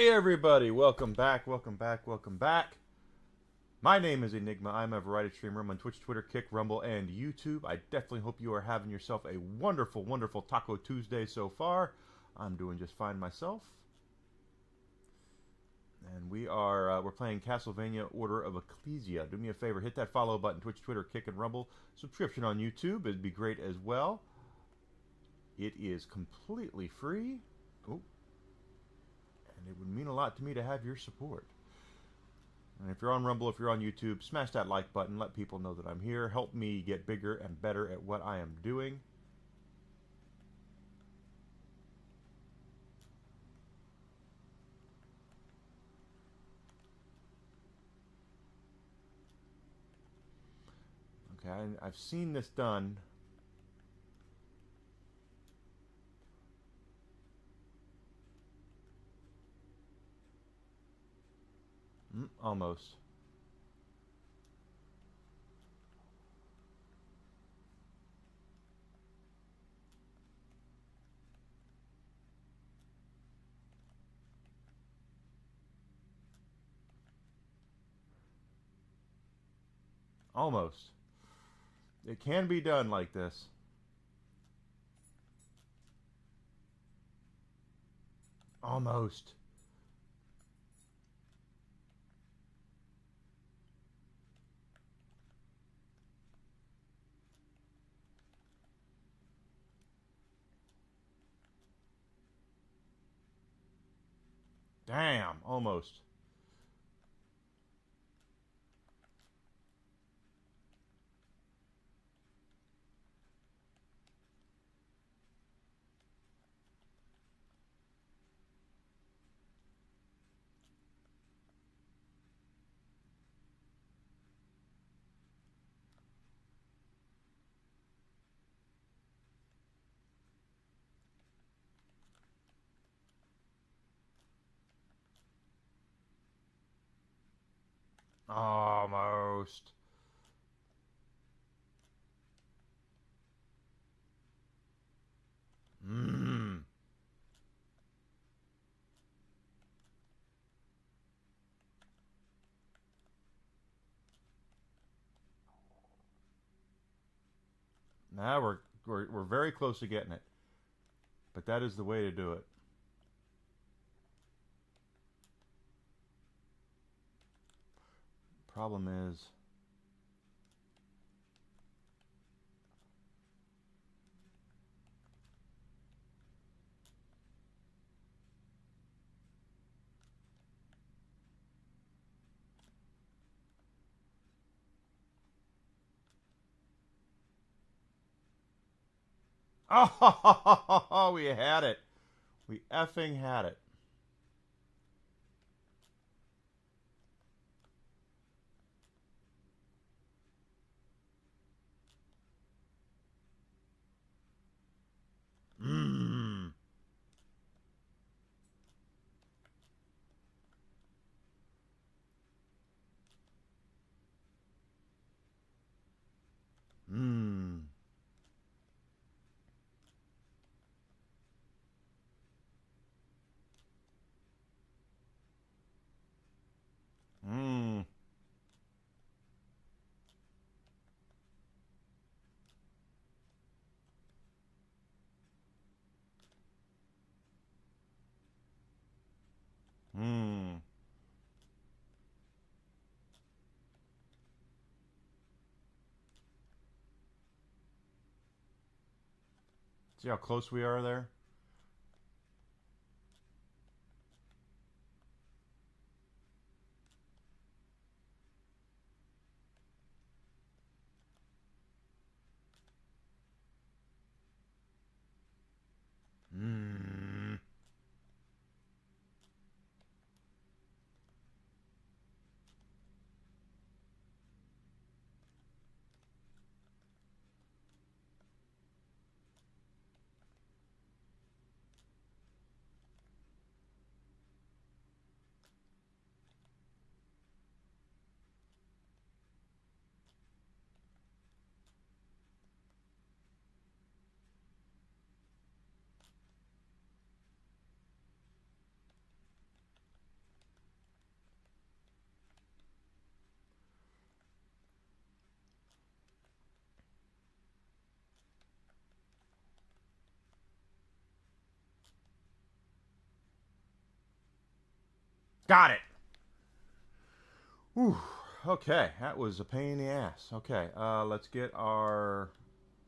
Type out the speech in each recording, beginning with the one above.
Hey everybody, welcome back, welcome back, welcome back. My name is Enigma. I'm a variety streamer. I'm on Twitch, Twitter, Kick, Rumble, and YouTube. I definitely hope you are having yourself a wonderful, wonderful Taco Tuesday so far. I'm doing just fine myself. And we're playing Castlevania Order of Ecclesia. Do me a favor, hit that follow button, Twitch, Twitter, Kick, and Rumble. Subscription on YouTube, it'd be great as well. It is completely free. Oh. And it would mean a lot to me to have your support. And if you're on Rumble, if you're on YouTube, smash that like button. Let people know that I'm here. Help me get bigger and better at what I am doing. Okay, I've seen this done. Almost. Almost. It can be done like this. Almost. Damn, almost. Almost. Mmm. Now we're very close to getting it. But that is the way to do it. Problem is, oh, we had it. We effing had it. Mmm. Mmm. Mmm. Mmm. See how close we are there? Mmm. Got it. Whew. Okay, that was a pain in the ass. Okay, let's get our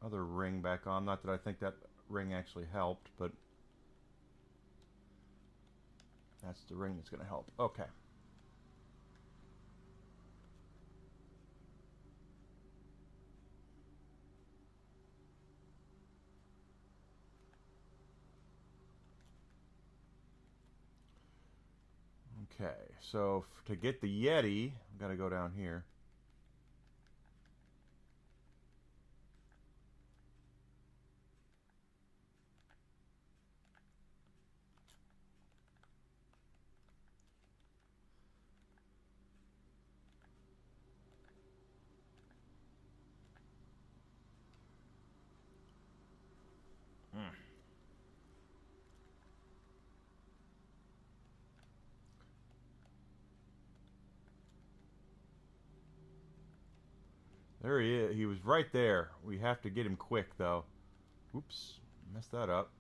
other ring back on. Not that I think that ring actually helped, but that's the ring that's going to help. Okay. Okay, so to get the Yeti, I've got to go down here. Hmm. There he is. He was right there. We have to get him quick, though. Oops, messed that up.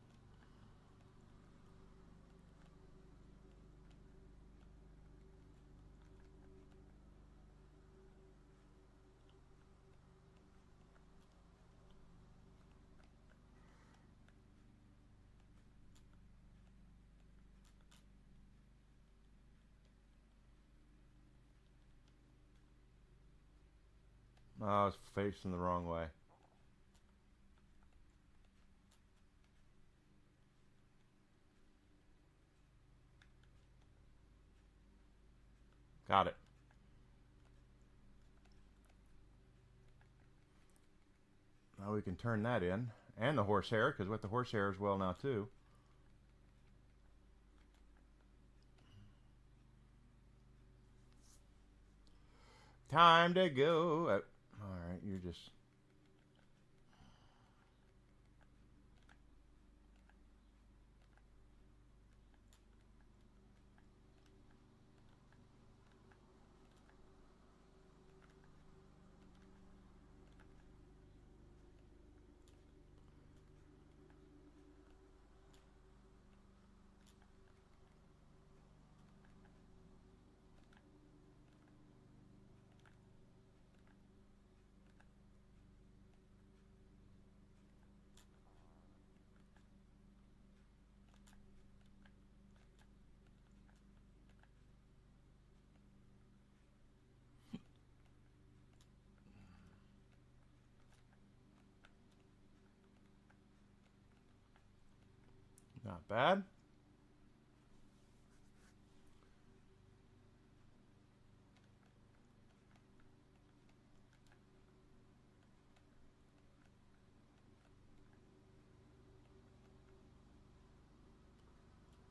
Oh, I was facing the wrong way. Got it. Now we can turn that in. And the horsehair, because with the horsehair as well now, too. Time to go. Alright, you're just... Not bad.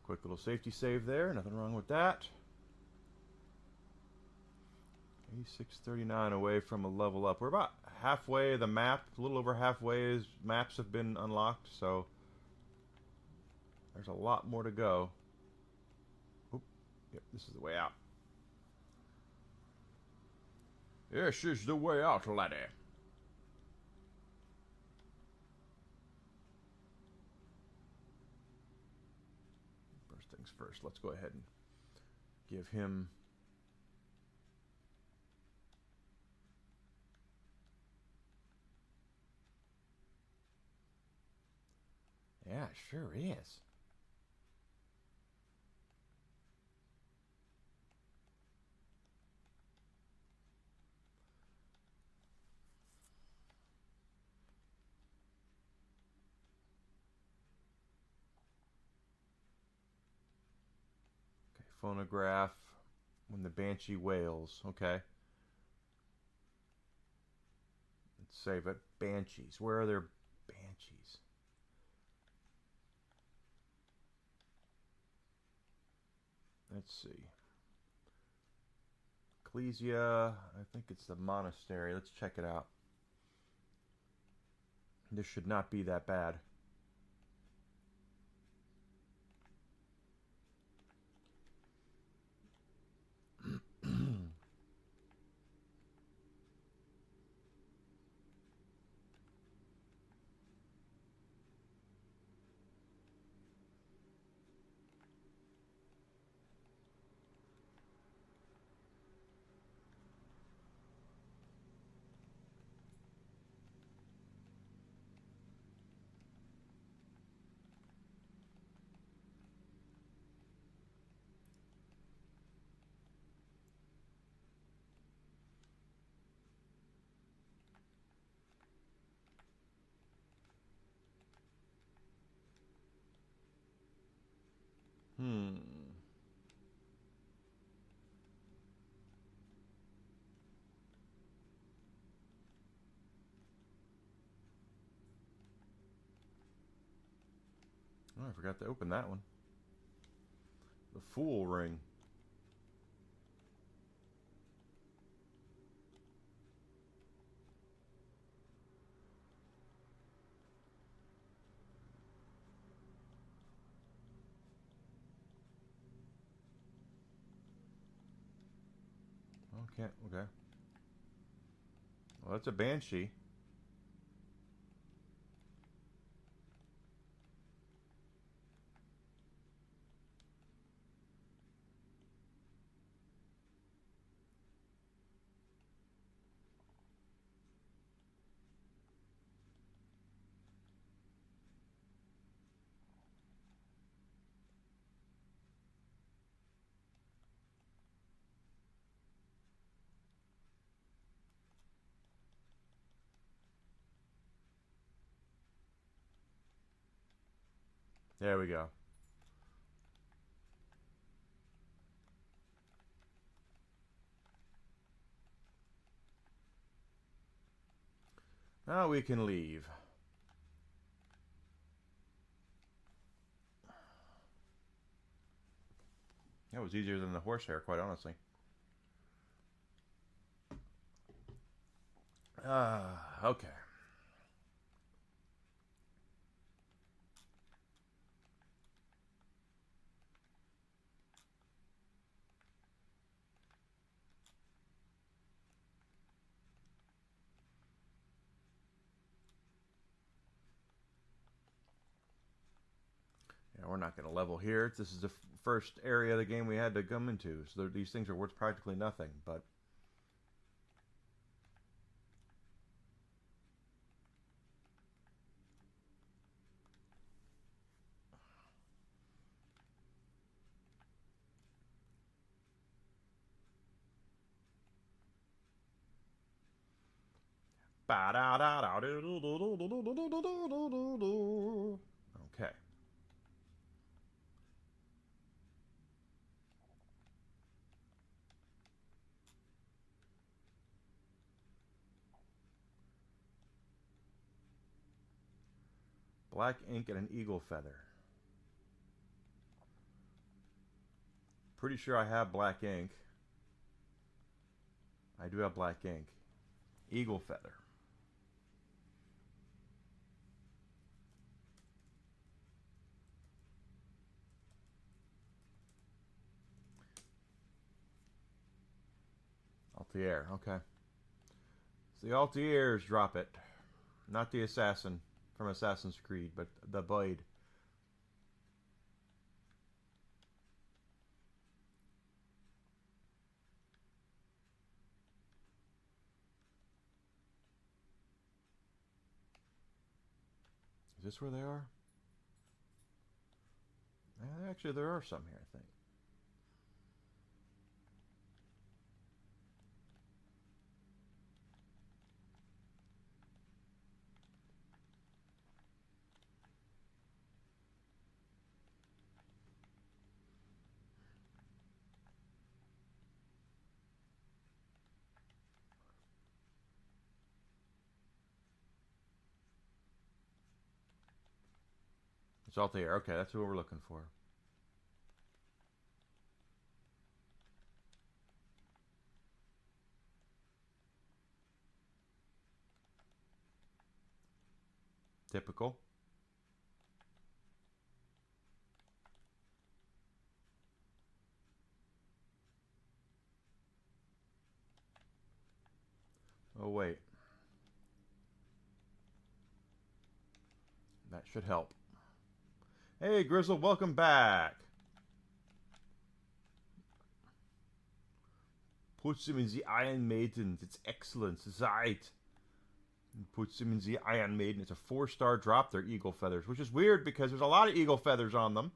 Quick little safety save there. Nothing wrong with that. 8639 away from a level up. We're about halfway the map. A little over halfway as maps have been unlocked, so there's a lot more to go. Oop. Yep, this is the way out. This is the way out, laddie. First things first, let's go ahead and give him... Yeah, it sure is. Okay, phonograph when the banshee wails. Okay. Let's save it. Banshees. Where are their banshees? Let's see. Ecclesia. I think it's the monastery. Let's check it out. This should not be that bad. Hmm. Oh, I forgot to open that one. The Fool Ring. Okay, okay. Well, that's a Banshee. There we go. Now we can leave. That was easier than the horsehair, quite honestly. Okay. Yeah, we're not going to level here. This is the first area of the game we had to come into, so these things are worth practically nothing, but... Okay. Black ink and an eagle feather. Pretty sure I have black ink. I do have black ink. Eagle feather. Altair, okay. So the Altairs drop it. Not the assassin from Assassin's Creed, but the blade. Is this where they are? Actually, there are some here, I think. It's Altair. Okay, that's what we're looking for. Typical. Oh, wait. That should help. Hey, Grizzle, welcome back. Puts him in the Iron Maiden. It's excellent. Right. Puts him in the Iron Maiden. It's a 4-star drop. They're eagle feathers, which is weird because there's a lot of eagle feathers on them.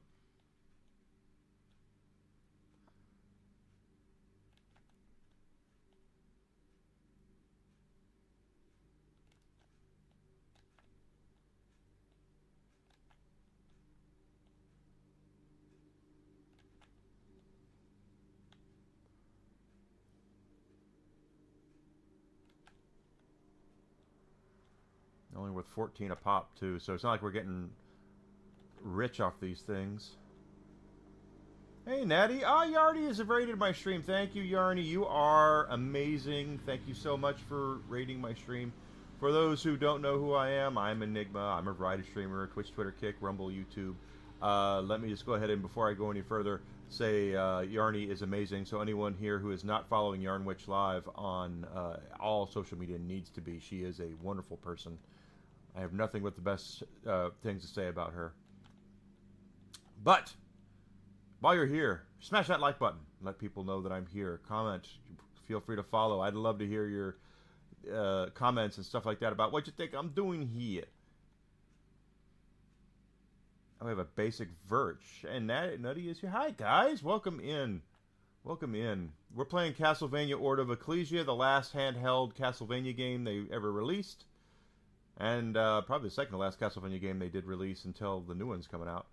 Only worth 14 a pop, too. So it's not like we're getting rich off these things. Hey, Natty. Yarny has rated my stream. Thank you, Yarny. You are amazing. Thank you so much for rating my stream. For those who don't know who I am, I'm Enigma. I'm a variety streamer, Twitch, Twitter, Kick, Rumble, YouTube. Let me just go ahead and, before I go any further, say Yarny is amazing. So anyone here who is not following Yarnwitch Live on all social media needs to be. She is a wonderful person. I have nothing but the best things to say about her. But while you're here, smash that like button. Let people know that I'm here. Comment. Feel free to follow. I'd love to hear your comments and stuff like that about what you think I'm doing here. We have a basic Virch. And Nutty is here. Hi, guys. Welcome in. Welcome in. We're playing Castlevania Order of Ecclesia, the last handheld Castlevania game they ever released. And probably the second to last Castlevania game they did release until the new one's coming out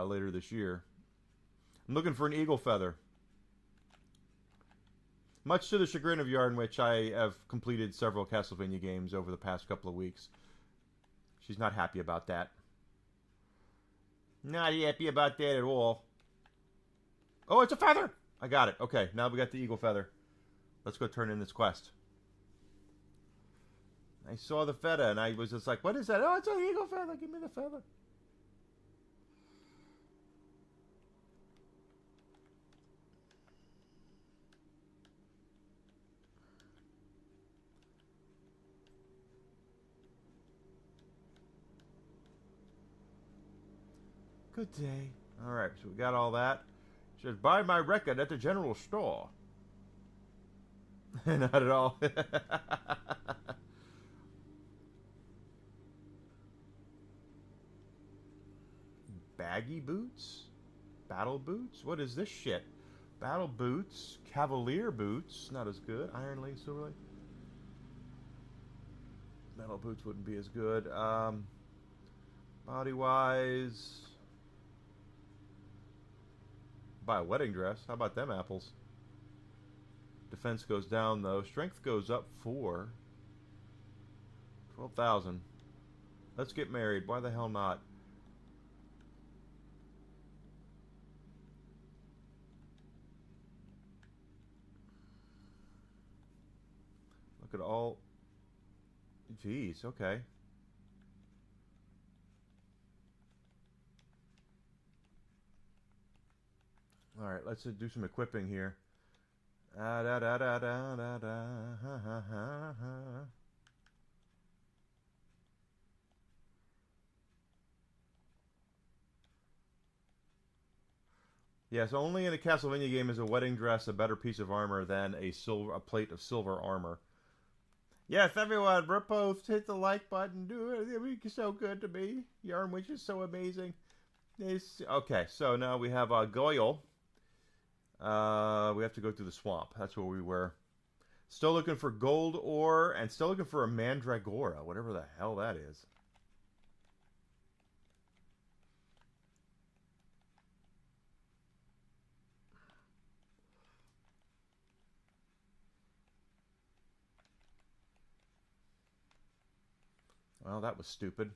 later this year. I'm looking for an eagle feather. Much to the chagrin of Yarnwitch, I have completed several Castlevania games over the past couple of weeks. She's not happy about that. Not happy about that at all. Oh, it's a feather! I got it. Okay, now we got the eagle feather. Let's go turn in this quest. I saw the feather and I was just like, what is that? Oh, it's an eagle feather. Give me the feather. Good day. Alright, so we got all that. It says, buy my record at the general store. Not at all. Baggy boots? Battle boots? What is this shit? Battle boots? Cavalier boots? Not as good. Iron Link, Silver Link? Metal boots wouldn't be as good. Body-wise... Buy a wedding dress. How about them apples? Defense goes down, though. Strength goes up 4. 12,000. Let's get married. Why the hell not? Look at all... Jeez, okay. Alright, let's do some equipping here. Yes, only in a Castlevania game is a wedding dress a better piece of armor than a plate of silver armor. Yes, everyone, repost, hit the like button, do it. You're so good to me. Yarnwitch is so amazing. Okay, so now we have Goyle. We have to go through the swamp. That's where we were. Still looking for gold ore, and still looking for a mandragora, whatever the hell that is. Well, that was stupid.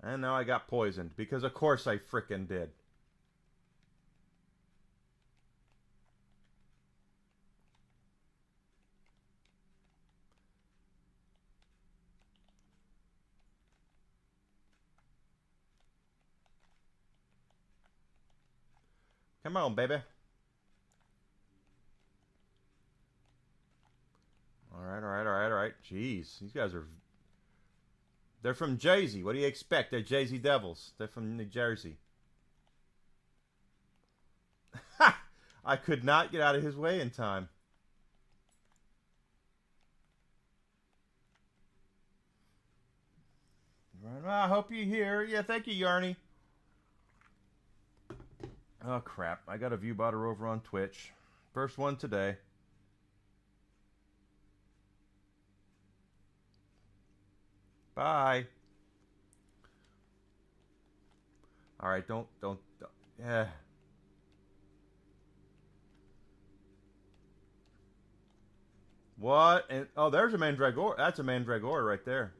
And now I got poisoned, because of course I frickin' did. Come on, baby. Alright. Jeez, these guys are... They're from Jersey. What do you expect? They're Jersey Devils. They're from New Jersey. Ha! I could not get out of his way in time. Well, I hope you're here. Yeah, thank you, Yarny. Oh, crap. I got a view botter over on Twitch. First one today. Bye. Alright, don't. Yeah. What? And oh, there's a mandragora. That's a mandragora right there.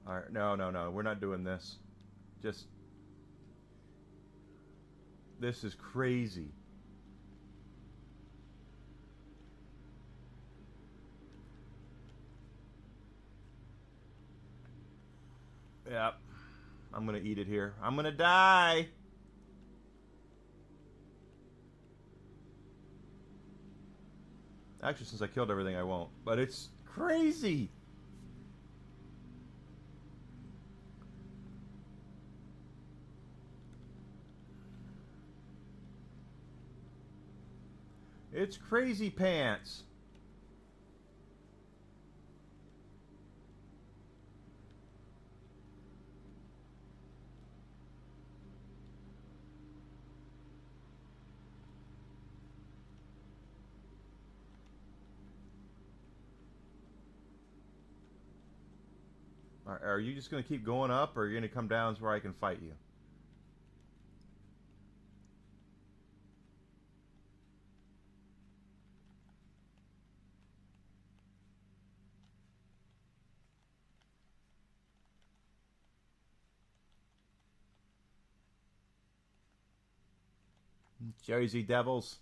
All right, no, no, no. We're not doing this. Just this is crazy. Yep. I'm gonna eat it here. I'm gonna die. Actually, since I killed everything, I won't. But it's crazy. It's crazy pants. Are you just going to keep going up, or are you going to come down where I can fight you? Jersey Devils.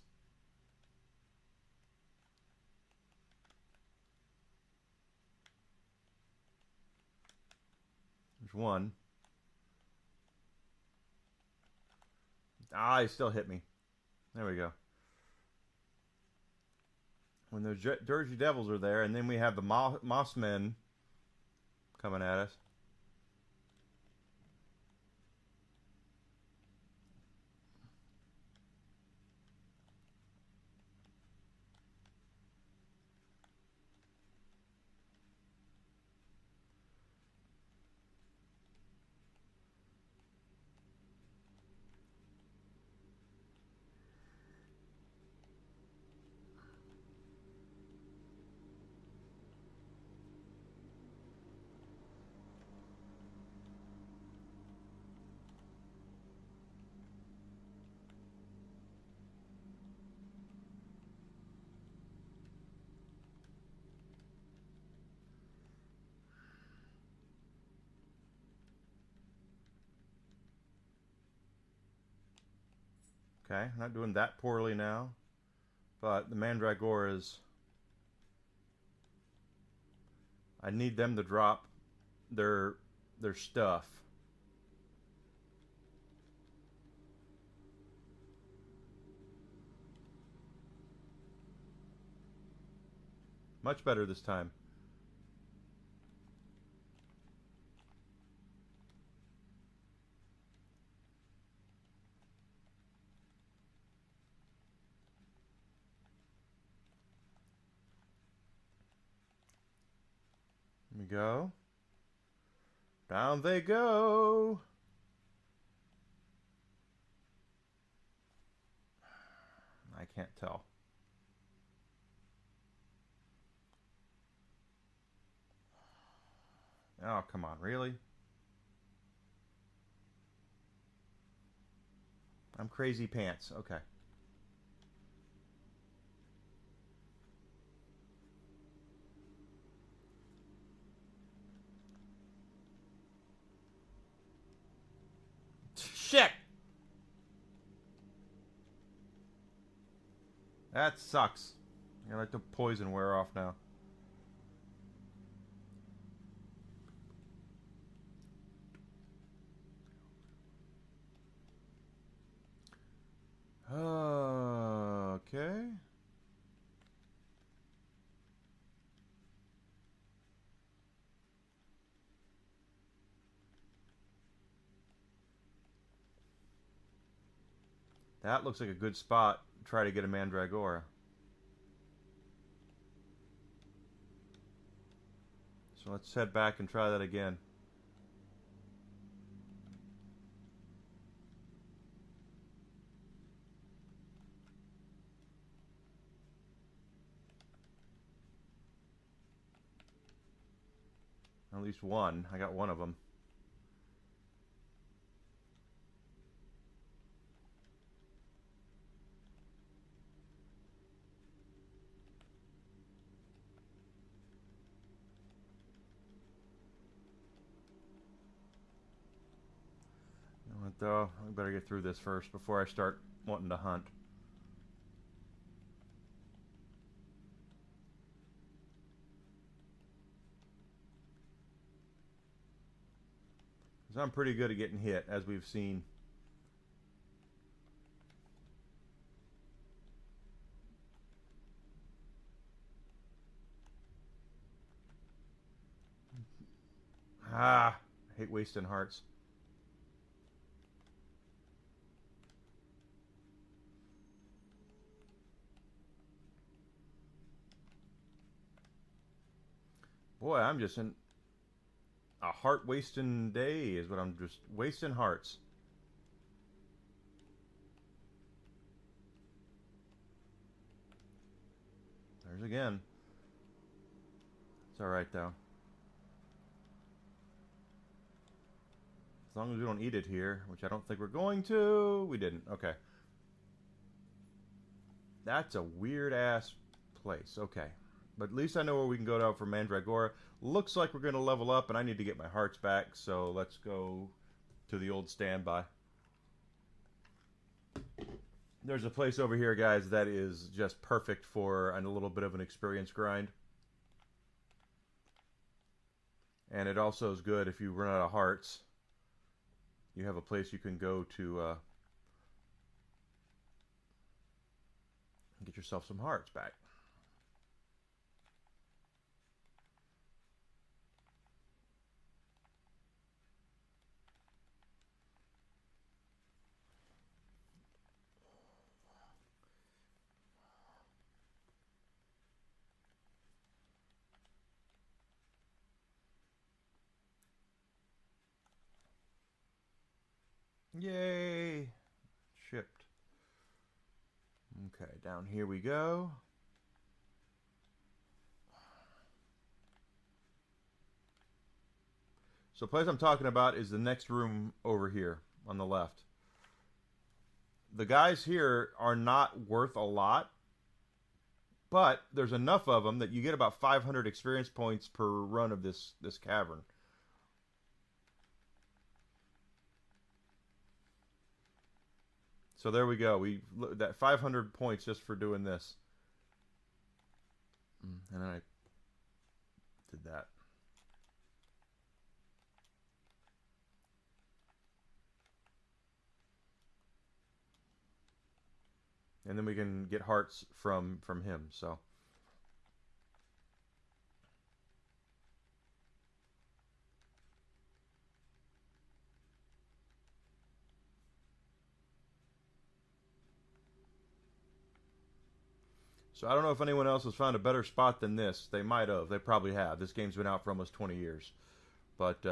There's one. Ah, he still hit me. There we go. When those Jersey Devils are there, and then we have the Moss Men coming at us. Okay, I'm not doing that poorly now. But the Mandragoras, I need them to drop their stuff. Much better this time. Here we go. Down they go. I can't tell. Oh, come on, really? I'm crazy pants. Okay. Shit! That sucks. I let the poison wear off now. Okay. That looks like a good spot to try to get a Mandragora. So let's head back and try that again. At least one. I got one of them. Though, I better get through this first before I start wanting to hunt. Because I'm pretty good at getting hit, as we've seen. Ah, I hate wasting hearts. Boy, I'm just in a heart wasting day is what I'm just wasting hearts. There's again. It's alright though. As long as we don't eat it here, which I don't think we're going to. We didn't. Okay. That's a weird ass place. Okay. But at least I know where we can go down for Mandragora. Looks like we're going to level up, and I need to get my hearts back, so let's go to the old standby. There's a place over here, guys, that is just perfect for a little bit of an experience grind. And it also is good if you run out of hearts. You have a place you can go to get yourself some hearts back. Yay! Shipped. Okay, down here we go. So the place I'm talking about is the next room over here on the left. The guys here are not worth a lot, but there's enough of them that you get about 500 experience points per run of this cavern. So there we go. We that 500 points just for doing this. And I did that. And then we can get hearts from him. So I don't know if anyone else has found a better spot than this. They might have. They probably have. This game's been out for almost 20 years. But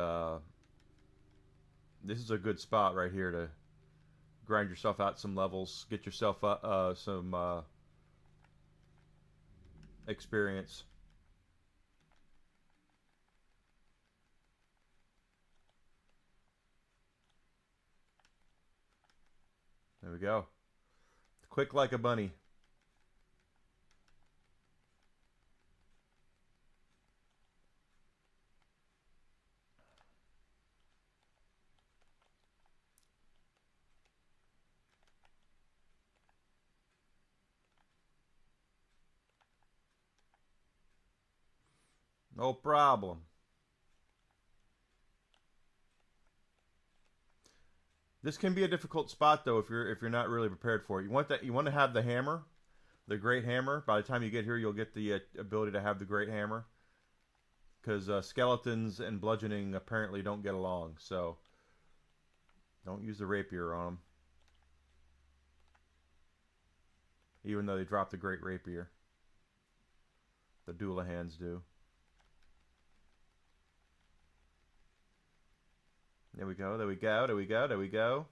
this is a good spot right here to grind yourself out some levels, get yourself some experience. There we go. Quick like a bunny. No problem. This can be a difficult spot though if you're not really prepared for it. You want to have the hammer, the great hammer. By the time you get here, you'll get the ability to have the great hammer. Because skeletons and bludgeoning apparently don't get along, so don't use the rapier on them. Even though they drop the great rapier. The Doolahans do. There we go, there we go, there we go, there we go.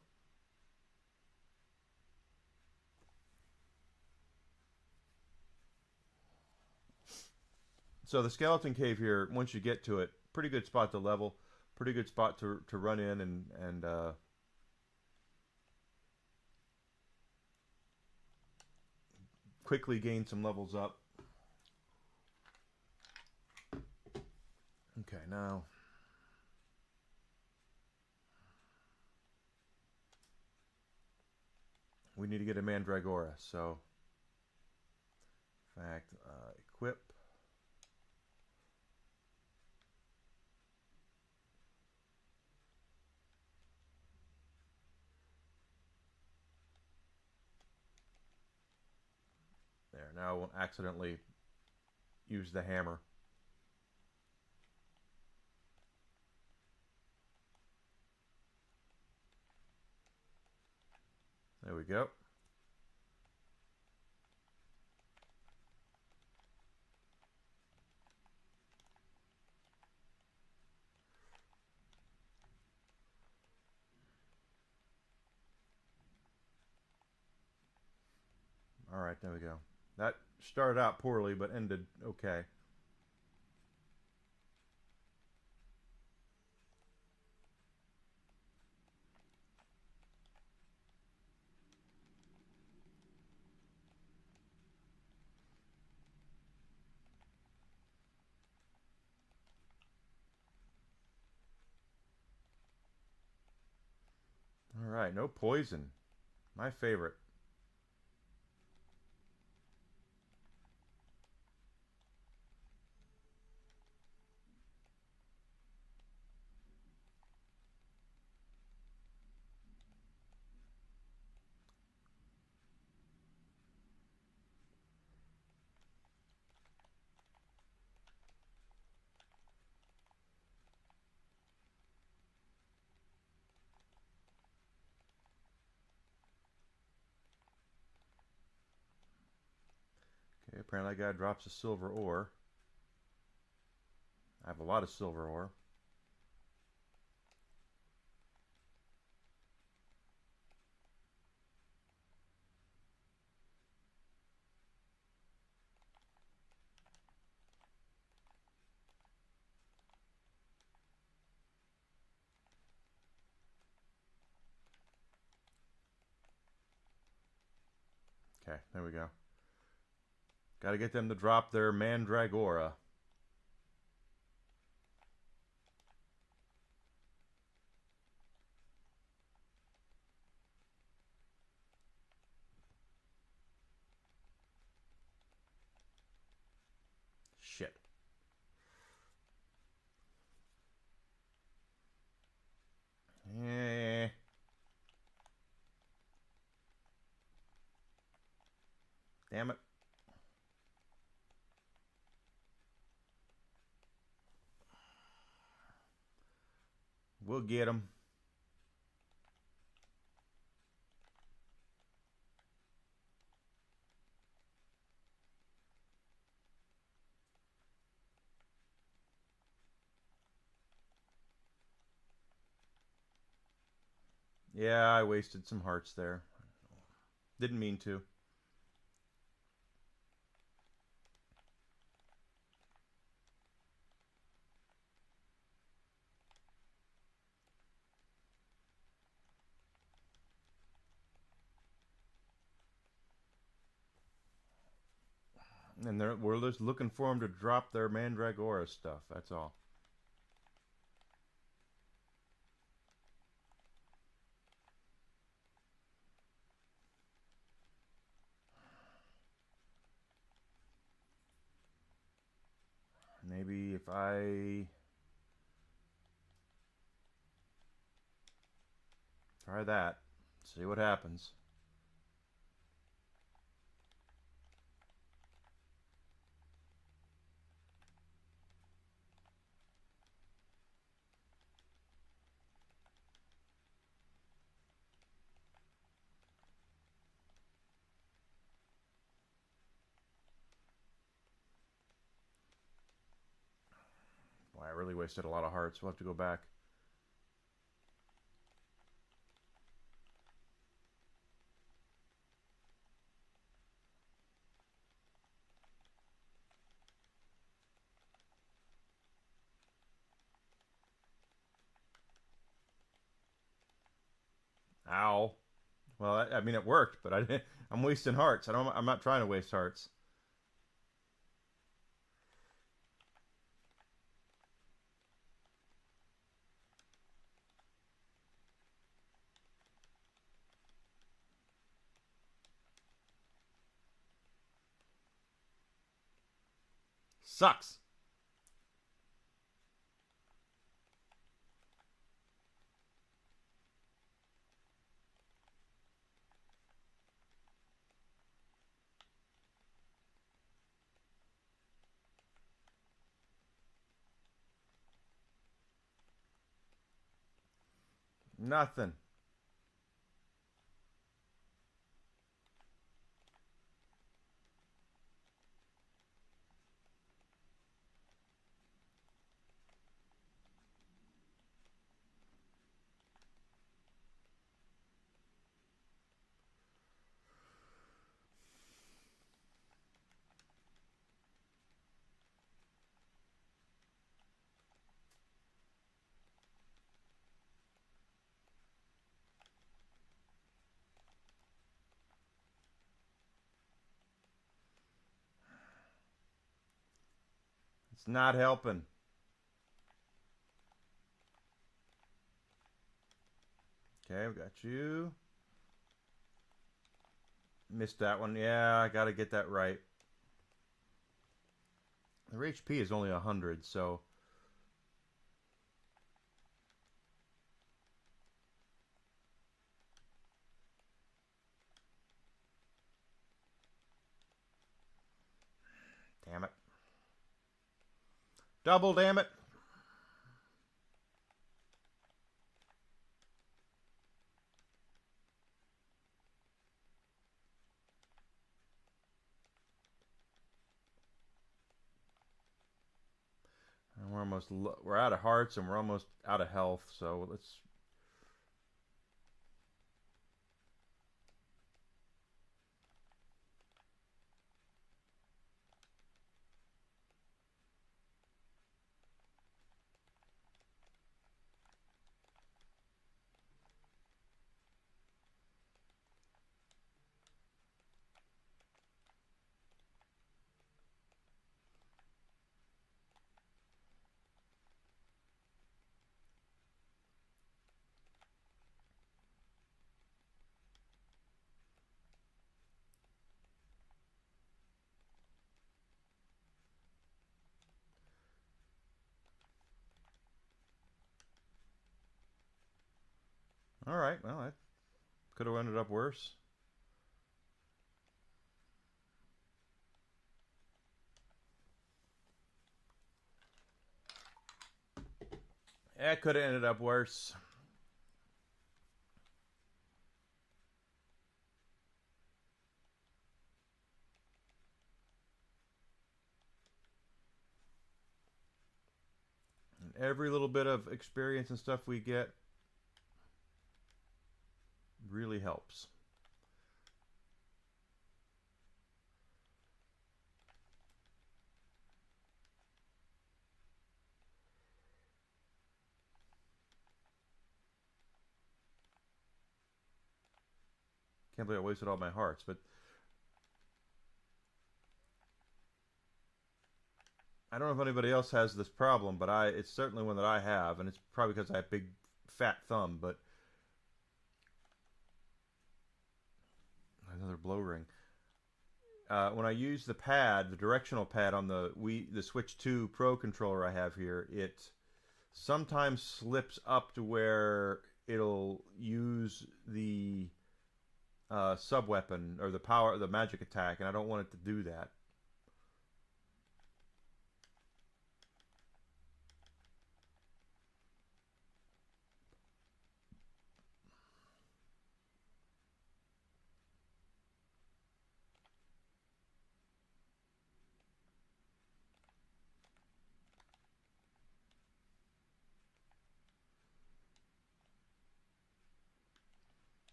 So the skeleton cave here, once you get to it, pretty good spot to level, pretty good spot to run in and quickly gain some levels up. Okay, now we need to get a Mandragora. So, in fact, equip. There, now I won't accidentally use the hammer. There we go. All right, there we go. That started out poorly, but ended okay. All right, no poison. My favorite. Okay, apparently that guy drops a silver ore. I have a lot of silver ore. Okay, there we go. Got to get them to drop their Mandragora. Shit. Eh. Damn it. We'll get him. Yeah, I wasted some hearts there. Didn't mean to. And we're just looking for them to drop their Mandragora stuff. That's all. Maybe if I try that, see what happens. Boy, I really wasted a lot of hearts. We'll have to go back. Ow. Well, I mean, it worked, but I'm wasting hearts. I'm not trying to waste hearts. sucks. Nothing. It's not helping. Okay, we got you. Missed that one. Yeah, I got to get that right. Their HP is only 100, so... Damn it. Double, damn it. And we're out of hearts and we're almost out of health, so let's... Alright, well, that could have ended up worse. That could have ended up worse. And every little bit of experience and stuff we get really helps. Can't believe I wasted all my hearts, but I don't know if anybody else has this problem, but it's certainly one that I have, and it's probably because I have big fat thumb, but another blow ring. When I use the pad, the directional pad on the Switch 2 Pro controller I have here, it sometimes slips up to where it'll use the sub weapon or the magic attack, and I don't want it to do that.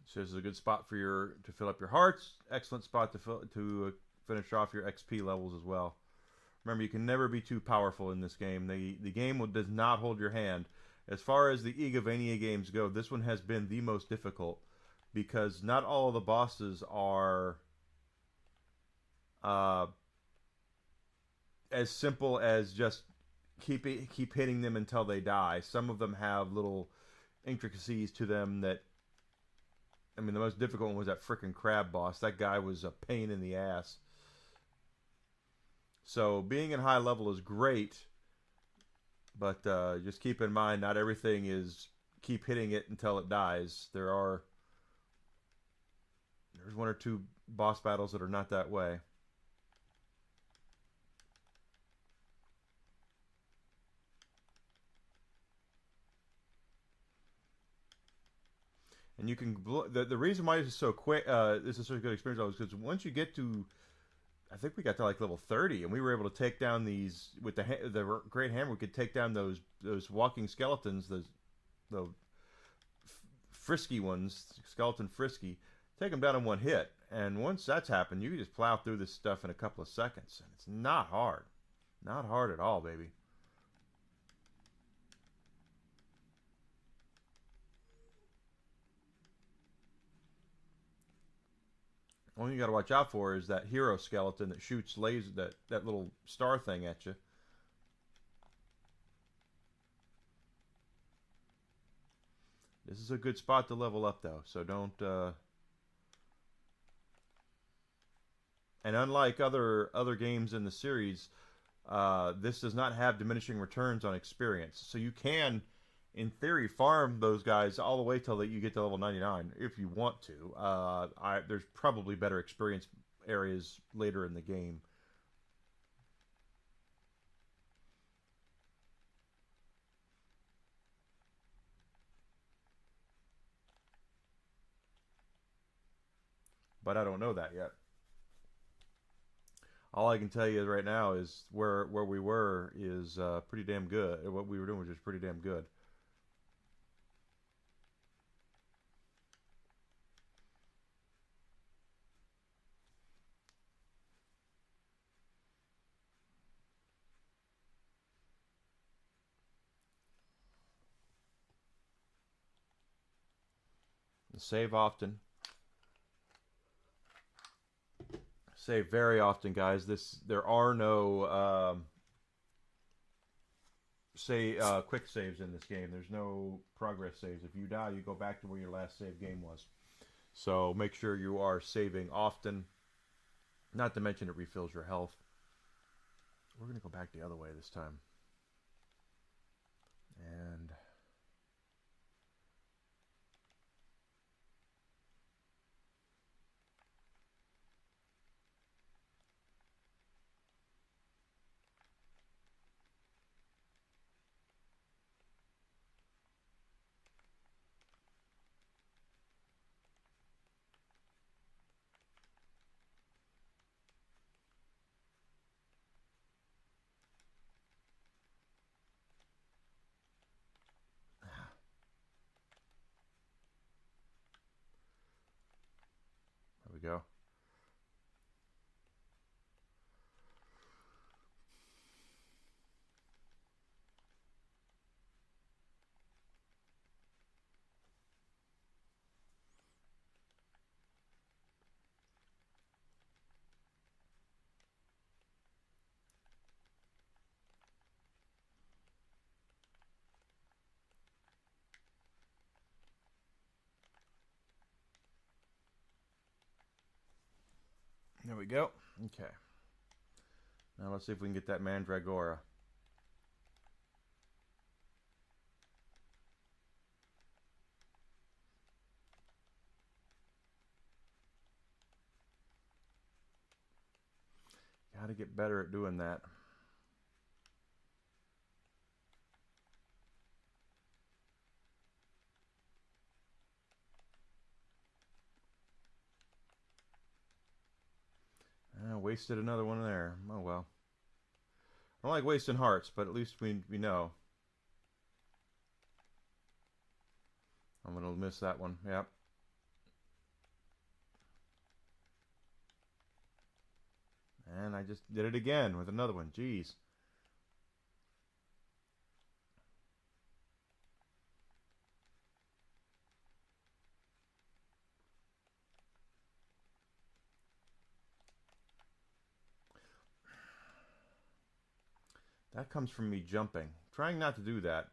So this is a good spot for to fill up your hearts. Excellent spot to finish off your XP levels as well. Remember, you can never be too powerful in this game. The game does not hold your hand. As far as the Ecclesia games go, this one has been the most difficult because not all of the bosses are as simple as just keep hitting them until they die. Some of them have little intricacies to them that, I mean, the most difficult one was that frickin' crab boss. That guy was a pain in the ass. So being in high level is great, but just keep in mind, not everything is keep hitting it until it dies. There's one or two boss battles that are not that way. And you can the reason why this is so quick. This is such a good experience is because once you get to, I think we got to like level 30, and we were able to take down these with the great hammer. We could take down those walking skeletons, the frisky ones, skeleton frisky. Take them down in one hit, and once that's happened, you can just plow through this stuff in a couple of seconds, and it's not hard, not hard at all, baby. Only you got to watch out for is that hero skeleton that shoots laser, that little star thing at you. This is a good spot to level up, though, so don't. And unlike other games in the series, this does not have diminishing returns on experience. So you can, in theory, farm those guys all the way till you get to level 99 if you want to. There's probably better experience areas later in the game. But I don't know that yet. All I can tell you right now is where we were is pretty damn good. What we were doing was just pretty damn good. Save often. Save very often, guys. There are no quick saves in this game. There's no progress saves. If you die, you go back to where your last save game was. So make sure you are saving often. Not to mention it refills your health. We're gonna go back the other way this time. And there we go. There we go. Okay. Now let's see if we can get that Mandragora. Got to get better at doing that. Wasted another one there. Oh well. I don't like wasting hearts, but at least we know. I'm gonna miss that one. Yep. And I just did it again with another one. Jeez. That comes from me jumping. Trying not to do that.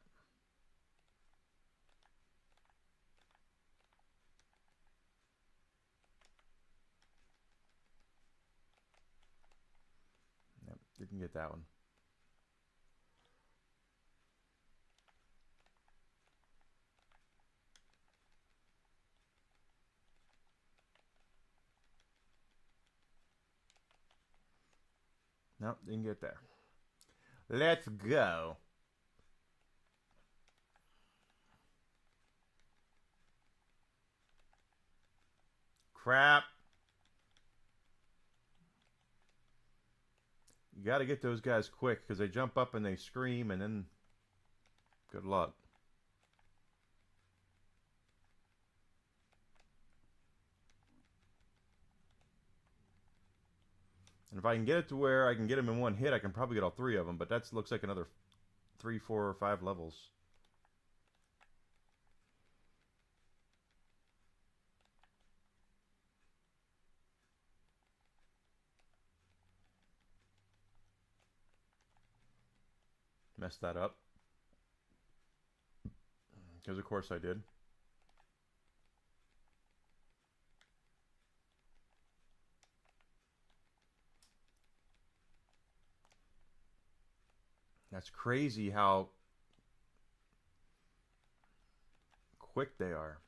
Yep, didn't get that one. Nope, didn't get there. Let's go. Crap. You got to get those guys quick because they jump up and they scream and then good luck. And if I can get it to where I can get them in one hit, I can probably get all three of them. But that looks like another 3, 4, or 5 levels. Messed that up. Because of course I did. That's crazy how quick they are.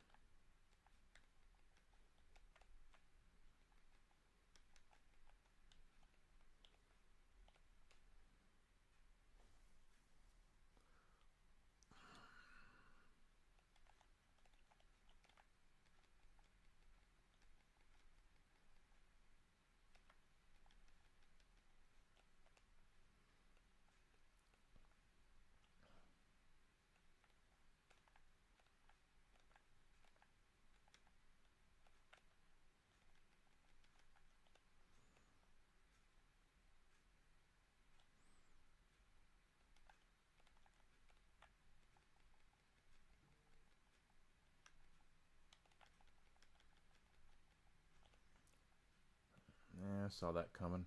Yeah, I saw that coming.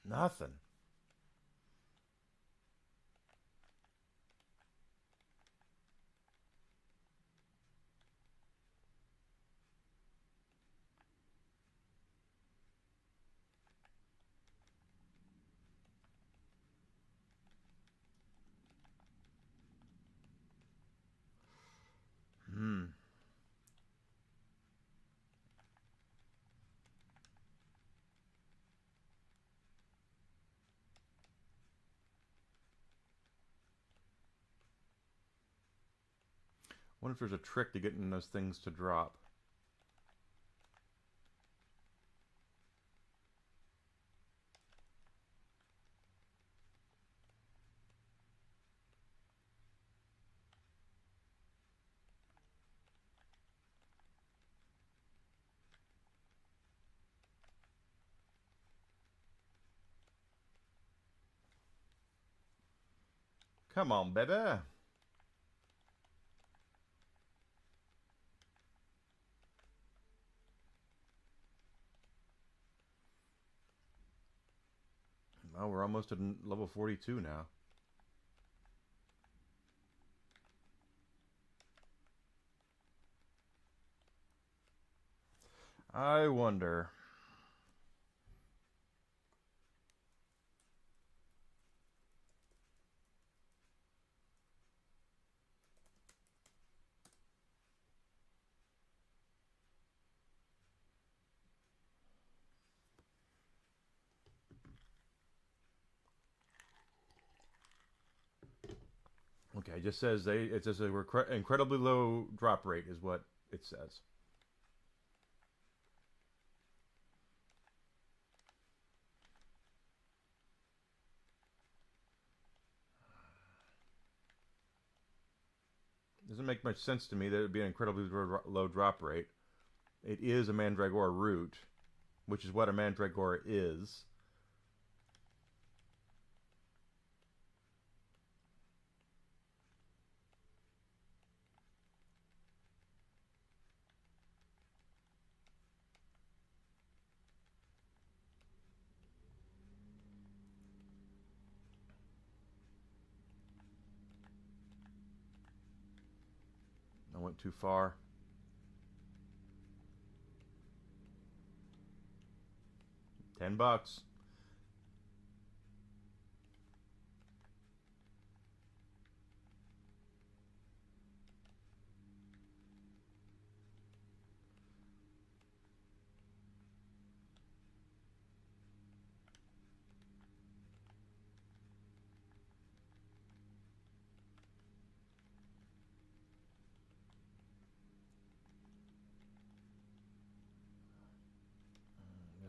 Nothing. Wonder if there's a trick to getting those things to drop. Come on, baby. Well, we're almost at level 42 now. I wonder. Okay, it just says it says they were incredibly low drop rate is what it says. Doesn't make much sense to me that it would be an incredibly low drop rate. It is a Mandragora root, which is what a Mandragora is. I went too far. $10.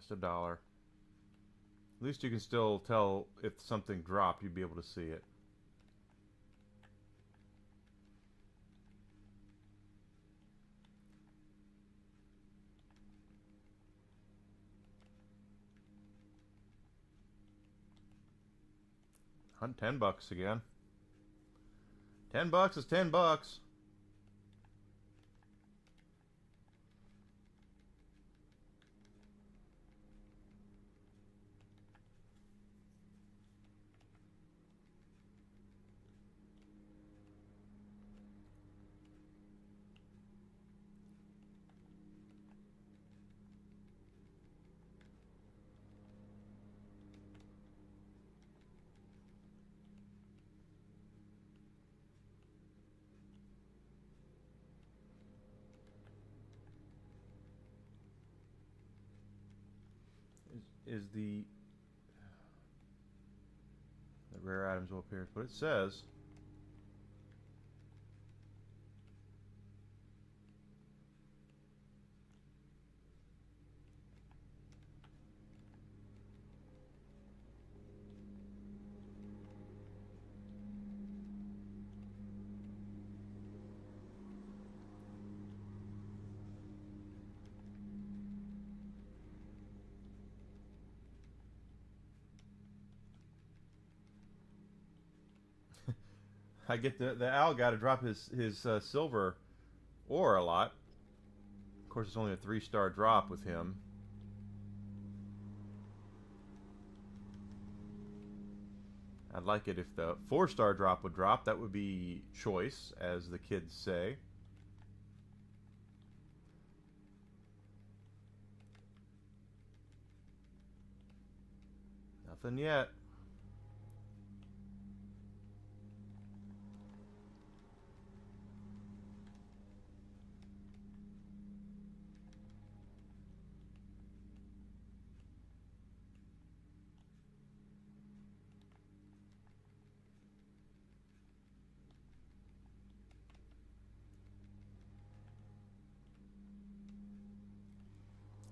Just $1. At least you can still tell if something dropped, you'd be able to see it. $10 again. $10 is $10. Is the rare items will appear. What it says. I get the owl got to drop his silver ore a lot. Of course, it's only a 3-star drop with him. I'd like it if the 4-star drop would drop. That would be choice, as the kids say. Nothing yet.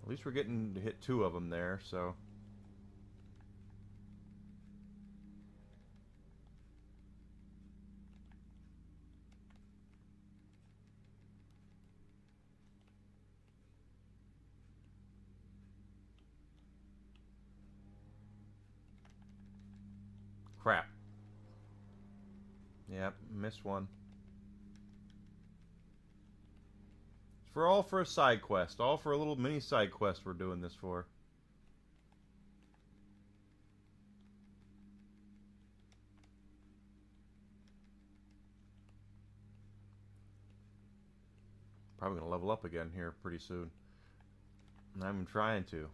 At least we're getting to hit 2 of them there, so. Crap. Yep, missed one. All for a side quest. All for a little mini side quest we're doing this for. Probably going to level up again here pretty soon. And I'm trying to.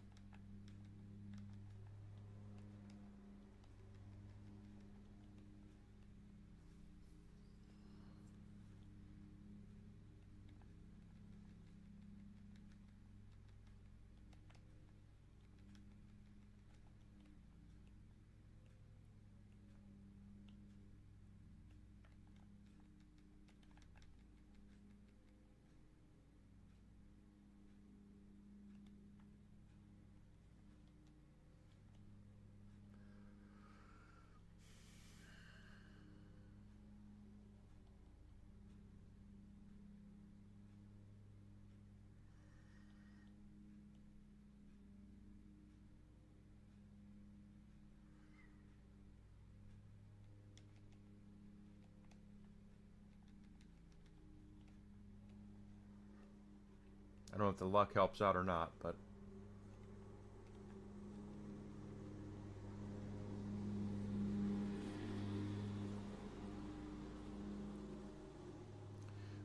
I don't know if the luck helps out or not, but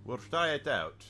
we'll try it out.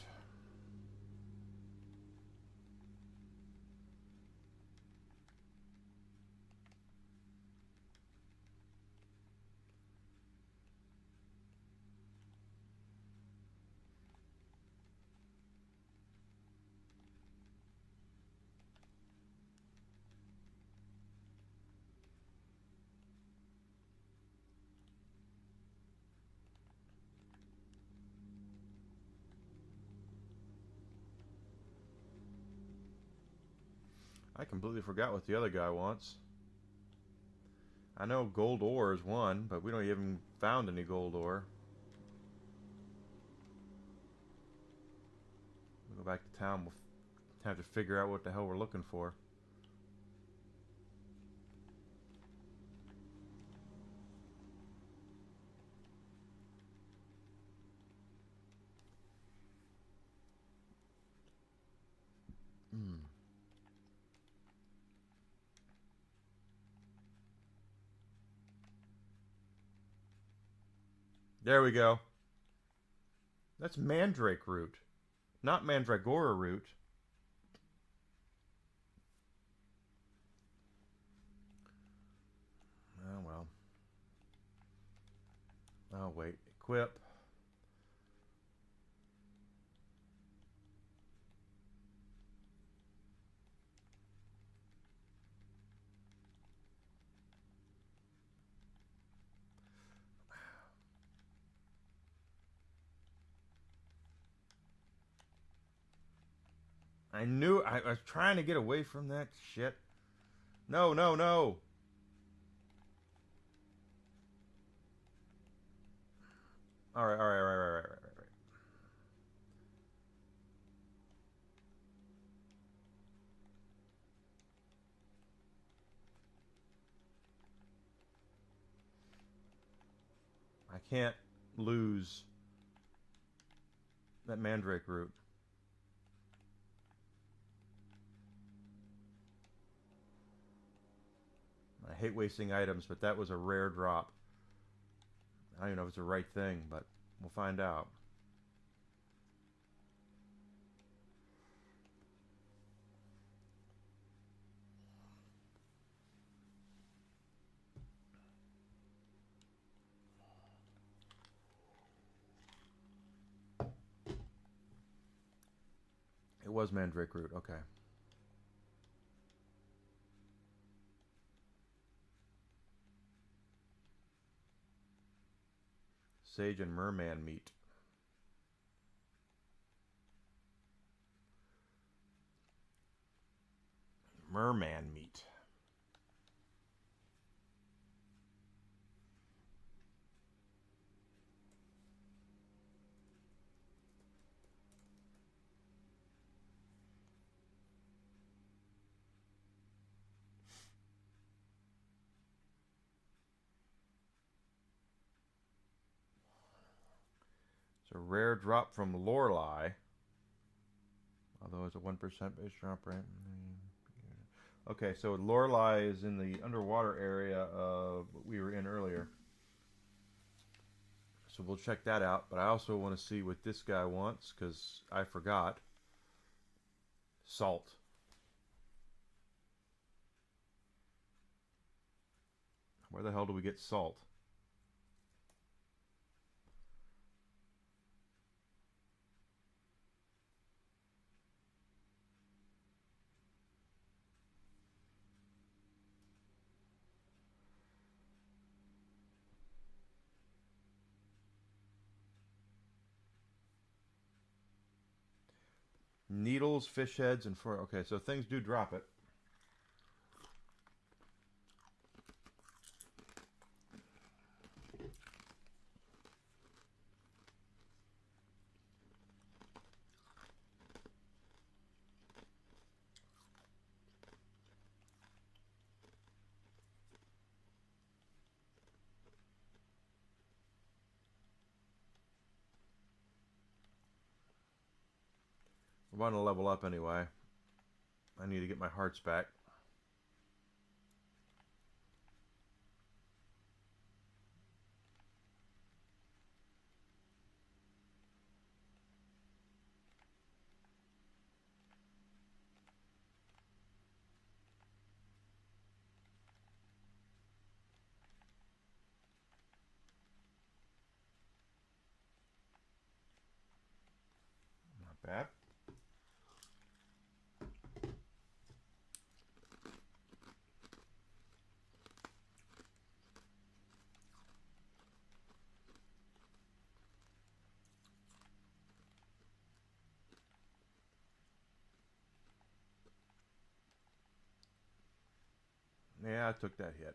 I completely forgot what the other guy wants. I know gold ore is one, but we don't even found any gold ore. We'll go back to town. We'll have to figure out what the hell we're looking for. There we go. That's mandrake root, not mandragora root. Oh well. Oh wait. Equip. I knew I was trying to get away from that shit. No, no, no. All right, all right, all right, all right, all right, all right. I can't lose that mandrake root. I hate wasting items, but that was a rare drop. I don't even know if it's the right thing, but we'll find out. It was mandrake root, okay. Sage and merman meat. Merman meat. It's a rare drop from Lorelei. Although it's a 1% base drop rate. Okay, so Lorelei is in the underwater area of what we were in earlier. So we'll check that out. But I also want to see what this guy wants, because I forgot. Salt. Where the hell do we get salt? Needles, fish heads, and fur. Okay, so things do drop it. I want to level up anyway. I need to get my hearts back. Not bad. Yeah, I took that hit.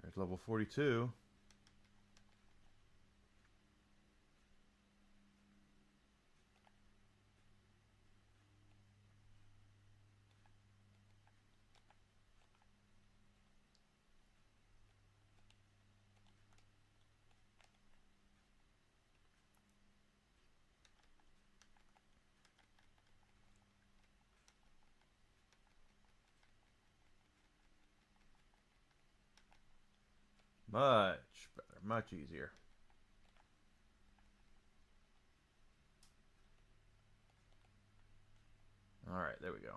There's level 42. Much better, much easier. All right, there we go.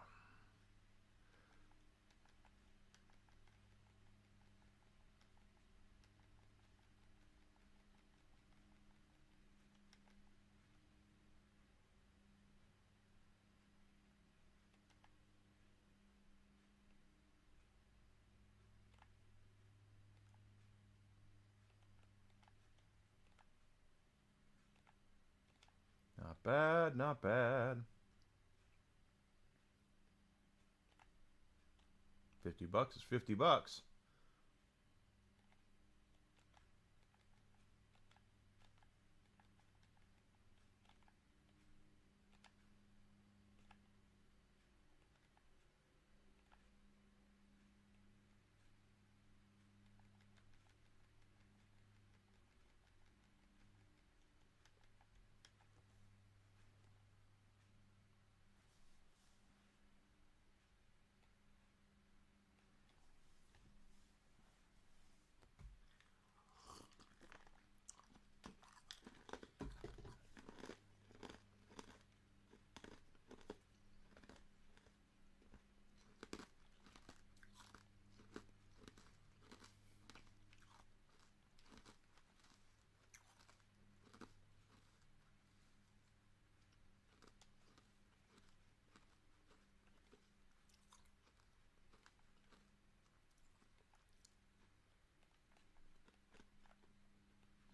Not bad, not bad. $50 is $50.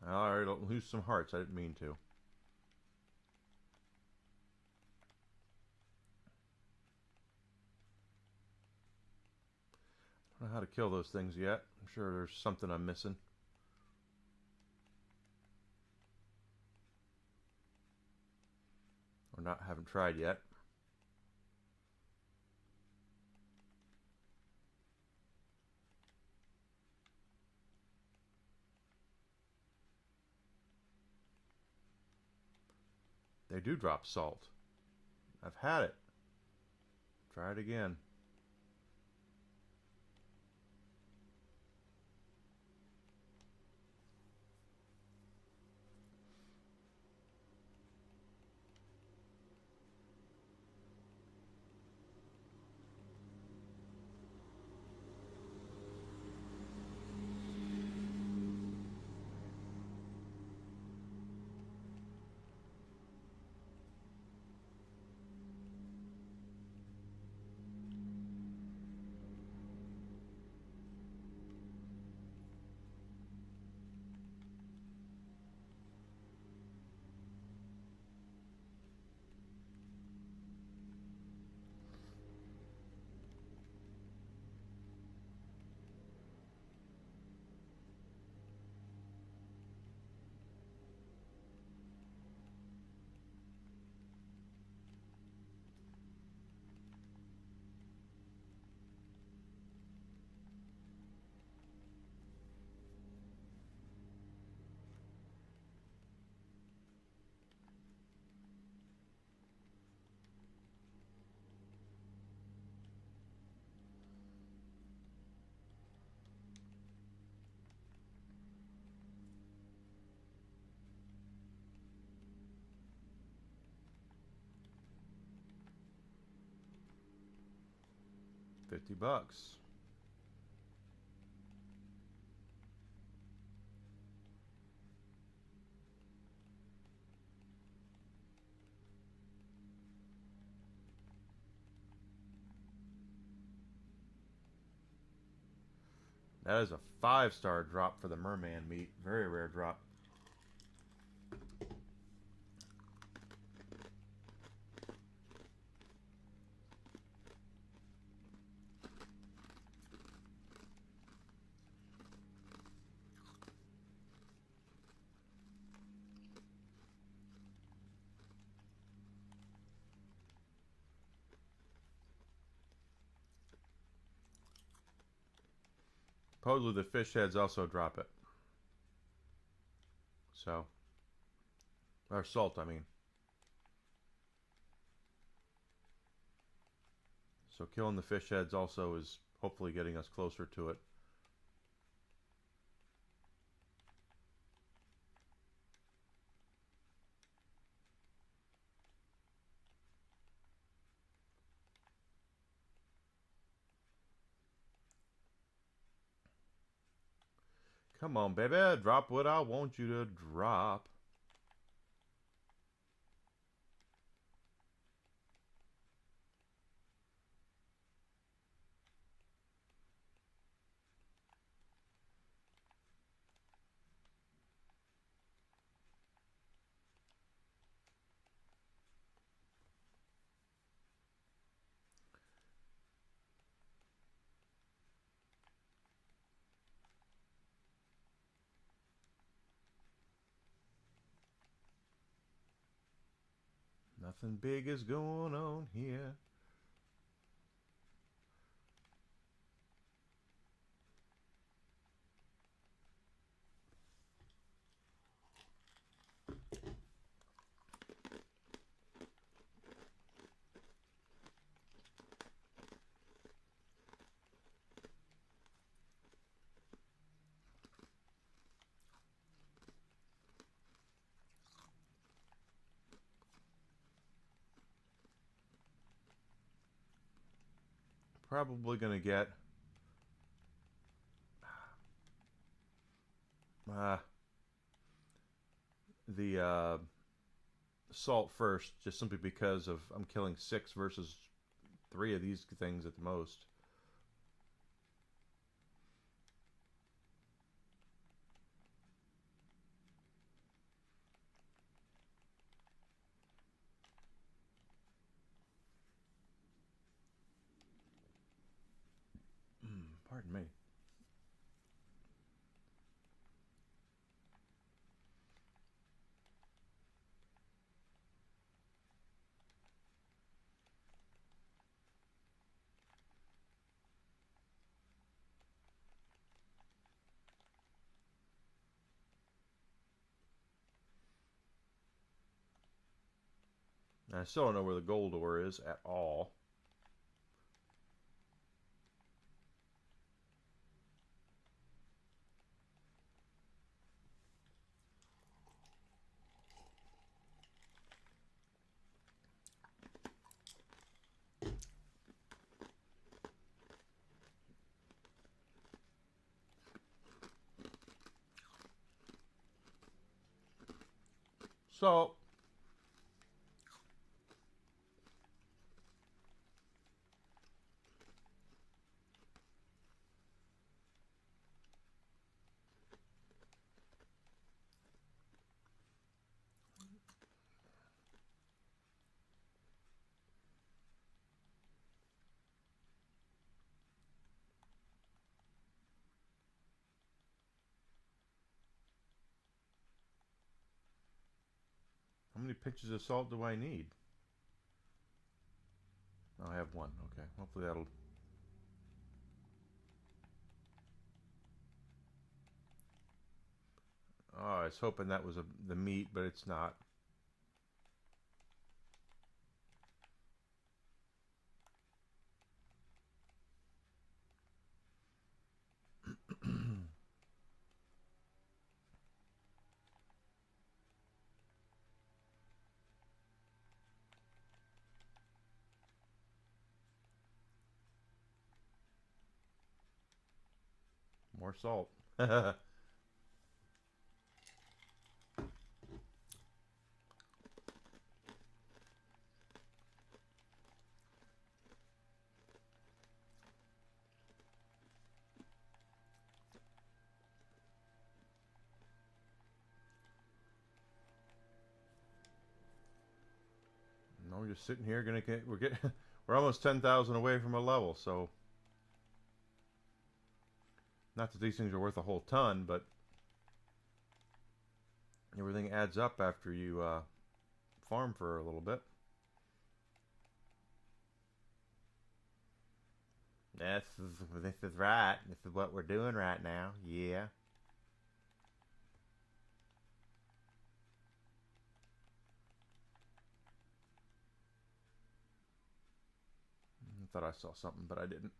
All right, I'll lose some hearts. I didn't mean to. I don't know how to kill those things yet. I'm sure there's something I'm missing. Or not, haven't tried yet. They do drop salt. I've had it. Try it again. $50. That is a 5-star drop for the merman meat. Very rare drop. Supposedly the fish heads also drop it. So, or salt, I mean. So killing the fish heads also is hopefully getting us closer to it. Come on, baby. Drop what I want you to drop. Nothing big is going on here. Probably going to get the salt first, just simply because of I'm killing 6 versus 3 of these things at the most. Pardon me. I still don't know where the gold ore is at all. So, how many pinches of salt do I need? Oh, I have 1. Okay, hopefully that'll... Oh, I was hoping that was the meat, but it's not. More salt. No, we're just sitting here. We're almost 10,000 away from a level. So, not that these things are worth a whole ton, but everything adds up after you farm for a little bit. This is right. This is what we're doing right now. Yeah. I thought I saw something, but I didn't.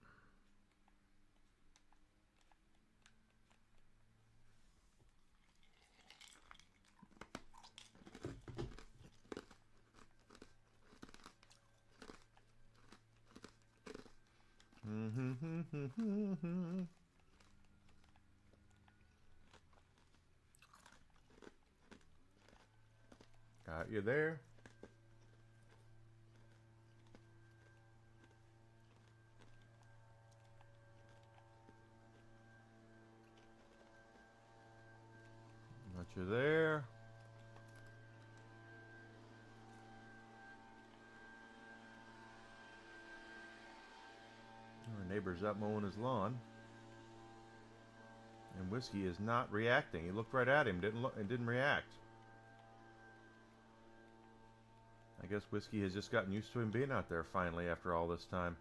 Got you there. Got you there. Our neighbor's out mowing his lawn. And Whiskey is not reacting. He looked right at him, didn't react. I guess Whiskey has just gotten used to him being out there finally after all this time.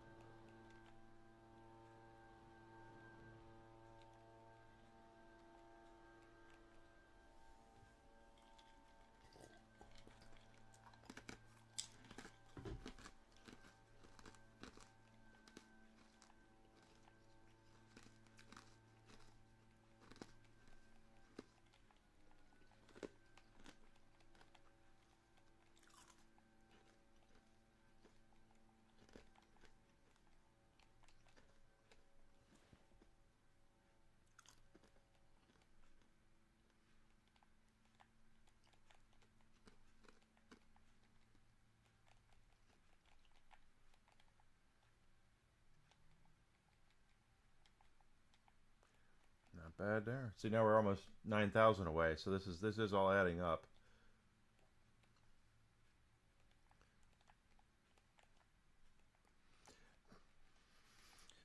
Not bad there. See, now we're almost 9,000 away, so this is all adding up.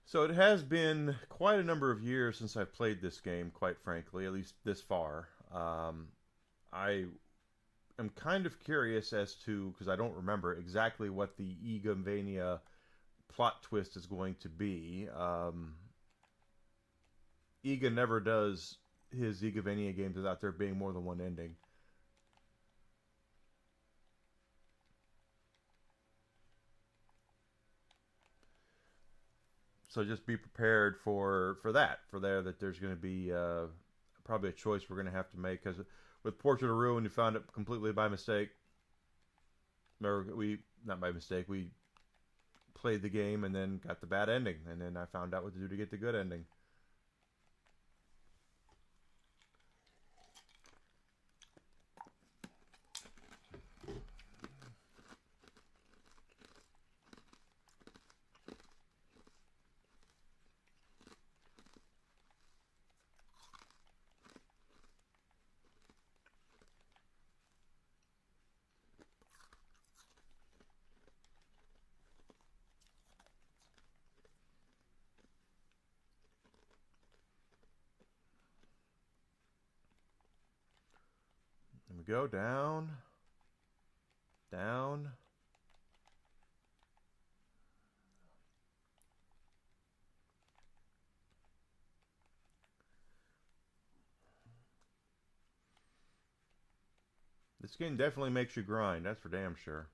So it has been quite a number of years since I've played this game, quite frankly, at least this far. I am kind of curious as to, because I don't remember exactly what the Ecclesia plot twist is going to be. Ega never does his Ecclesia games without there being more than one ending. So just be prepared for that there's going to be probably a choice we're going to have to make, because with Portrait of Ruin, you found it completely by mistake. Or not by mistake, we played the game and then got the bad ending, and then I found out what to do to get the good ending. There we go, down, down. This game definitely makes you grind, that's for damn sure.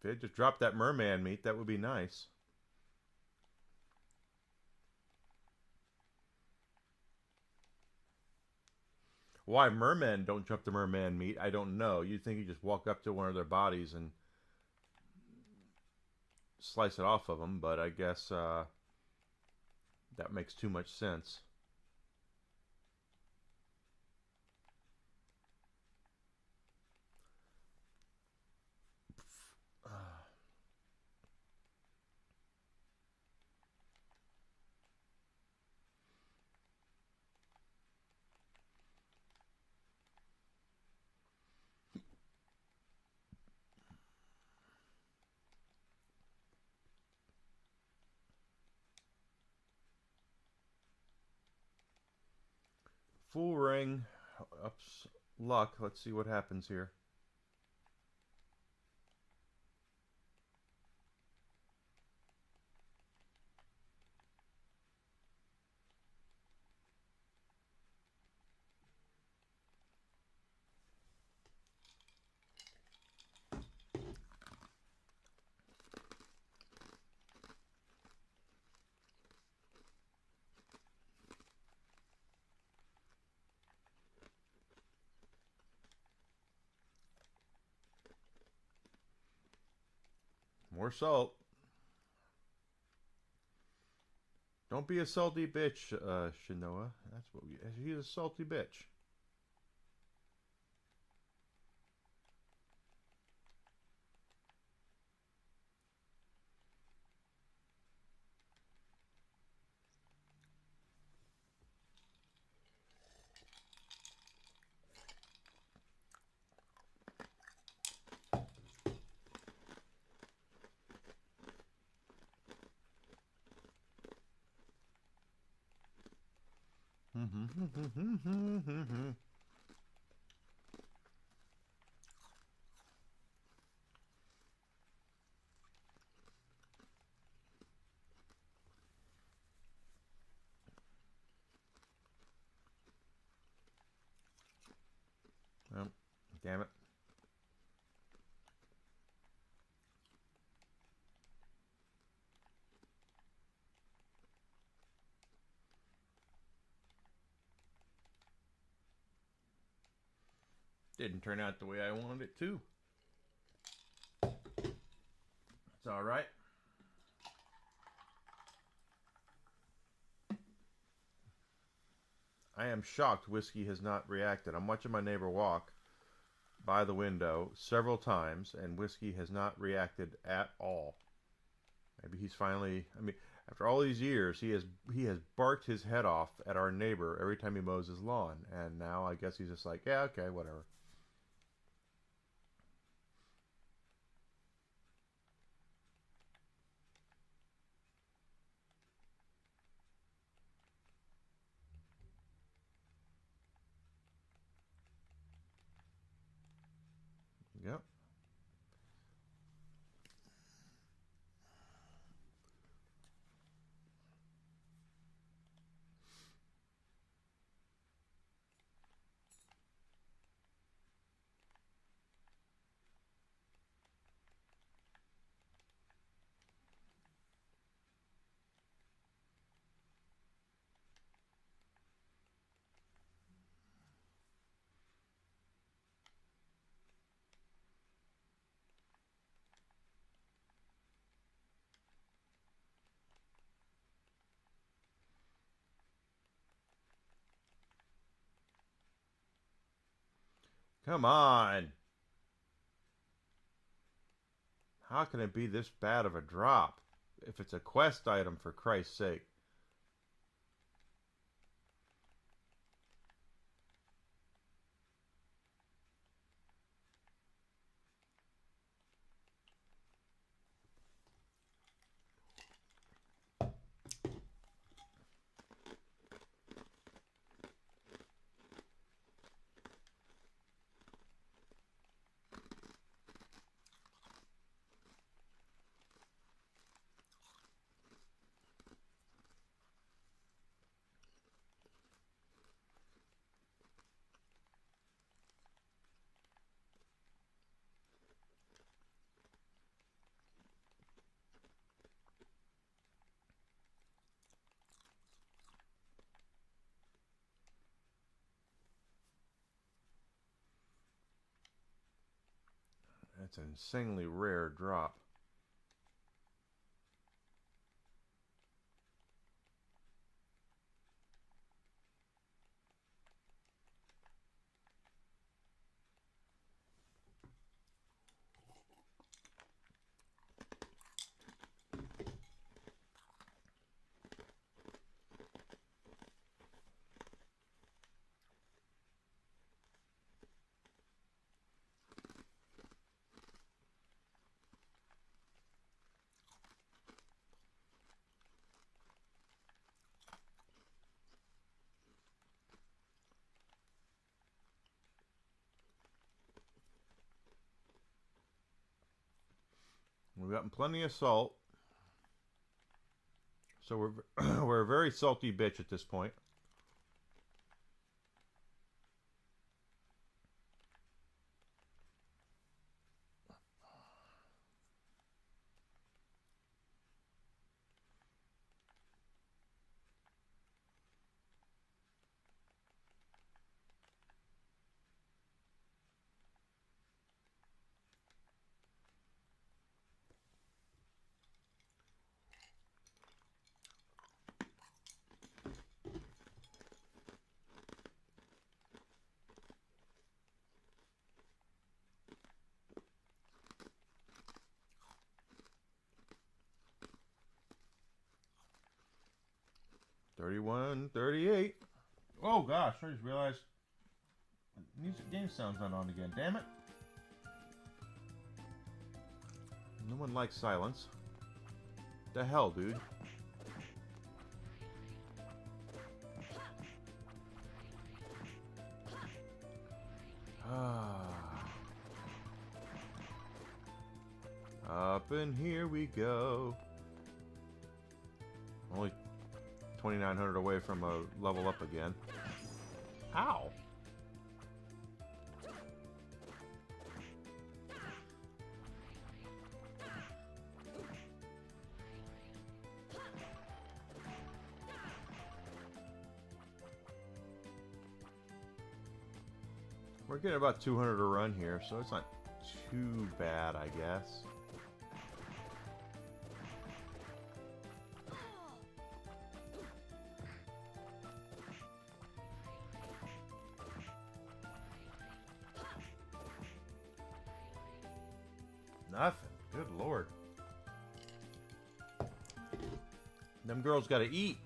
they just drop that merman meat, that would be nice. Why mermen don't jump the merman meat, I don't know. You'd think you just walk up to one of their bodies and slice it off of them, but I guess that makes too much sense. Full ring. Ups luck. Let's see what happens here. More salt. Don't be a salty bitch, Shinoa. That's what we. He's a salty bitch. Oh, damn it. Didn't turn out the way I wanted it to. It's all right. I am shocked whiskey has not reacted. I'm watching my neighbor walk by the window several times, and whiskey has not reacted at all. Maybe he's finally. I mean, after all these years, he has barked his head off at our neighbor every time he mows his lawn, and now I guess he's just like, yeah, okay, whatever. Yep. Come on. How can it be this bad of a drop? If it's a quest item, for Christ's sake. That's an insanely rare drop. We've gotten plenty of salt. So we're we're a very salty bitch at this point. $31, $38. Oh gosh, I just realized music game sound's not on again. Damn it. No one likes silence. The hell, dude? Up and here we go. Only 2,900 away from a level up again. How? We're getting about 200 a run here, so it's not too bad, I guess. Nothing. Good lord. Them girls gotta eat.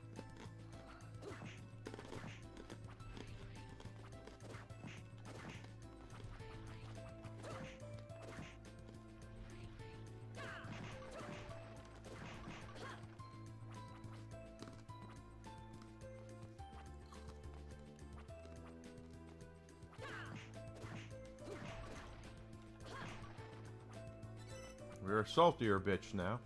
We're a saltier bitch now.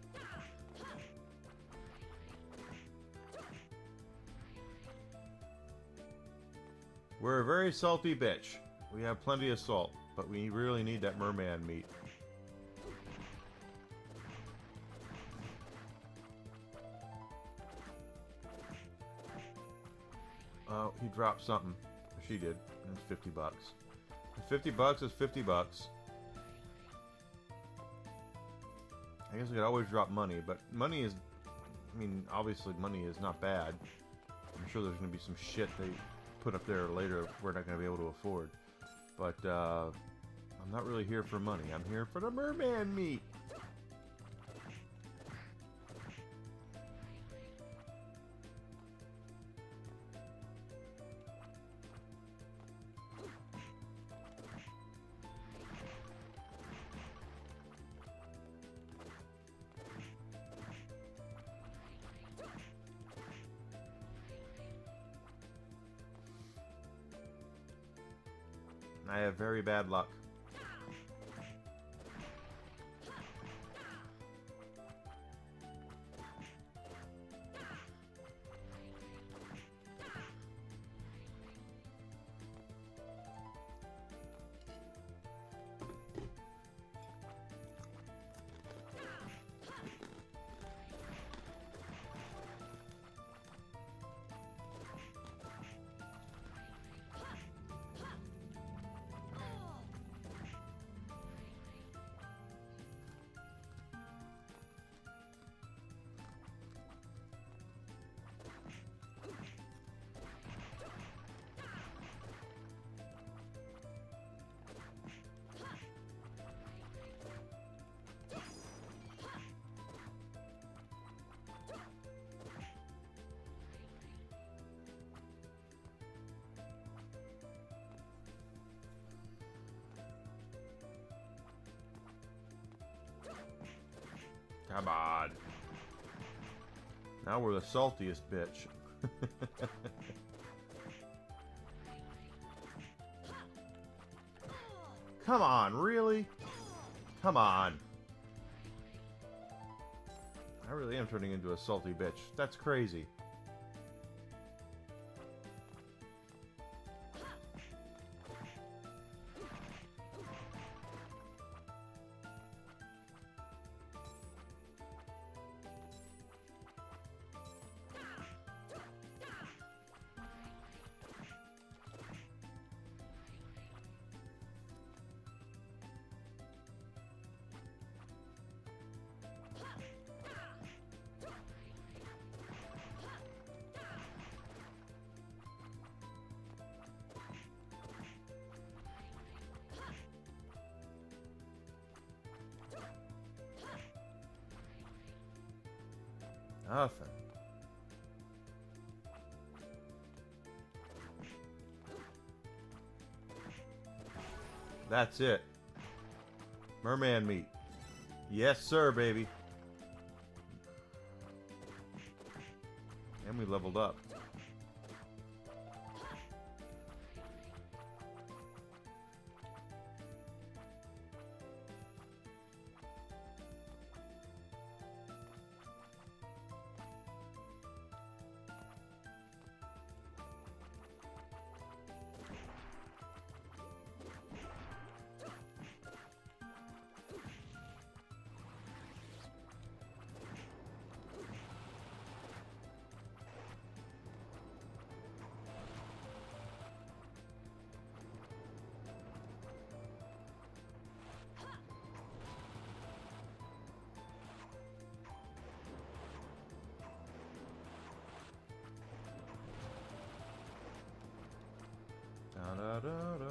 We're a very salty bitch. We have plenty of salt, but we really need that merman meat. Oh, he dropped something. She did. It's 50 bucks. 50 bucks is 50 bucks. I guess we could always drop money, but money is, I mean, obviously money is not bad. I'm sure there's going to be some shit they put up there later we're not going to be able to afford. But I'm not really here for money. I'm here for the merman meat. I have very bad luck. Come on. Now we're the saltiest bitch. Come on, really? Come on. I really am turning into a salty bitch. That's crazy. Nothing. That's it. Merman meat. Yes, sir, baby. And we leveled up. Da, da, da, da.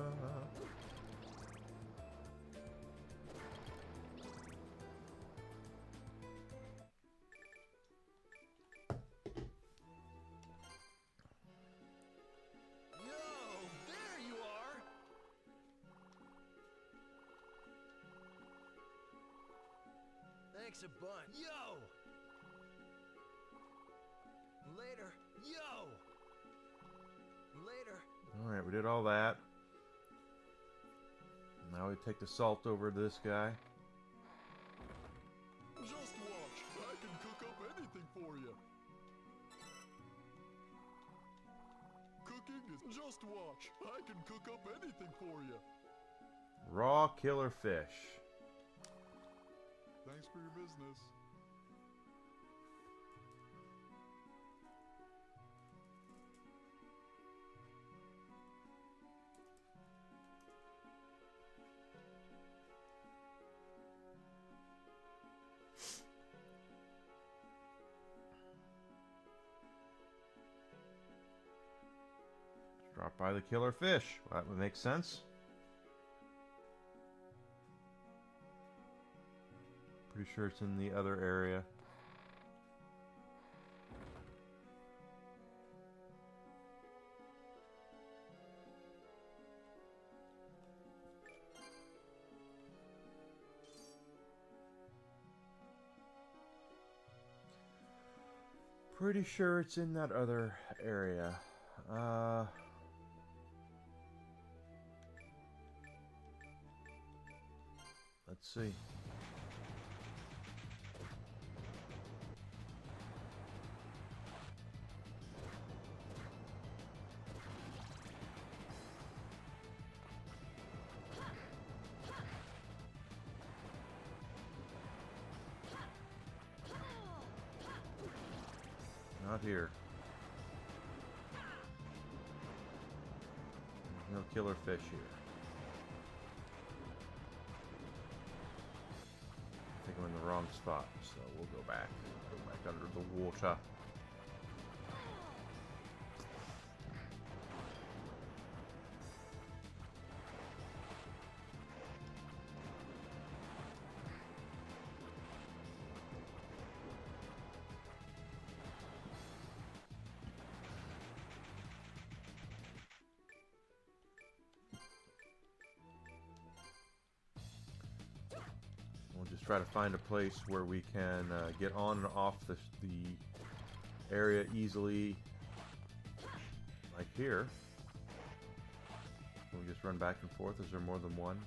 Thanks a bunch. Yo! Later. Yo! Later. Alright, we did all that. Now we take the salt over to this guy. Just watch. I can cook up anything for you. Cooking is... Just watch. I can cook up anything for you. Raw killer fish. Thanks for your business. Drop by the killer fish. That would make sense. Pretty sure it's in the other area. Pretty sure it's in that other area. Let's see. Not here. There's no killer fish here. I think I'm in the wrong spot, so we'll go back. Go back under the water. We'll just Let's try to find a place where we can get on and off the area easily, like here. Can we just run back and forth? Is there more than one?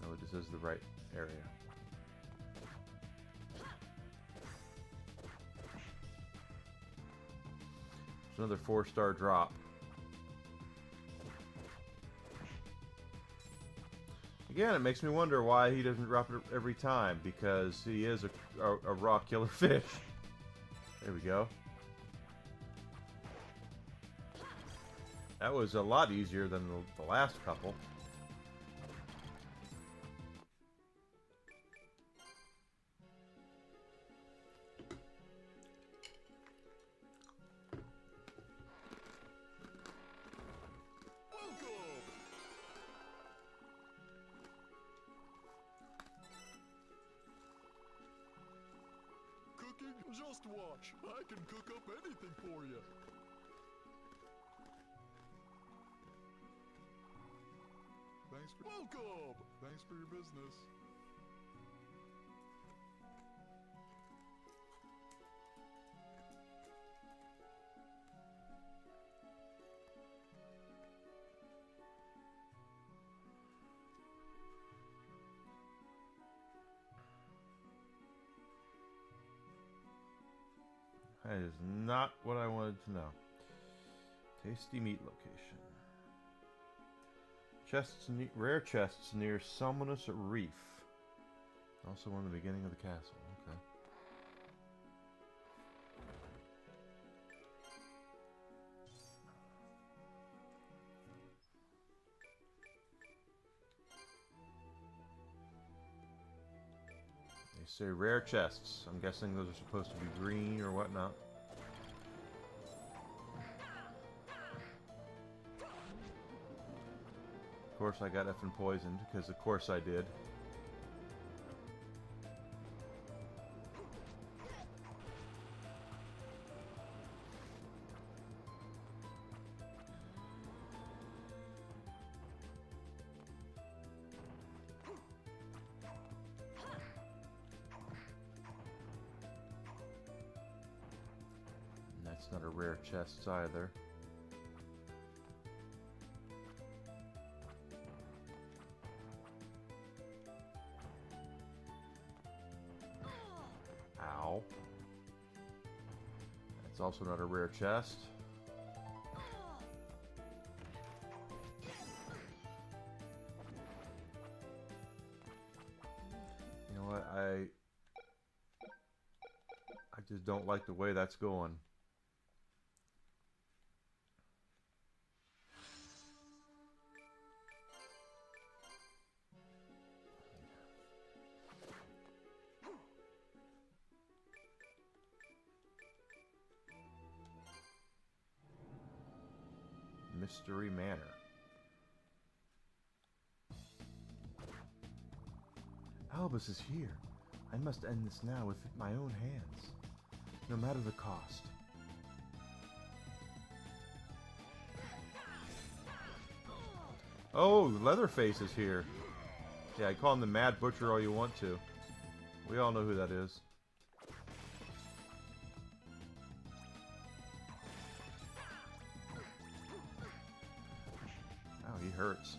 No, this is the right area. It's another 4-star drop. Again, it makes me wonder why he doesn't drop it every time, because he is a raw killer fish. There we go. That was a lot easier than the last couple. Just watch. I can cook up anything for you. Welcome! Thanks for your business. That is not what I wanted to know. Tasty meat location. Rare chests near Salmonus Reef. Also in the beginning of the castle. Okay. They say rare chests. I'm guessing those are supposed to be green or whatnot. Of course I got effing poisoned, because of course I did. And that's not a rare chest either. Ow. That's also not a rare chest. You know what? I just don't like the way that's going. Mystery Manor. Albus is here. I must end this now with my own hands, no matter the cost. Oh, Leatherface is here. Yeah, I call him the Mad Butcher all you want to. We all know who that is. He hurts.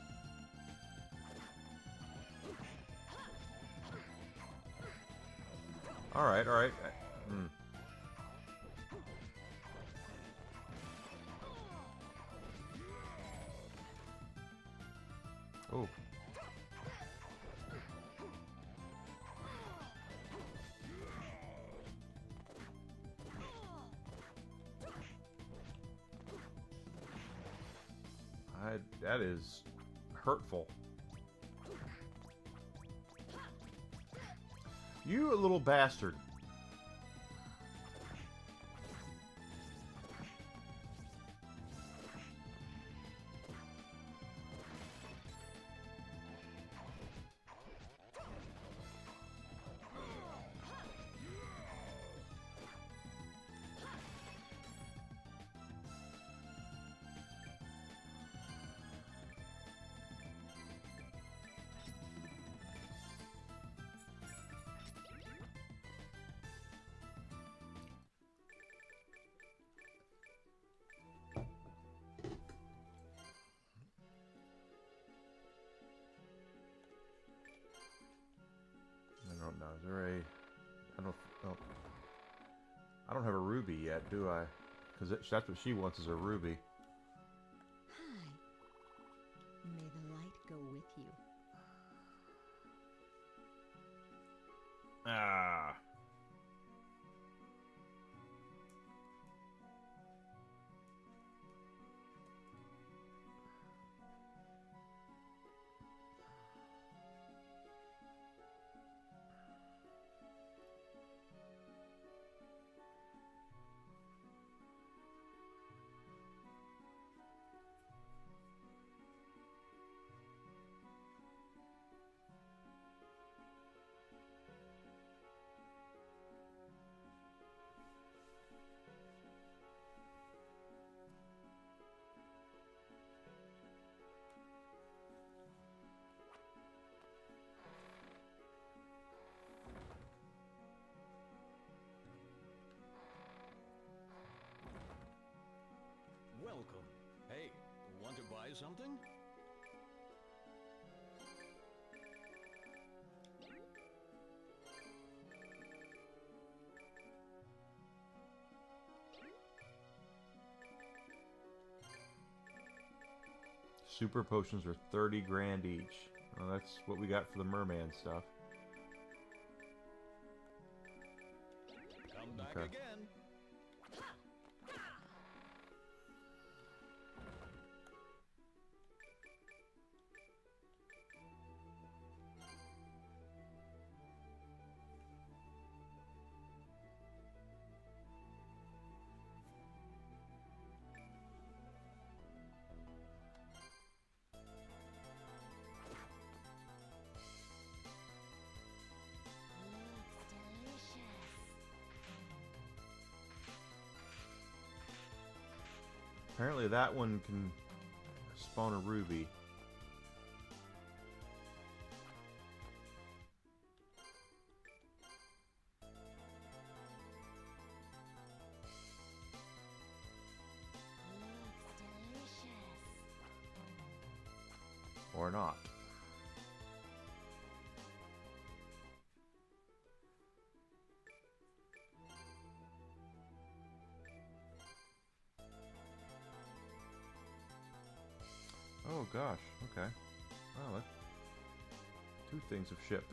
Alright, alright. Oh. That is hurtful. You little bastard. Is there a... I don't... Oh, I don't have a ruby yet, do I? Because that's what she wants, is a ruby. Hi. May the light go with you. Ah. Welcome. Hey, want to buy something? Super potions are 30 grand each. Well, that's what we got for the merman stuff. Come back Okay. again. Apparently that one can spawn a ruby. Or not. Oh gosh, okay. Well, that, two things have shipped.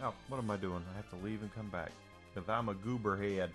Oh, what am I doing? I have to leave and come back. Because I'm a goober head.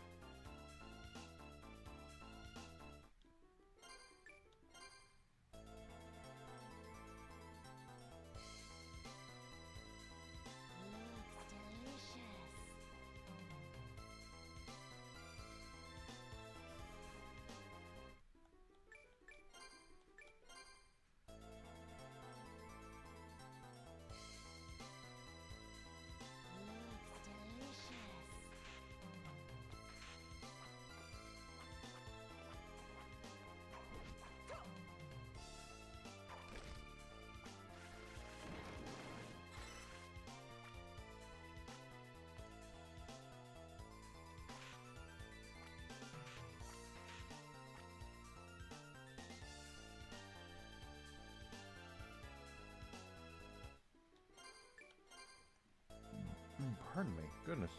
Pardon me. Goodness.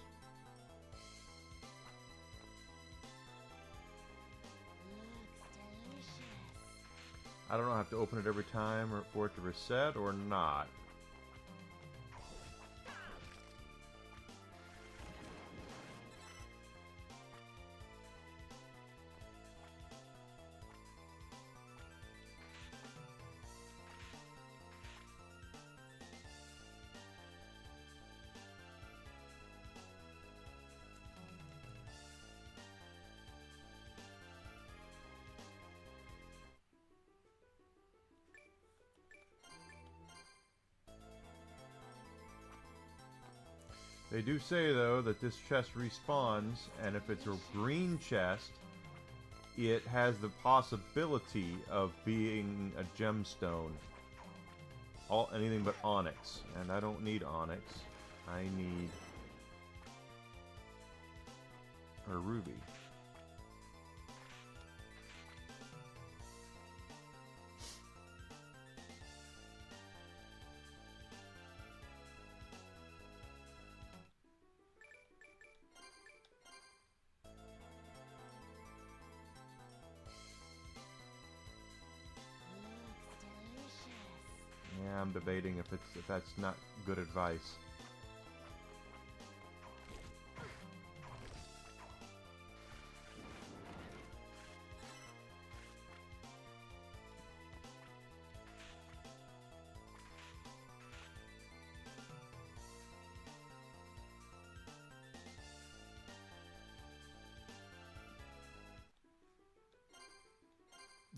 I don't know, I have to open it every time or for it to reset or not. They do say, though, that this chest respawns, and if it's a green chest, it has the possibility of being a gemstone. Anything but onyx. And I don't need onyx. I need a ruby. Yeah, I'm debating if that's not good advice.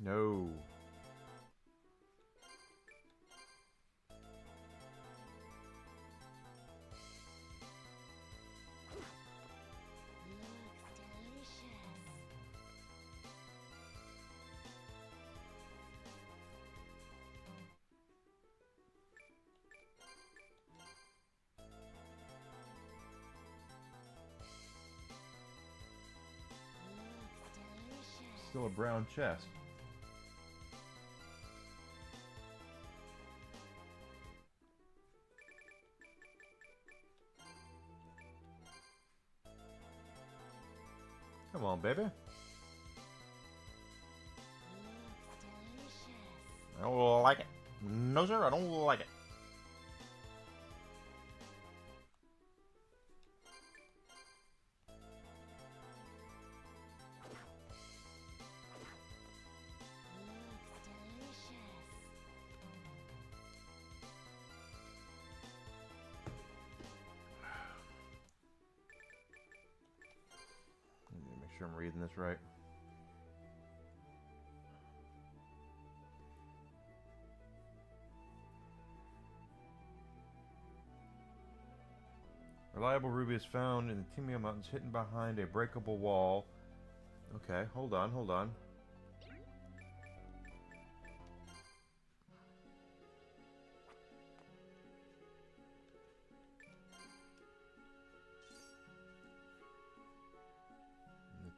No. Still a brown chest. Come on, baby. I don't like it. No, sir, I don't like it. Make sure I'm reading this right. Reliable ruby is found in the Timio Mountains, hidden behind a breakable wall. Okay, hold on, hold on.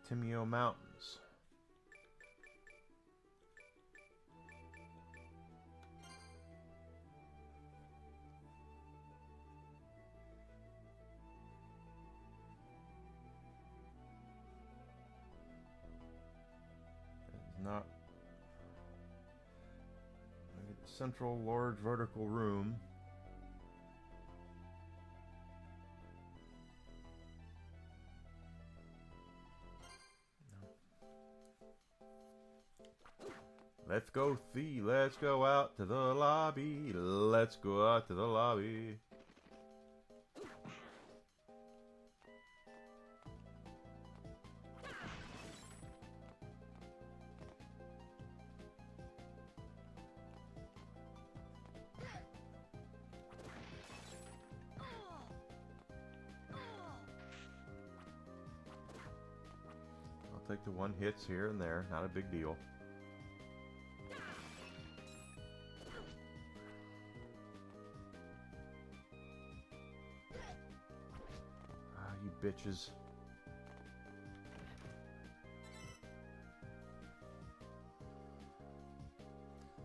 The Timio Mountains. Not central large vertical room. Let's go see, let's go out to the lobby. Let's go out to the lobby. Take the one hits here and there, not a big deal. Ah, you bitches.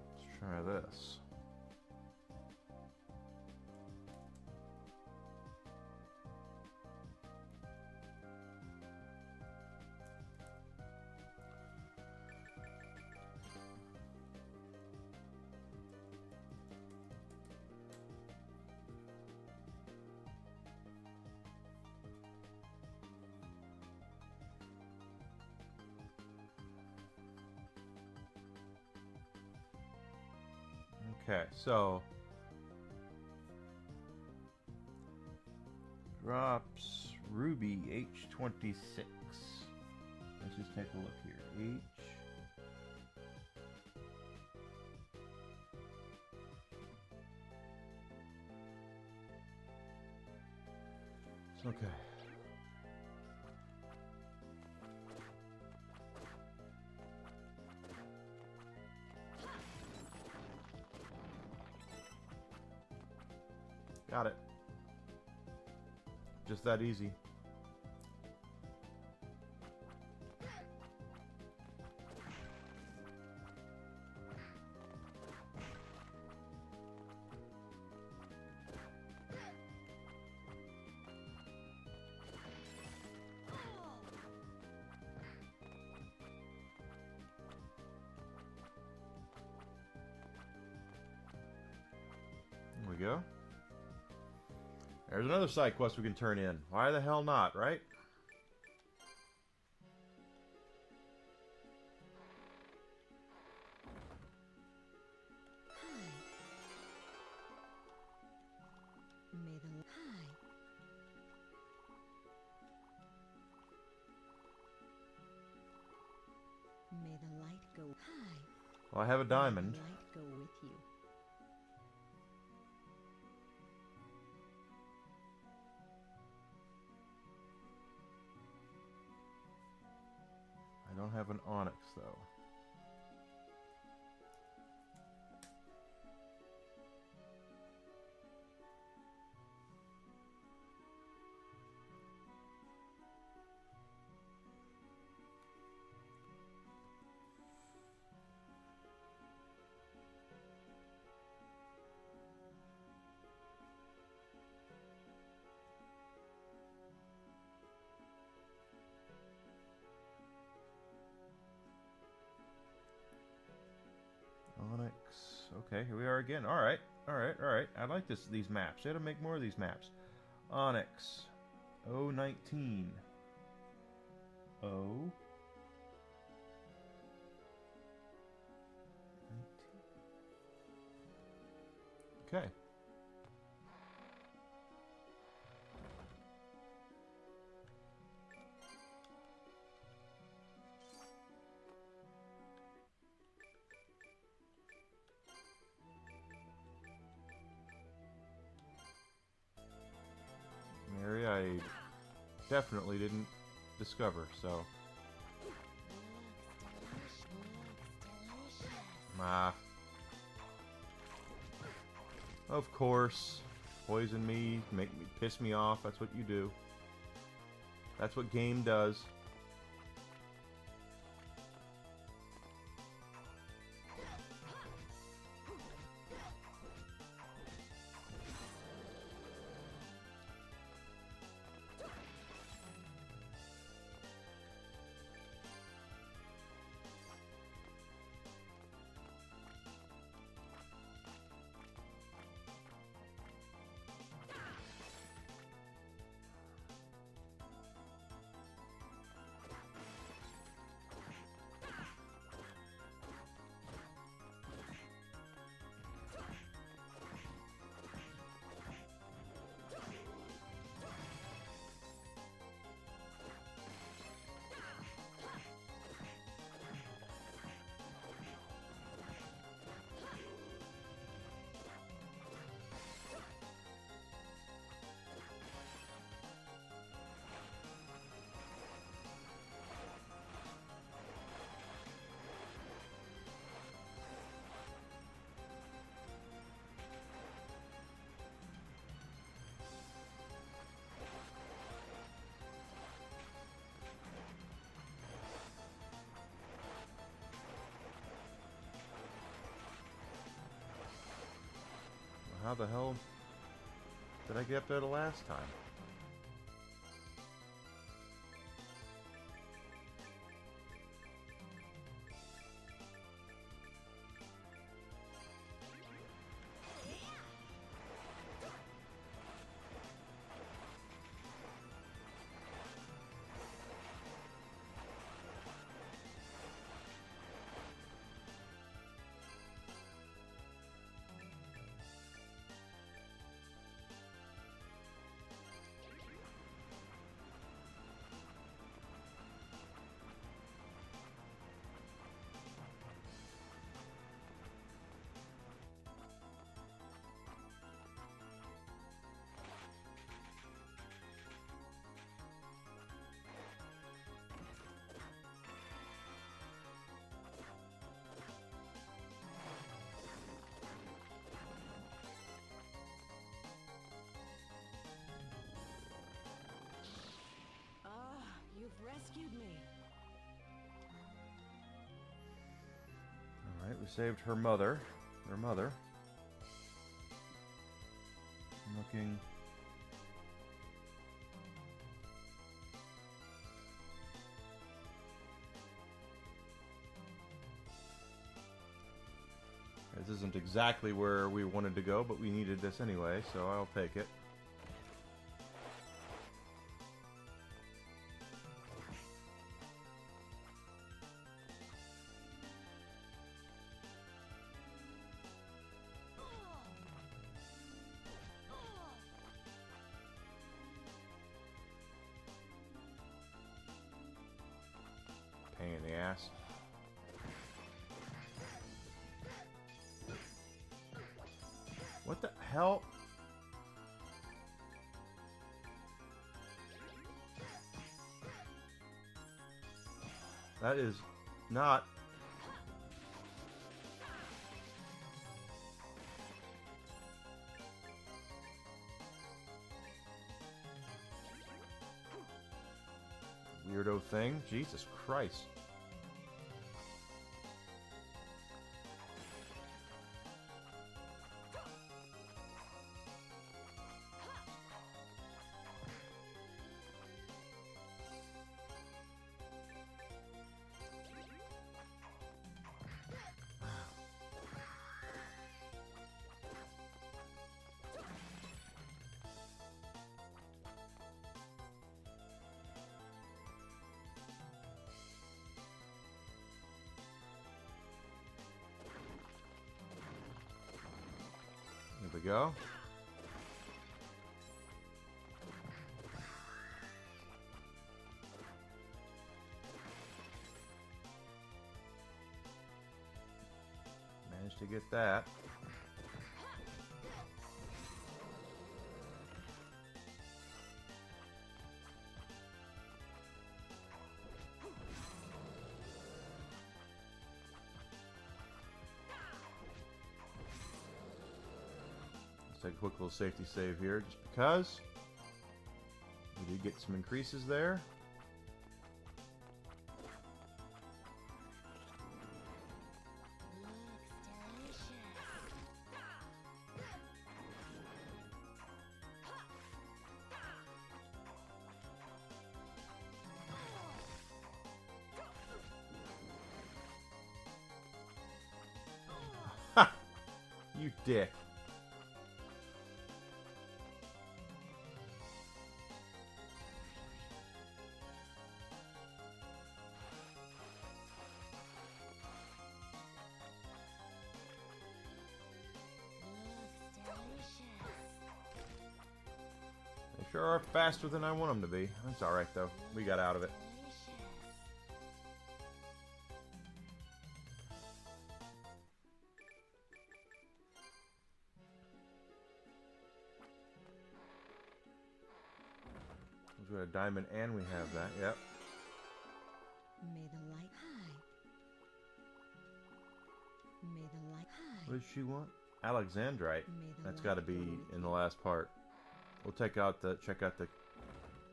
Let's try this. Okay, so drops ruby H26. Let's just take a look here. H. Okay. Got it. Just that easy. There we go. There's another side quest we can turn in. Why the hell not, right? May the hi. May the light go hi. Well, I have a diamond. May the light go with you. I don't have an onyx, though. Onyx. Okay, here we are again. All right, all right, all right. I like these maps. They got to make more of these maps. Onyx. 019. O. 19. Okay. Area I definitely didn't discover, so. Of course. Poison me, make me piss me off, that's what you do. That's what game does. How the hell did I get up there the last time? rescued me. Alright, we saved her mother. Her mother. I'm looking. This isn't exactly where we wanted to go, but we needed this anyway, so I'll take it. Pain in the ass. What the hell? That is not... weirdo thing. Jesus Christ. There we go. Managed to get that. Take a quick little safety save here, just because we did get some increases there. Ha! You dick. They sure are faster than I want them to be. That's alright though. We got out of it. We got a diamond and we have that. Yep. May the light high. May the light high. What does she want? Alexandrite. May the That's light got to be go with in you. the last part. We'll check out the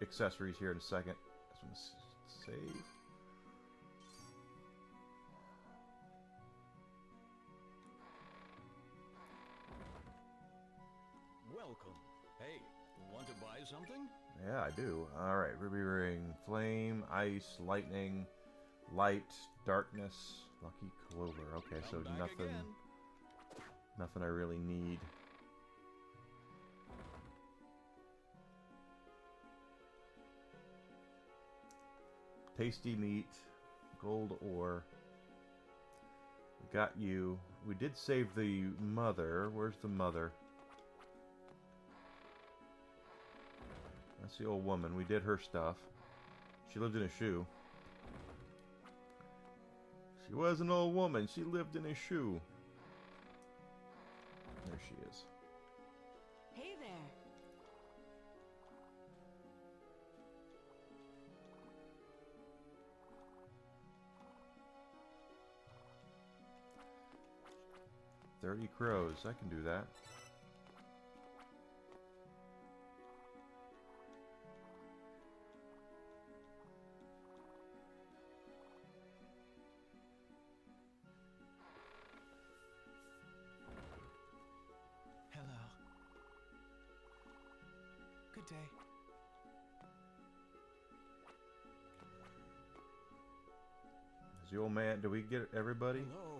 accessories here in a second. Just want to save. Welcome. Hey, want to buy something? Yeah, I do. All right, ruby ring, flame, ice, lightning, light, darkness, lucky clover. Okay, so Come back nothing, again. nothing I really need. Tasty meat, gold ore. We got you. We did save the mother. Where's the mother? That's the old woman. We did her stuff. She lived in a shoe. She was an old woman. She lived in a shoe. There she is. Hey there. "30 crows. I can do that. Good day. Is the old man? Do we get everybody? Hello.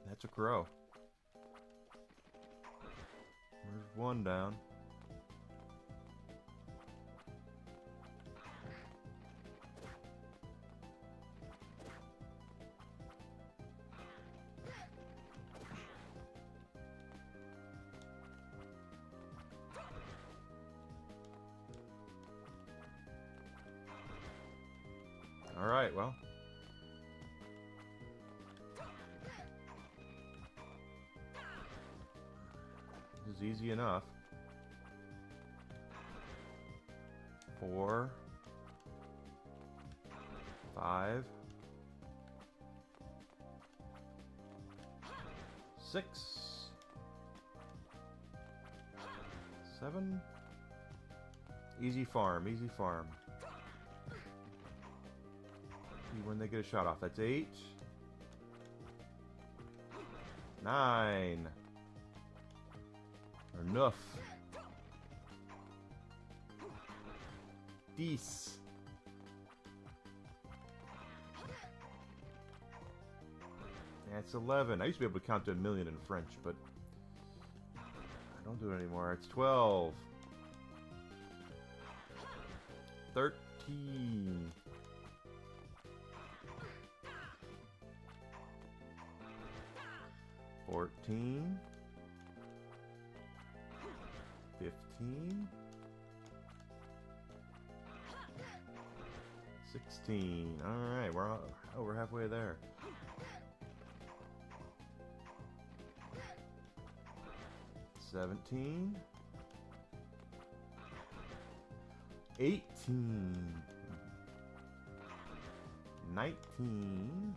That's a crow. There's one down. All right, well. This is easy enough. 4, 5, 6, 7. Easy farm, easy farm. See when they get a shot off. That's 8, 9. Enough. 10. That's 11. I used to be able to count to 1,000,000 in French, but I don't do it anymore. It's 12. 13. 14. 15. 16. Alright, we're halfway there. 17. 18. 19.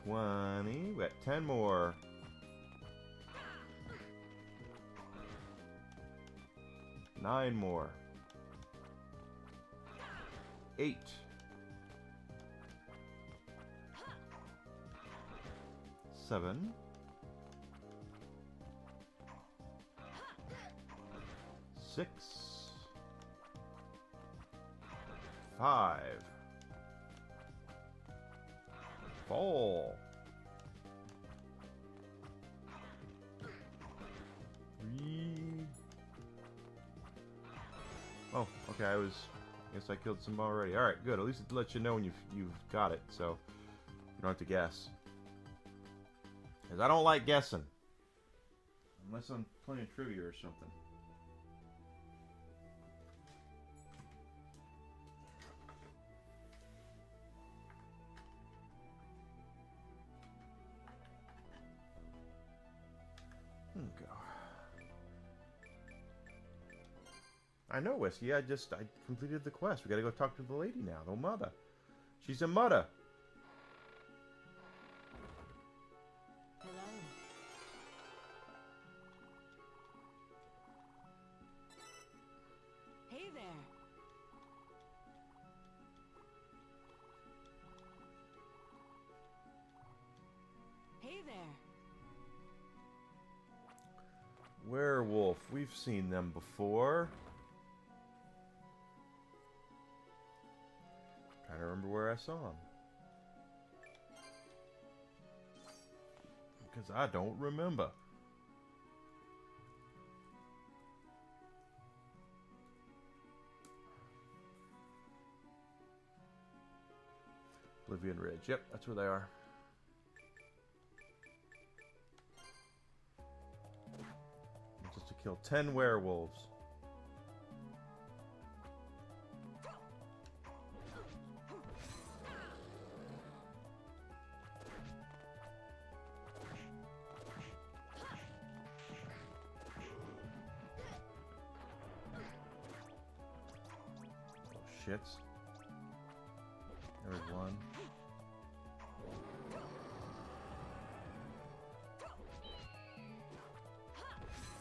20. We got 10 more. 9 more. 8. 7. 6. 5. 4. 3. Oh, okay. I guess I killed some already. All right, good. At least it lets you know when you've got it, so you don't have to guess. Because I don't like guessing, unless I'm playing trivia or something. Okay. I know, Whiskey. I completed the quest. We gotta go talk to the lady now, the mother. She's a mother. Hello. Hey there. Hey there. Werewolf. We've seen them before. Trying to remember where I saw them. Because I don't remember. Oblivion Ridge. Yep, that's where they are. Just to kill 10 werewolves. shits. There's one.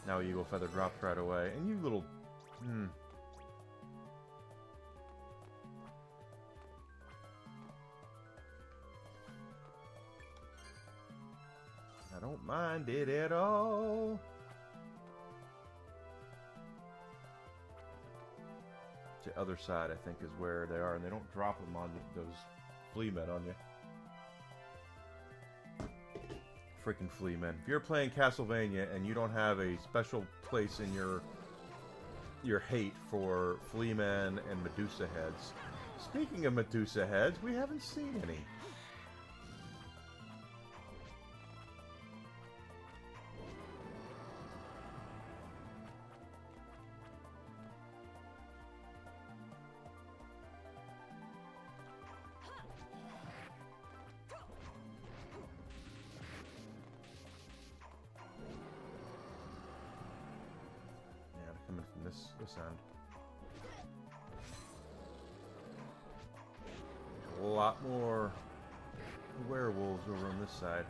Now Eagle Feather drops right away. And you little... I don't mind it at all. The other side, I think, is where they are, and they don't drop them on you, those flea men on you. Freaking flea men. If you're playing Castlevania and you don't have a special place in your hate for flea men and Medusa heads. Speaking of Medusa heads, we haven't seen any. Coming from this end. A lot more werewolves over on this side.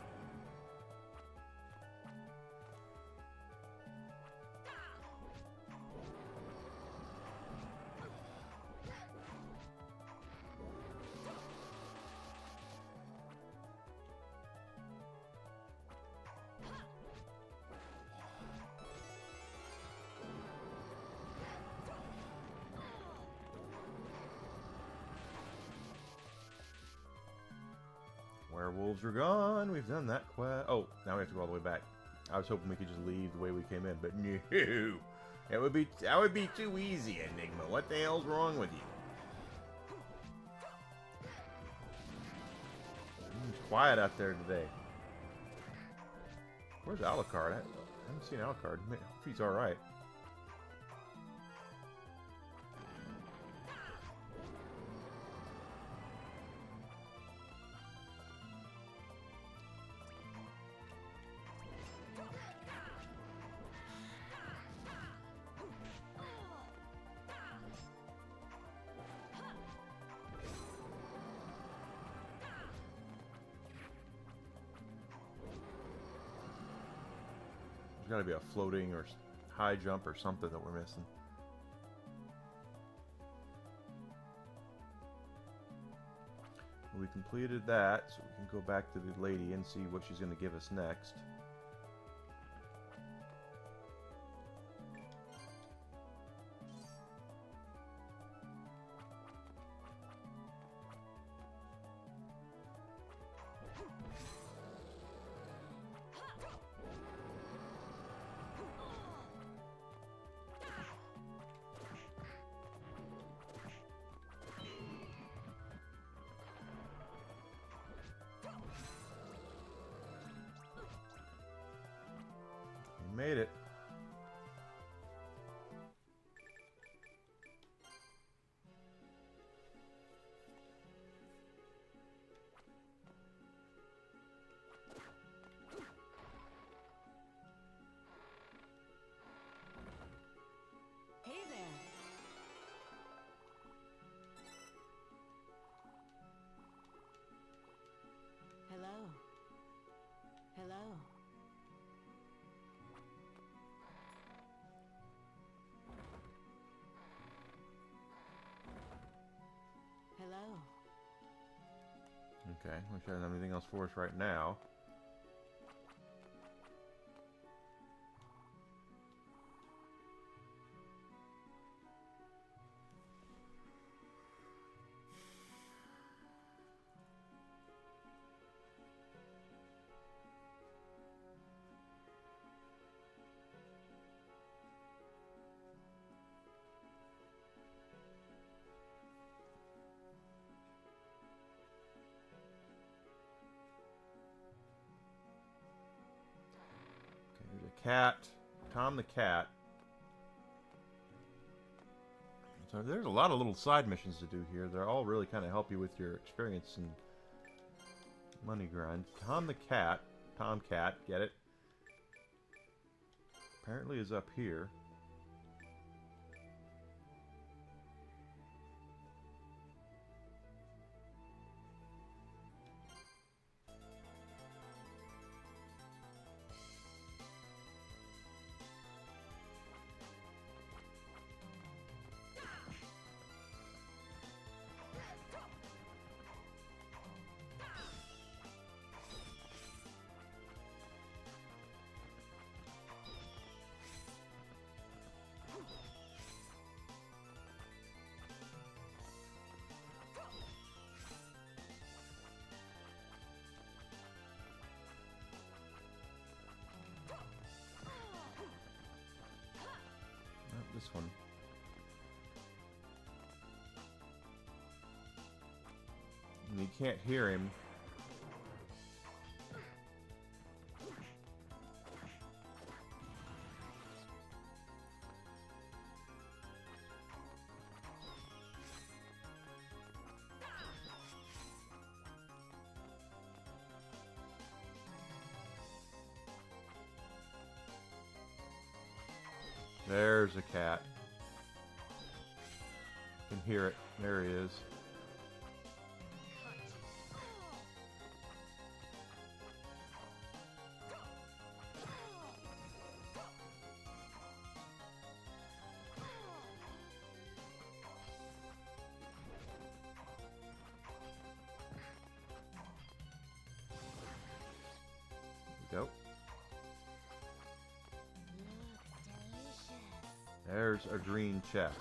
Werewolves are gone. We've done that quest. Oh, now we have to go all the way back. I was hoping we could just leave the way we came in, but no. That would be too easy, Enigma. What the hell's wrong with you? It's quiet out there today. Where's Alucard? I haven't seen Alucard. I hope he's alright. There's got to be a floating or high jump or something that we're missing. We completed that, so we can go back to the lady and see what she's going to give us next. Made it. Hey there. Hello. Hello. Hello. Okay, wish I didn't have anything else for us right now. Cat, Tom the cat. So there's a lot of little side missions to do here. They're all really kind of help you with your experience and money grind. Tom the cat, Tomcat, get it? Apparently is up here. this one. And you can't hear him. There's a cat. You can hear it. There he is. There we go. There's a green chest.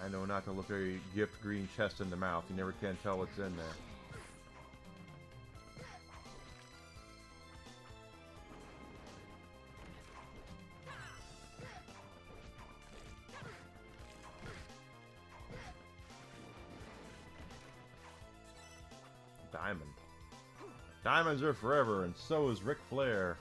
I know not to look a gift green chest in the mouth. You never can tell what's in there. Diamond. Diamonds are forever, and so is Ric Flair.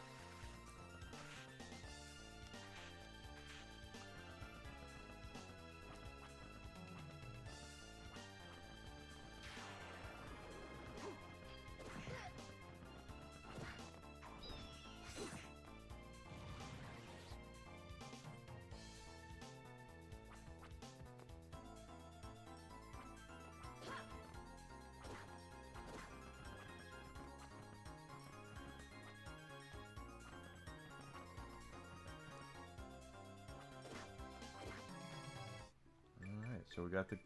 So we got the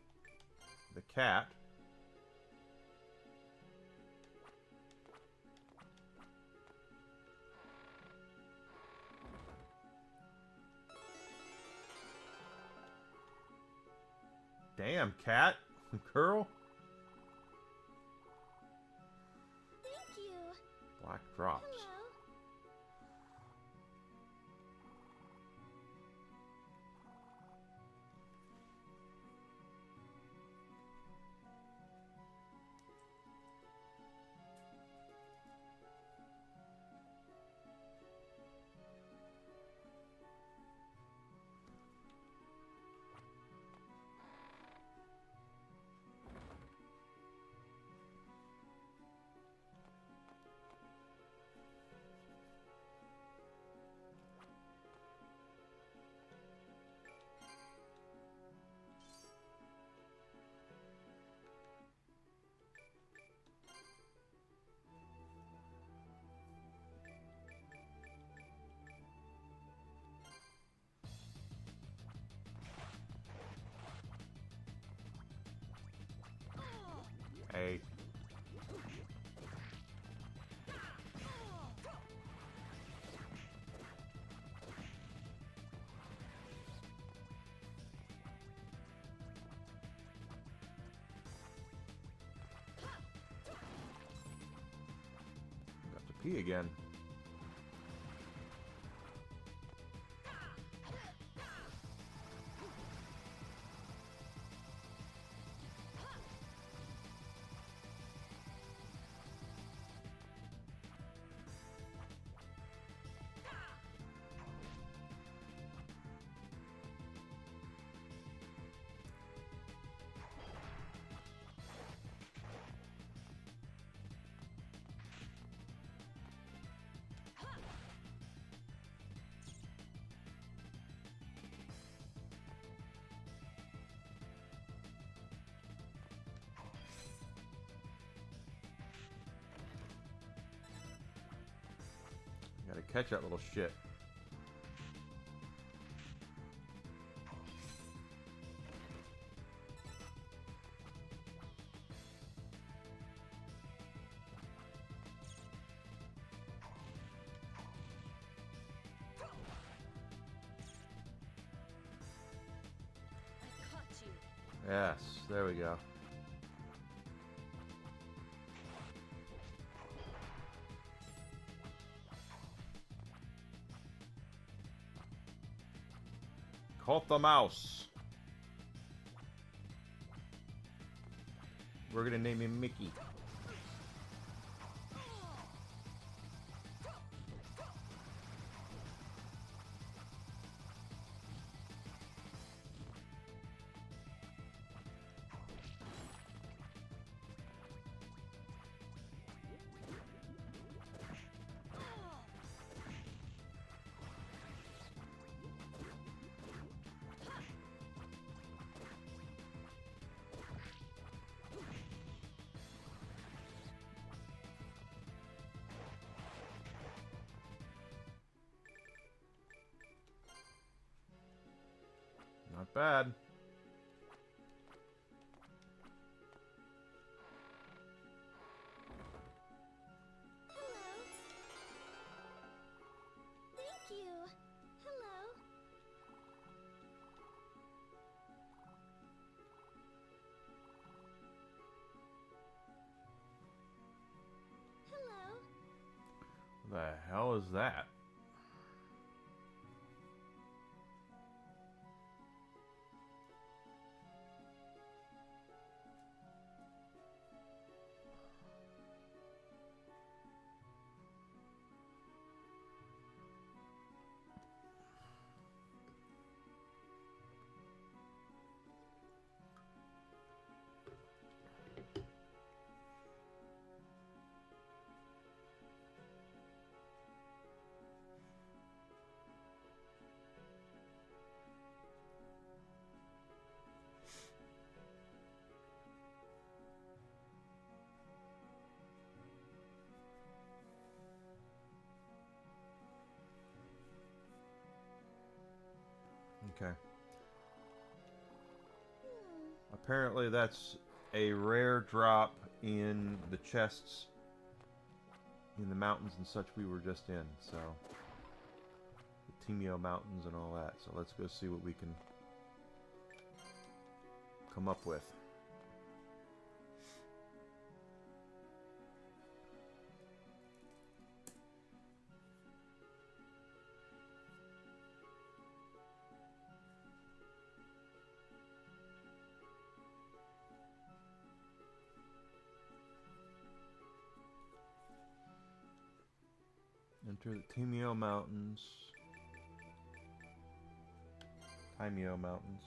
cat. Damn, cat. Girl. Thank you. Black drops. Hello. Hey. Got to pee again. Gotta catch that little shit. I caught you. Yes, there we go. Caught the mouse. We're gonna name him Mickey. Not bad. Thank you. Hello. Hello. The hell is that? Okay. Apparently that's a rare drop in the chests in the mountains and such we were just in, so the Timio Mountains and all that. So let's go see what we can come up with. Enter the Timio Mountains. Timio Mountains.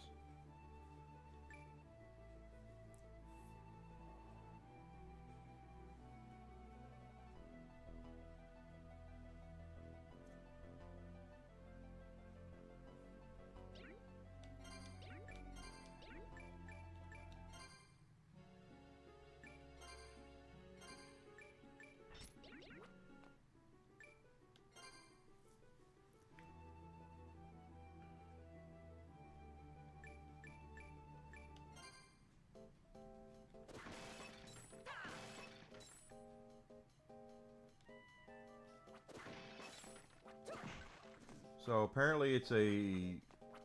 So apparently it's a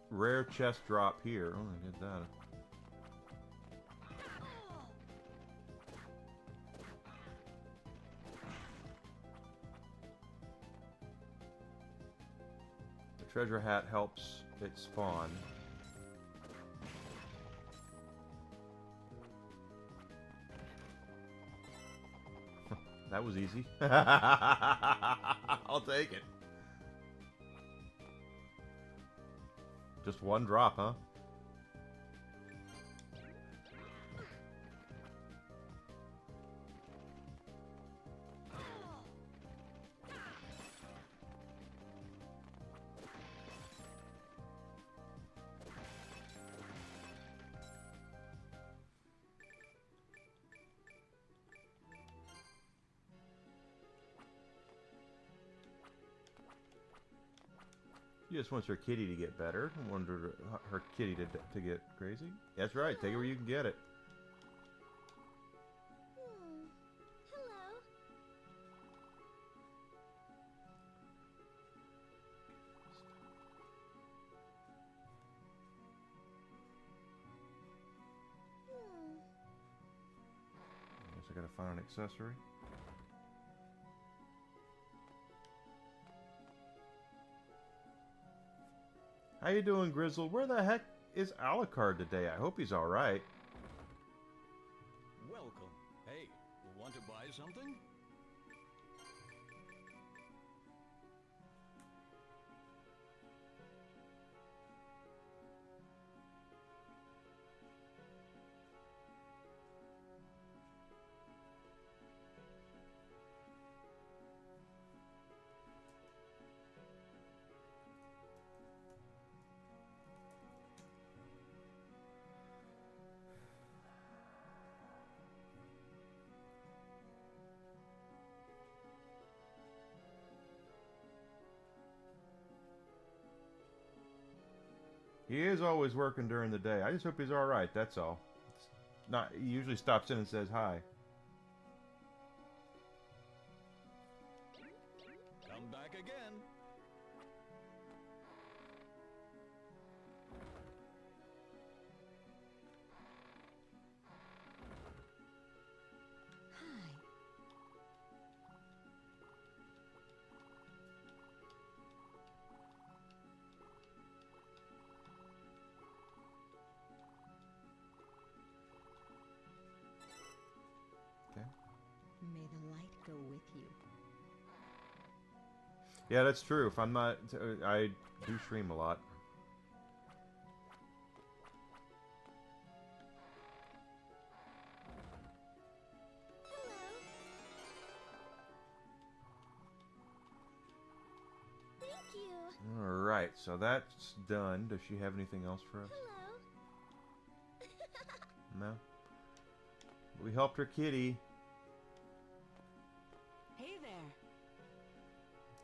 rare chest drop here. Oh, I did that. The treasure hat helps it spawn. That was easy. I'll take it. Just one drop, huh? She just wants her kitty to get better. I wanted her kitty to get crazy. That's right. Take it where you can get it. Hello. I guess I gotta find an accessory. How you doing, Grizzle? Where the heck is Alucard today? I hope he's all right. Welcome. Hey, want to buy something? He is always working during the day. I just hope he's all right. That's all. It's not. He usually stops in and says hi. Come back again. Hi. Okay. May the light go with you. Yeah, that's true. If I'm not, I do stream a lot. Thank you. All right, so that's done. Does she have anything else for us? Hello. No. We helped her kitty. Hey there.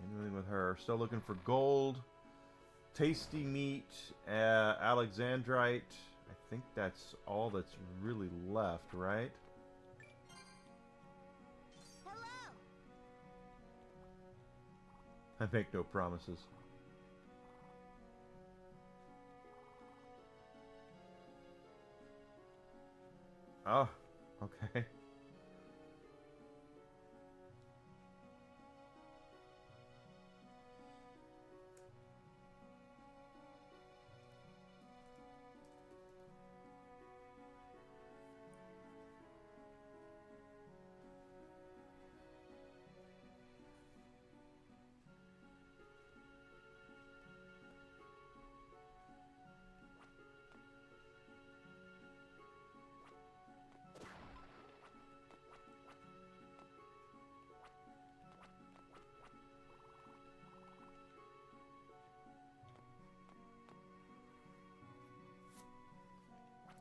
Anything with her? Still looking for gold, tasty meat, alexandrite. I think that's all that's really left, right? Hello. I make no promises. Oh, okay.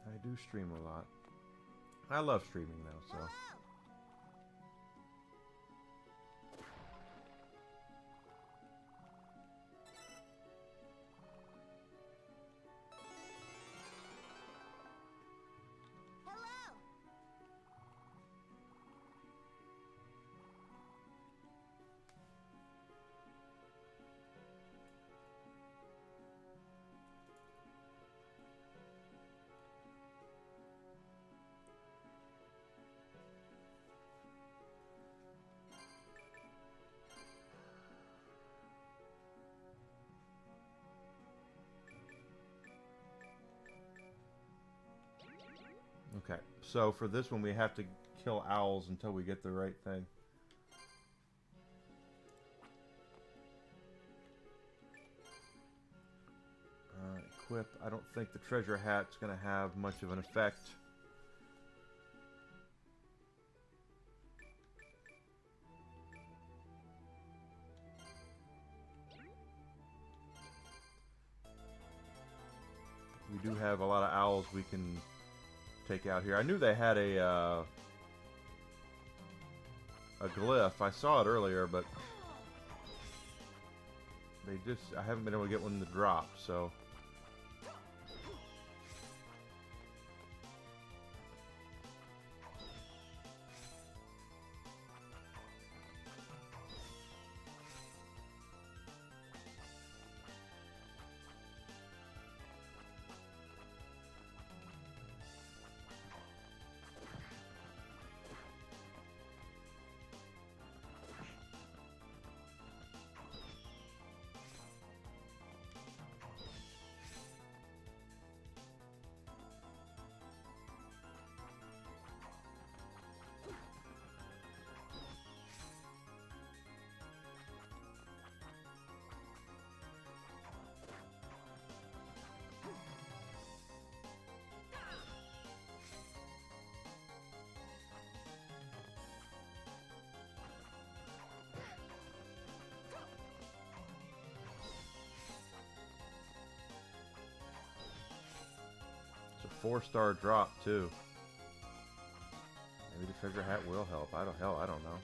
I do stream a lot. I love streaming though, so. Hello. Hello. Okay, so for this one we have to kill owls until we get the right thing. Equip. I don't think the treasure hat's going to have much of an effect. We do have a lot of owls we can take out here. I knew they had a glyph. I saw it earlier, but I haven't been able to get one to drop, so. 4-star drop too. Maybe the treasure hat will help. I don't know.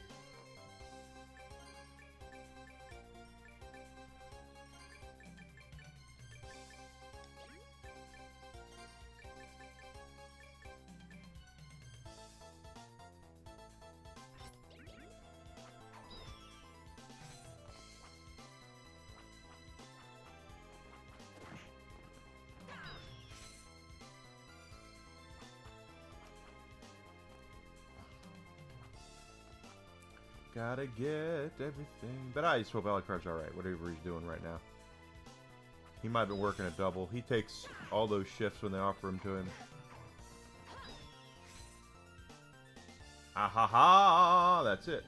Gotta get everything. But I just hope Alucard's alright, whatever he's doing right now. He might have been working a double. He takes all those shifts when they offer them to him. Ah ha ha! That's it.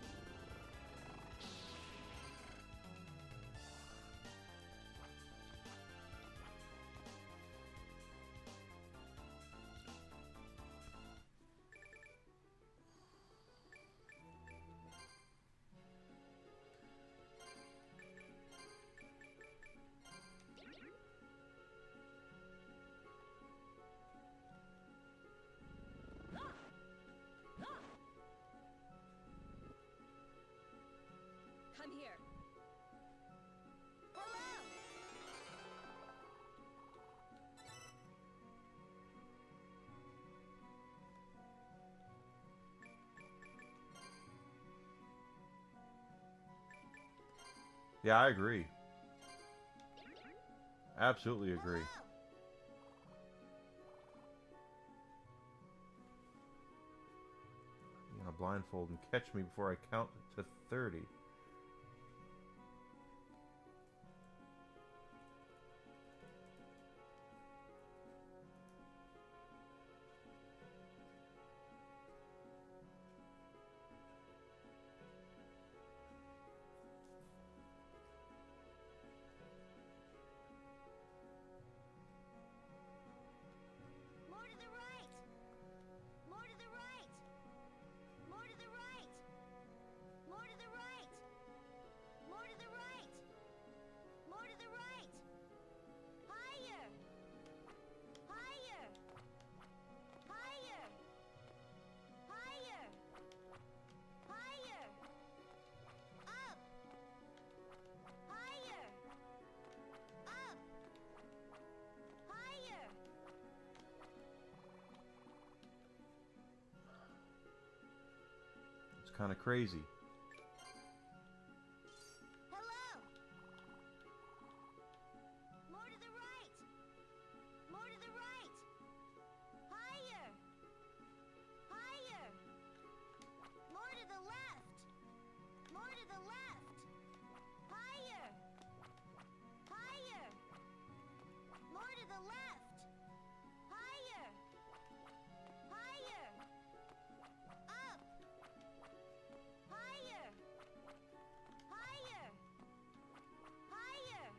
Come here. Yeah, I agree. Absolutely agree. You know, blindfold and catch me before I count to 30. Kind of crazy. Hello. More to the right. More to the right. Higher. Higher. More to the left. More to the left. Higher. Higher. More to the left. Higher. Higher. Up. Higher! Higher! Higher!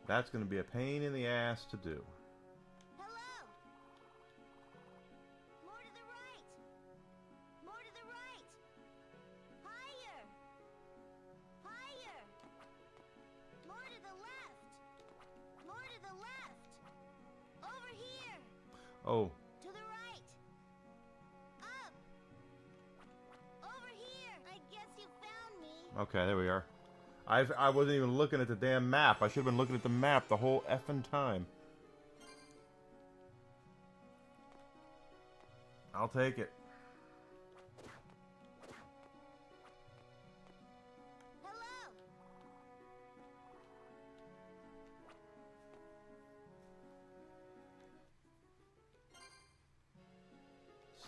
That's going to be a pain in the ass to do. Hello! More to the right! More to the right! Higher! Higher! More to the left! More to the left! Over here! Oh, To the right! Up! Over here! I guess you found me! okay, there we are. I wasn't even looking at the damn map. I should have been looking at the map the whole effing time. I'll take it. Hello!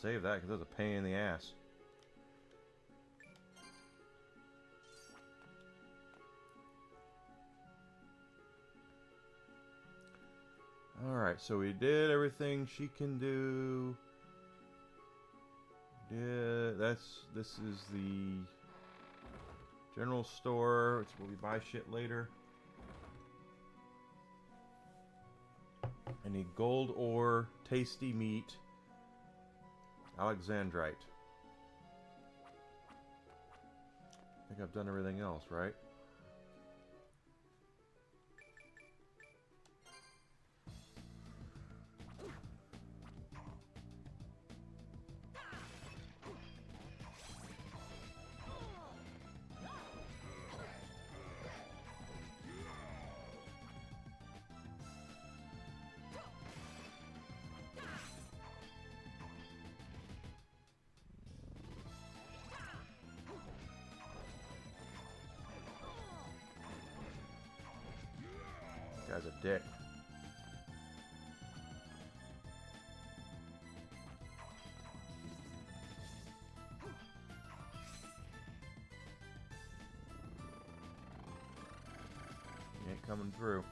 Save that because that's a pain in the ass. Alright, so we did everything she can do. Yeah, this is the general store. It's where we buy shit later. I need gold ore, tasty meat, Alexandrite. I think I've done everything else, right? Guy's a dick. He ain't coming through.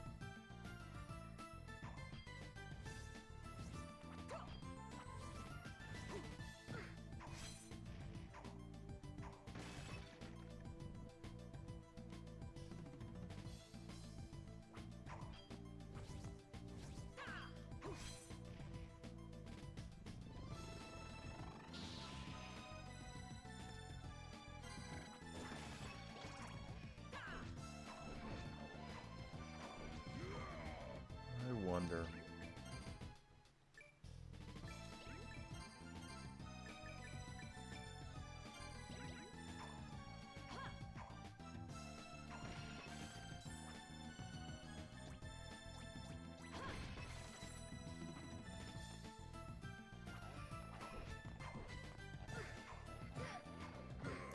I wonder.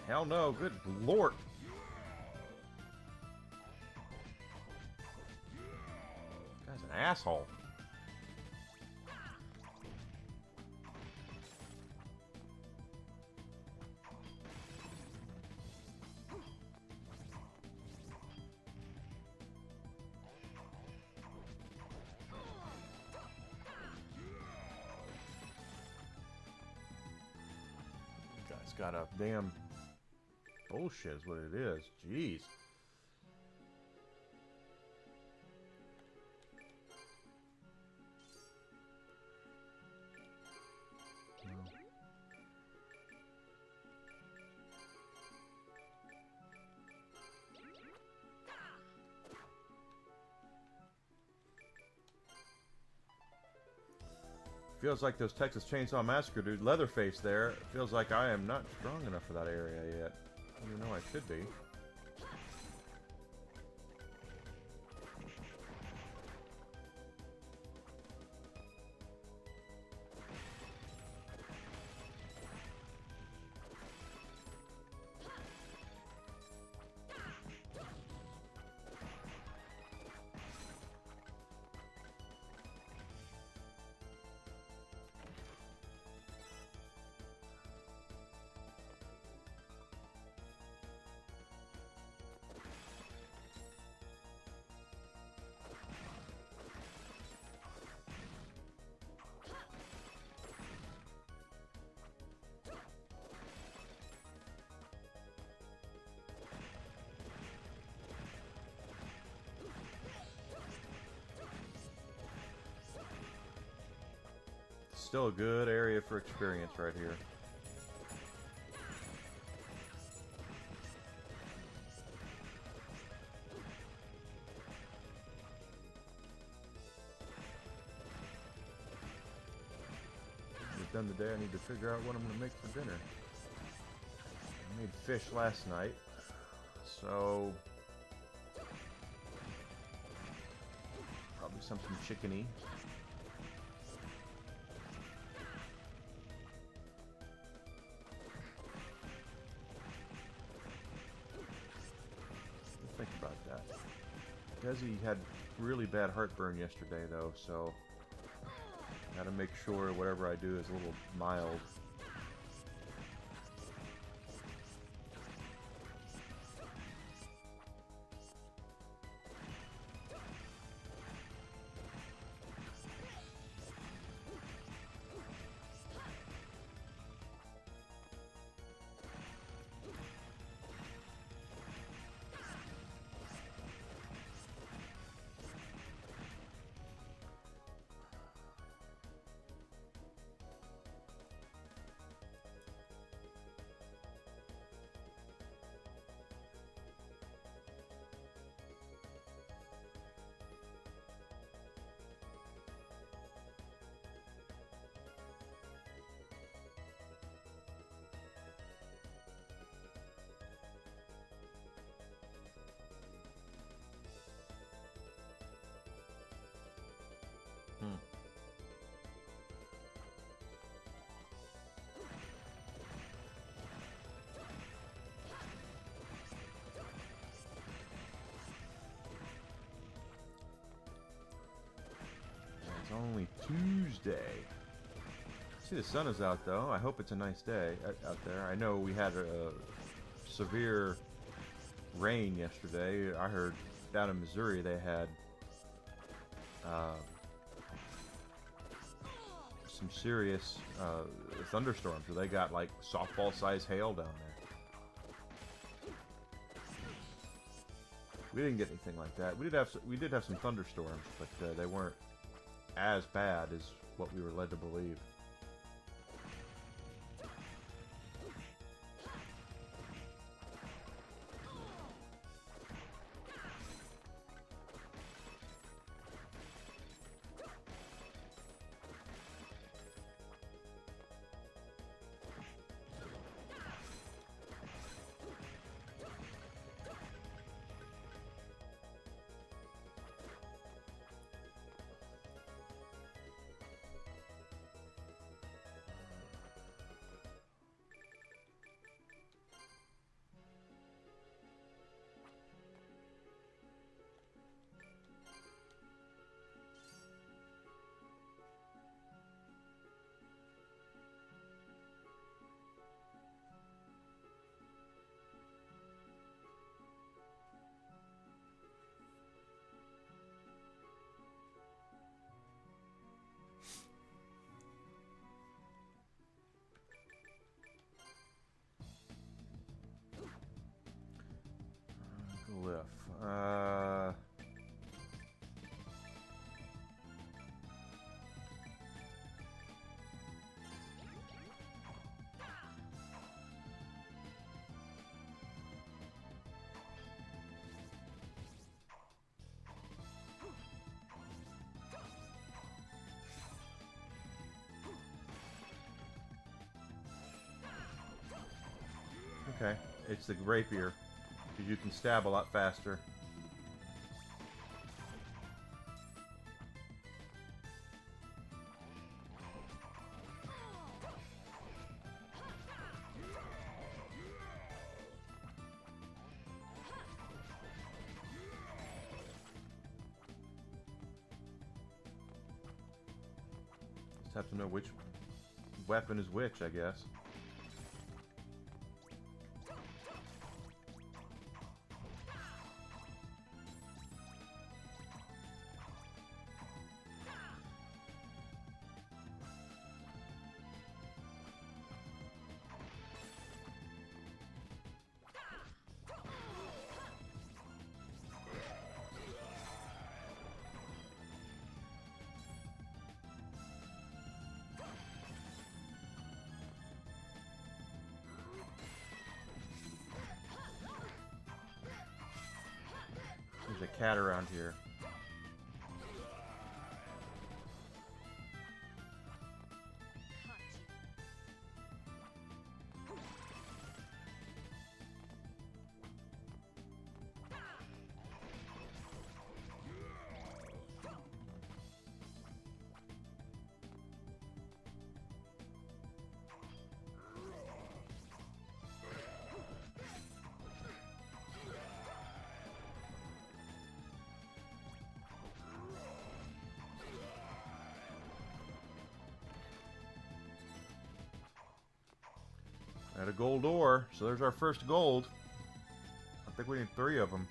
Hell no, good lord. Guy's an asshole. Guy's got a damn bullshit is what it is. Jeez. Feels like those Texas Chainsaw Massacre dude, Leatherface there. Feels like I am not strong enough for that area yet. Even though I should be. Still a good area for experience right here. At the end of the day, I need to figure out what I'm going to make for dinner. I made fish last night, so probably something chickeny. Think about that. Desi had really bad heartburn yesterday, though, so gotta make sure whatever I do is a little mild. only Tuesday. See, the sun is out though. I hope it's a nice day out there. I know we had a severe rain yesterday. I heard down in Missouri they had some serious thunderstorms where they got like softball-sized hail down there. We didn't get anything like that. We did have some thunderstorms, but they weren't as bad as what we were led to believe. Glyph. Okay, it's the rapier, because you can stab a lot faster. Just have to know which weapon is which, I guess. There's a cat around here. At a gold ore, so there's our first gold. I think we need 3 of them.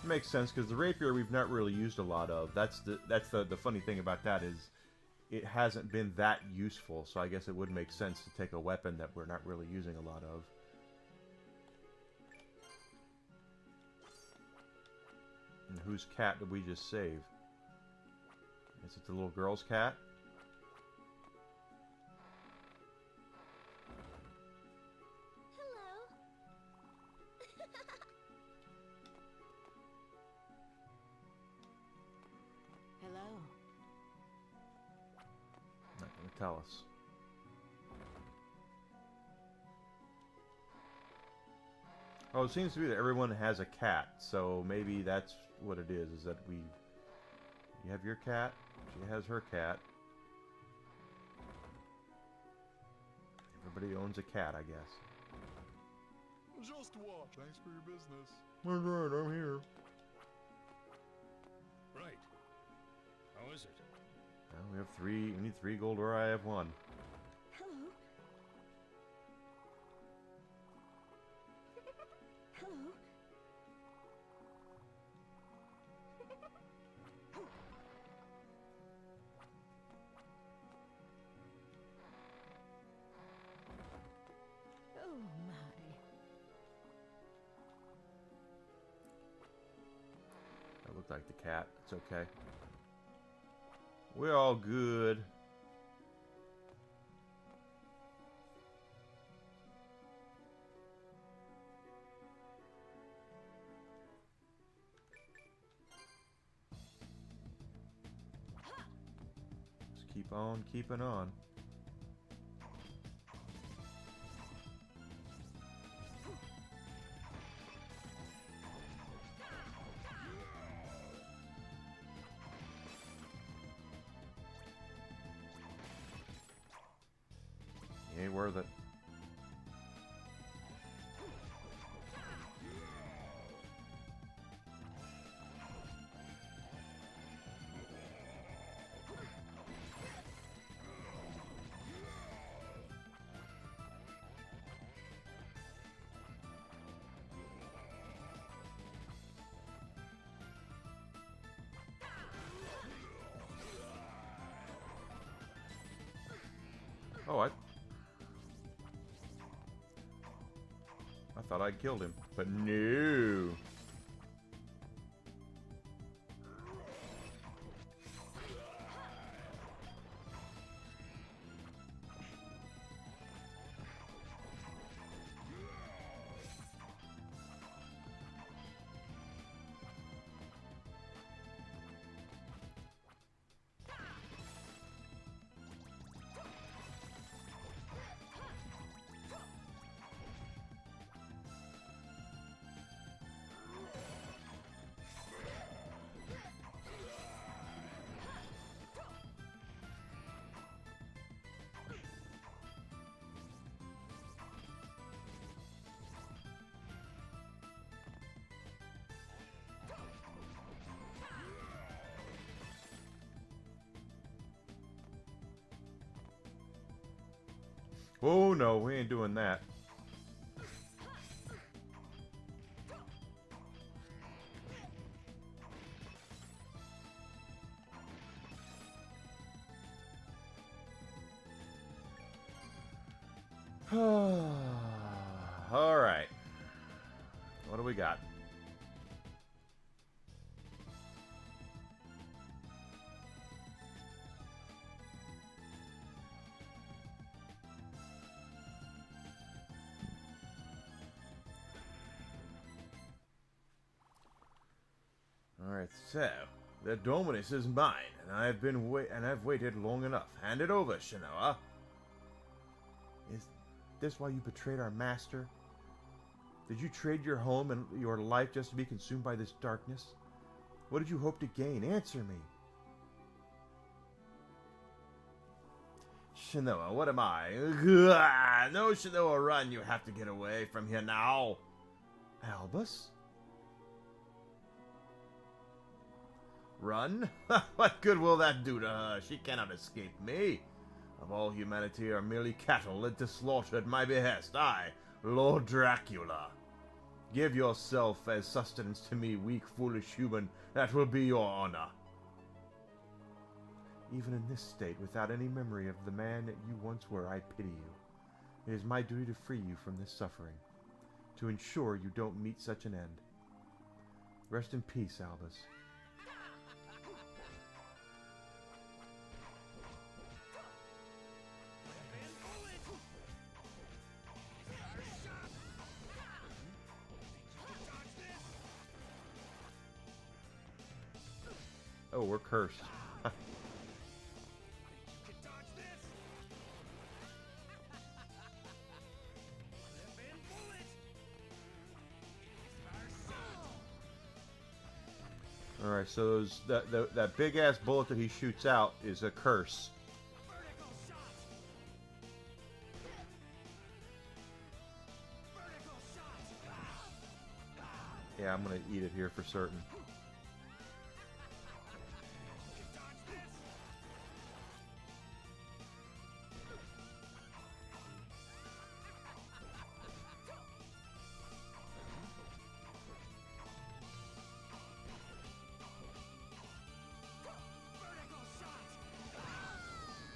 Makes sense, because the rapier we've not really used a lot of. That's the funny thing about that is it hasn't been that useful, so I guess it would make sense to take a weapon that we're not really using a lot of. And whose cat did we just save? Is it the little girl's cat? Hello. Hello. Not going to tell us. Oh, it seems to be that everyone has a cat, so maybe that's what it is that we... You have your cat, she has her cat. Everybody owns a cat, I guess. Just watch. Thanks for your business. All right, I'm here. Right. How is it? Well, we have three. We need 3 gold, or I have 1. Hello. Hello. Oh my. That looked like the cat. It's okay. We're all good. Just keep on keeping on. Ain't worth it. Oh, I thought I'd killed him, but no. Oh no, we ain't doing that. All right. What do we got? Alright, so the Dominus is mine, and I've waited long enough. Hand it over, Shanoa. Is this why you betrayed our master? Did you trade your home and your life just to be consumed by this darkness? What did you hope to gain? Answer me. Shanoa, what am I? No, Shanoa, run. You have to get away from here now. Albus? Run? What good will that do to her? She cannot escape me. Of all humanity are merely cattle led to slaughter at my behest. I, Lord Dracula. Give yourself as sustenance to me, weak, foolish human. That will be your honor. Even in this state, without any memory of the man that you once were, I pity you. It is my duty to free you from this suffering, to ensure you don't meet such an end. Rest in peace, Albus. Oh, we're cursed. Alright, so that big ass bullet that he shoots out is a curse. Yeah, I'm gonna eat it here for certain.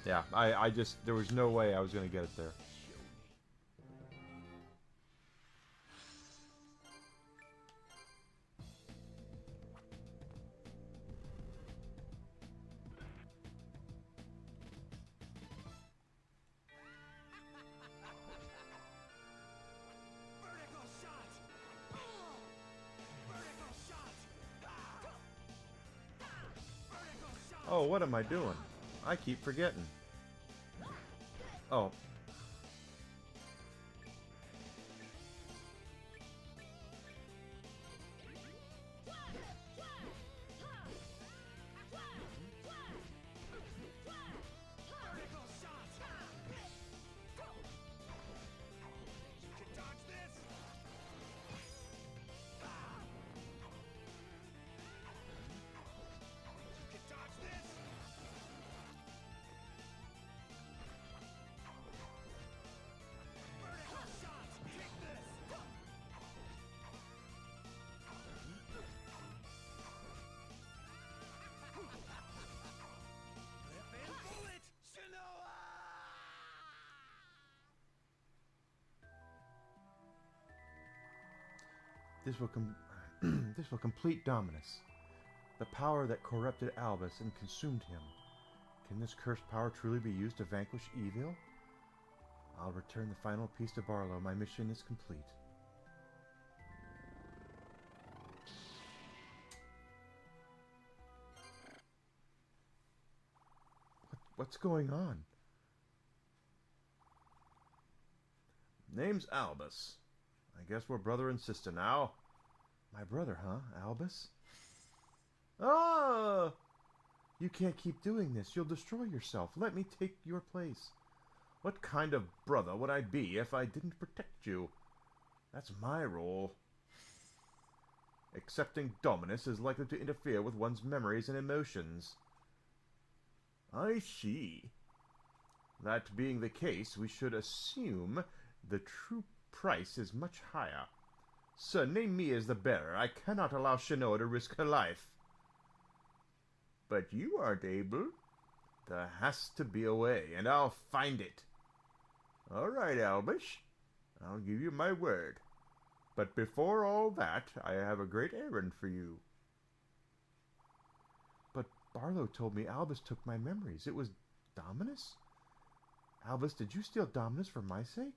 Yeah, I just, there was no way I was going to get it there. Oh, what am I doing? I keep forgetting. Oh. This will complete Dominus, the power that corrupted Albus and consumed him. Can this cursed power truly be used to vanquish evil? I'll return the final piece to Barlow. My mission is complete. What's going on? Name's Albus. I guess we're brother and sister now. My brother, huh, Albus? Ah! You can't keep doing this. You'll destroy yourself. Let me take your place. What kind of brother would I be if I didn't protect you? That's my role. Accepting Dominus is likely to interfere with one's memories and emotions. I see. That being the case, we should assume the true price is much higher. Sir, name me as the bearer. I cannot allow Shanoa to risk her life. But you aren't able. There has to be a way, and I'll find it. All right, Albus. I'll give you my word. But before all that, I have a great errand for you. But Barlow told me Albus took my memories. It was Dominus? Albus, did you steal Dominus for my sake?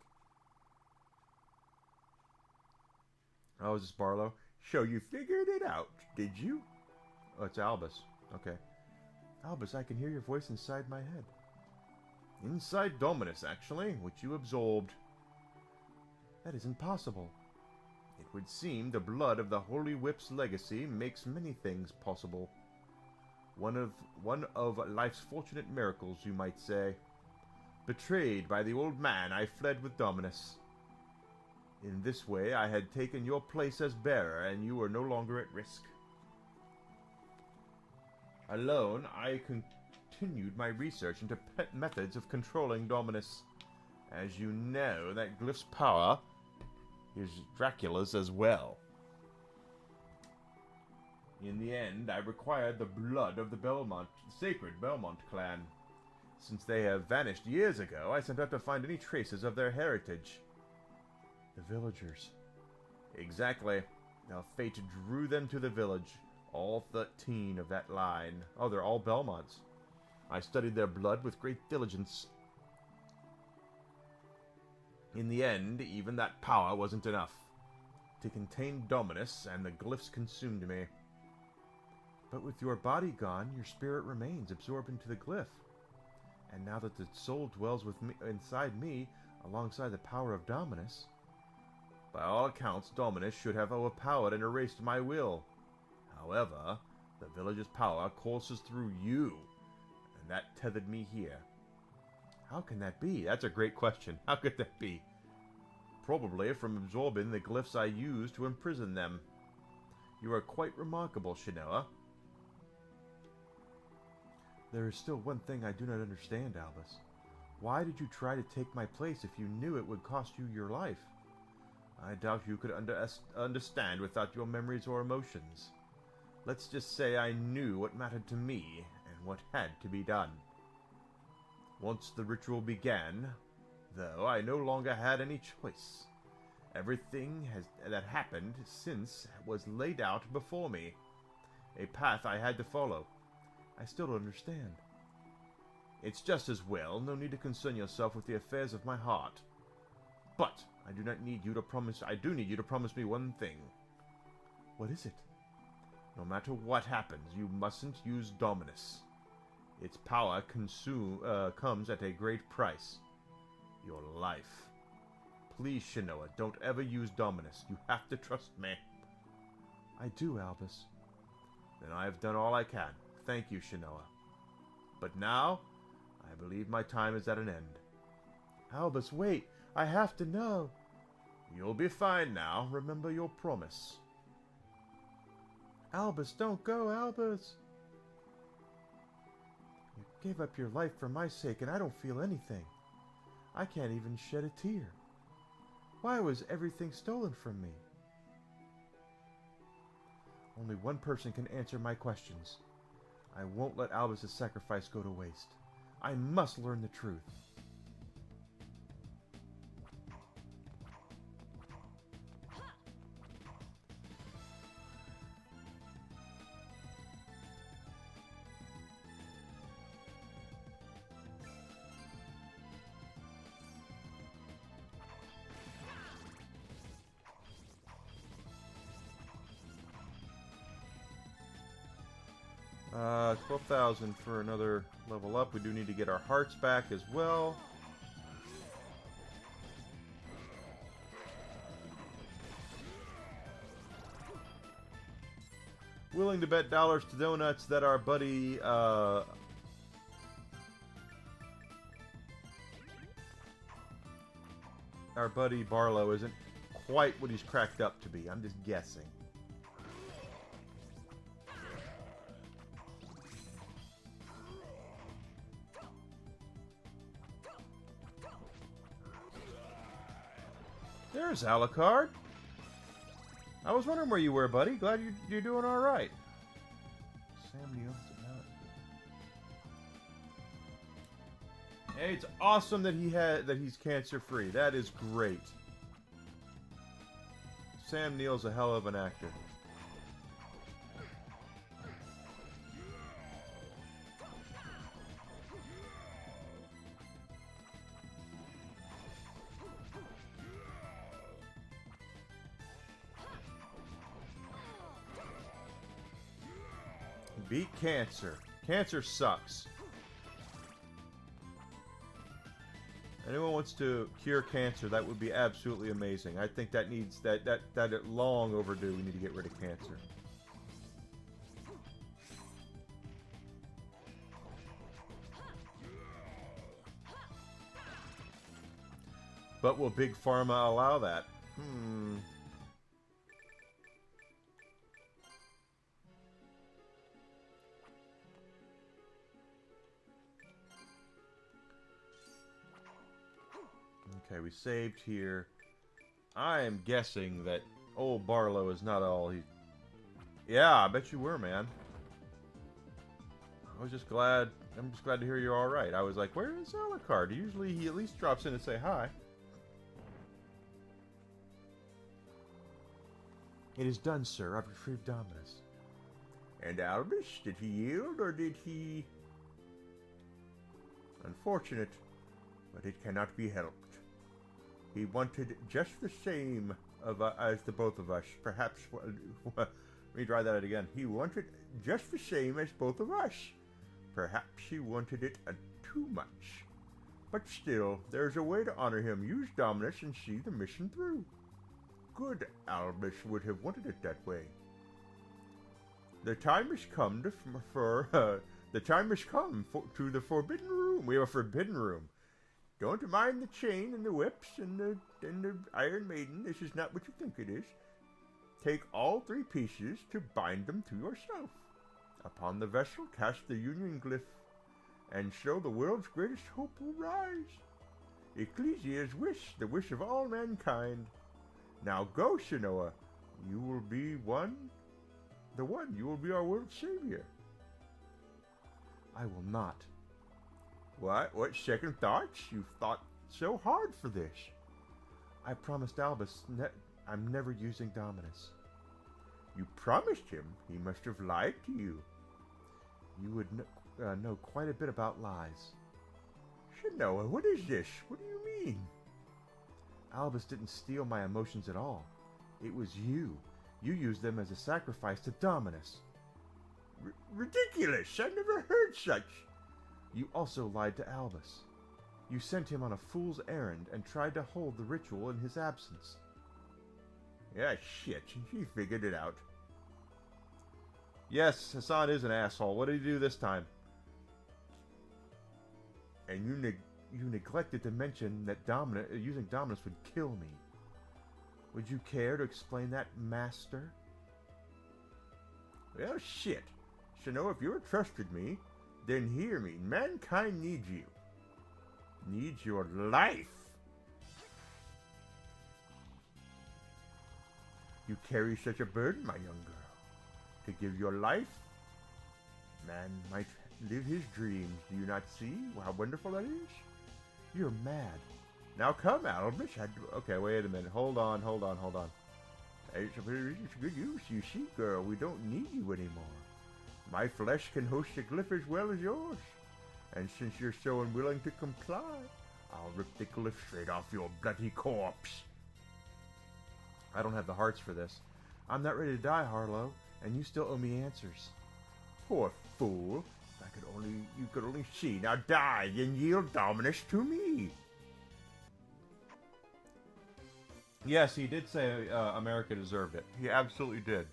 Oh, is this Barlow? So you figured it out, did you? Oh, it's Albus. Okay. Albus, I can hear your voice inside my head. Inside Dominus, actually, which you absorbed. That isn't possible. It would seem the blood of the Holy Whip's legacy makes many things possible. One of life's fortunate miracles, you might say. Betrayed by the old man, I fled with Dominus. In this way, I had taken your place as bearer, and you were no longer at risk. Alone, I continued my research into methods of controlling Dominus. As you know, that glyph's power Here's Dracula's as well. In the end, I required the blood of the sacred Belmont clan. Since they have vanished years ago, I sent out to find any traces of their heritage. The villagers. Exactly. Now fate drew them to the village. All 13 of that line. Oh, they're all Belmonts. I studied their blood with great diligence. In the end, even that power wasn't enough to contain Dominus, and the glyphs consumed me. But with your body gone, your spirit remains absorbed into the glyph. And now that the soul dwells with me, inside me, alongside the power of Dominus, by all accounts, Dominus should have overpowered and erased my will. However, the village's power courses through you, and that tethered me here. How can that be? That's a great question. How could that be? Probably from absorbing the glyphs I used to imprison them. You are quite remarkable, Shinoa. There is still one thing I do not understand, Albus. Why did you try to take my place if you knew it would cost you your life? I doubt you could understand without your memories or emotions. Let's just say I knew what mattered to me and what had to be done. Once the ritual began, though, I no longer had any choice. Everything that happened since was laid out before me. A path I had to follow. I still don't understand. It's just as well. No need to concern yourself with the affairs of my heart. But I do need you to promise me one thing. What is it? No matter what happens, you mustn't use Dominus. Its power comes at a great price. Your life. Please, Shinoa, don't ever use Dominus. You have to trust me. I do, Albus. Then I have done all I can. Thank you, Shinoa. But now, I believe my time is at an end. Albus, wait. I have to know. You'll be fine now. Remember your promise. Albus, don't go, Albus. You gave up your life for my sake, and I don't feel anything. I can't even shed a tear. Why was everything stolen from me? Only one person can answer my questions. I won't let Albus' sacrifice go to waste. I must learn the truth. Uh, 12,000 for another level up. We do need to get our hearts back as well. Willing to bet dollars to donuts that our buddy, our buddy Barlow isn't quite what he's cracked up to be. I'm just guessing. There's Alucard. I was wondering where you were, buddy. Glad you're doing all right. Sam Neill. Hey, it's awesome that he's cancer free. That is great. Sam Neill's a hell of an actor. Beat cancer. Cancer sucks. Anyone wants to cure cancer, that would be absolutely amazing. I think that needs that long overdue. We need to get rid of cancer. But will Big Pharma allow that? Okay, we saved here. I am guessing that old Barlow is not all he... Yeah, I bet you were, man. I was just glad... I'm just glad to hear you're alright. I was like, where is Alucard? Usually he at least drops in to say hi. It is done, sir. I've retrieved Dominus. And Albus, did he yield, or did he... Unfortunate, but it cannot be helped. He wanted just the same as the both of us. Perhaps... Let me try that again. He wanted just the same as both of us. Perhaps he wanted it too much. But still, there's a way to honor him. Use Dominus and see the mission through. Good Albus would have wanted it that way. The time has come to the Forbidden Room. We have a Forbidden Room. Don't mind the chain and the whips and the Iron Maiden. This is not what you think it is. Take all 3 pieces to bind them to yourself. Upon the vessel, cast the Union Glyph, and so the world's greatest hope will rise. Ecclesia's wish, the wish of all mankind. Now go, Shinoa. You will be you will be our world's savior. I will not. What? What second thoughts? You've thought so hard for this. I promised Albus I'm never using Dominus. You promised him? He must have lied to you. You would know quite a bit about lies. Shinoa, what is this? What do you mean? Albus didn't steal my emotions at all. It was you. You used them as a sacrifice to Dominus. Ridiculous! I never heard such. You also lied to Albus. You sent him on a fool's errand and tried to hold the ritual in his absence. Yeah, shit. He figured it out. Yes, Hassan is an asshole. What did he do this time? And you neglected to mention that using Dominus would kill me. Would you care to explain that, Master? Well, shit. Shinoa, if you trusted me, then hear me. Mankind needs you. Needs your life. You carry such a burden, my young girl. To give your life, man might live his dreams. Do you not see how wonderful that is? You're mad. Now come, Albus. Okay, wait a minute. Hold on. It's good use. You see, girl, we don't need you anymore. My flesh can host a glyph as well as yours. And since you're so unwilling to comply, I'll rip the glyph straight off your bloody corpse. I don't have the hearts for this. I'm not ready to die, Harlow, and you still owe me answers. Poor fool. You could only see. Now die and yield Dominus to me. Yes, he did say America deserved it. He absolutely did.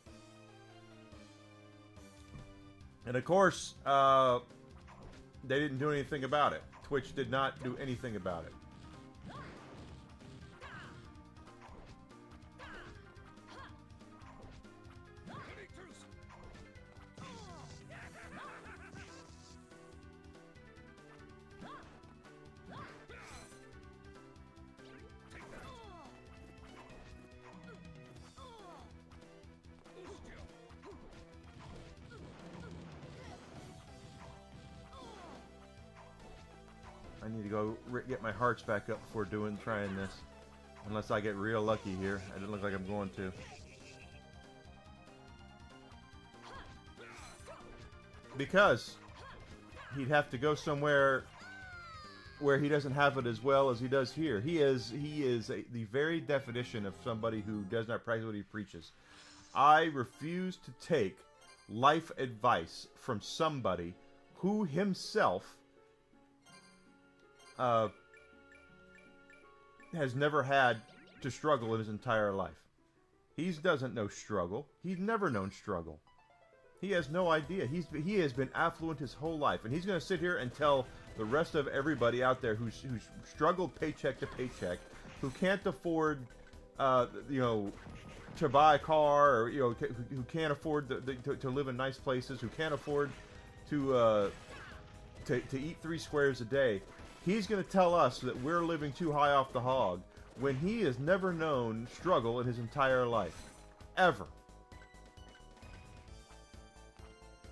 And of course, they didn't do anything about it. Twitch did not do anything about it. I need to go get my hearts back up before trying this. Unless I get real lucky here. It doesn't look like I'm going to. Because he'd have to go somewhere where he doesn't have it as well as he does here. He is the very definition of somebody who does not practice what he preaches. I refuse to take life advice from somebody who himself has never had to struggle in his entire life. He doesn't know struggle. He's never known struggle. He has no idea. He has been affluent his whole life, and he's going to sit here and tell the rest of everybody out there who's struggled paycheck to paycheck, who can't afford, to buy a car, or who can't afford to live in nice places, who can't afford to eat 3 squares a day. He's going to tell us that we're living too high off the hog when he has never known struggle in his entire life. Ever.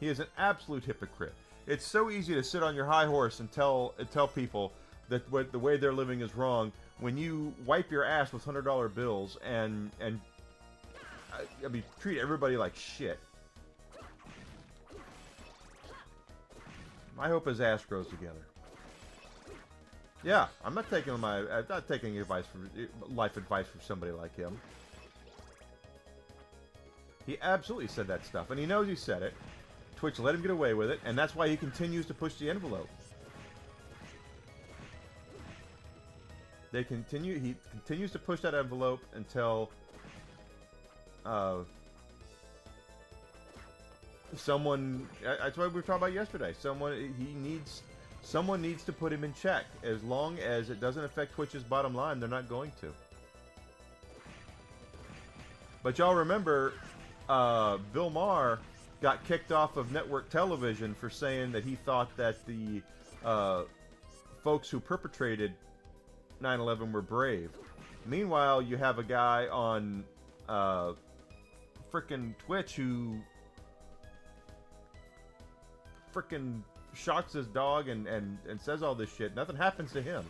He is an absolute hypocrite. It's so easy to sit on your high horse and tell people that the way they're living is wrong when you wipe your ass with $100 bills and I mean, treat everybody like shit. I hope his ass grows together. Yeah, I'm not taking advice from life advice from somebody like him. He absolutely said that stuff, and he knows he said it. Twitch let him get away with it, and that's why he continues to push the envelope. He continues to push that envelope until someone. That's what we were talking about yesterday. Someone needs to put him in check. As long as it doesn't affect Twitch's bottom line, they're not going to. But y'all remember, Bill Maher got kicked off of network television for saying that he thought that the folks who perpetrated 9/11 were brave. Meanwhile, you have a guy on frickin' Twitch who frickin' shocks his dog and says all this shit. Nothing happens to him.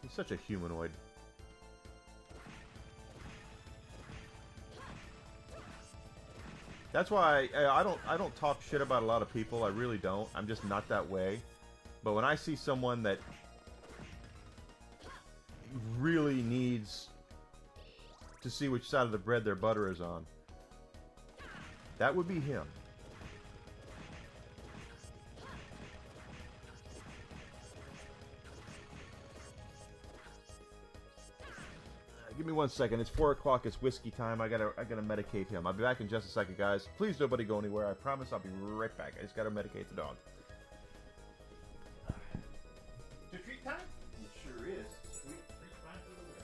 He's such a humanoid. That's why I don't talk shit about a lot of people. I really don't. I'm just not that way. But when I see someone that really needs to see which side of the bread their butter is on, that would be him. Give me 1 second. It's 4 o'clock. It's whiskey time. I gotta medicate him. I'll be back in just a second, guys. Please nobody go anywhere. I promise I'll be right back. I just gotta medicate the dog. To treat time? It sure is. Sweet treat time for the win.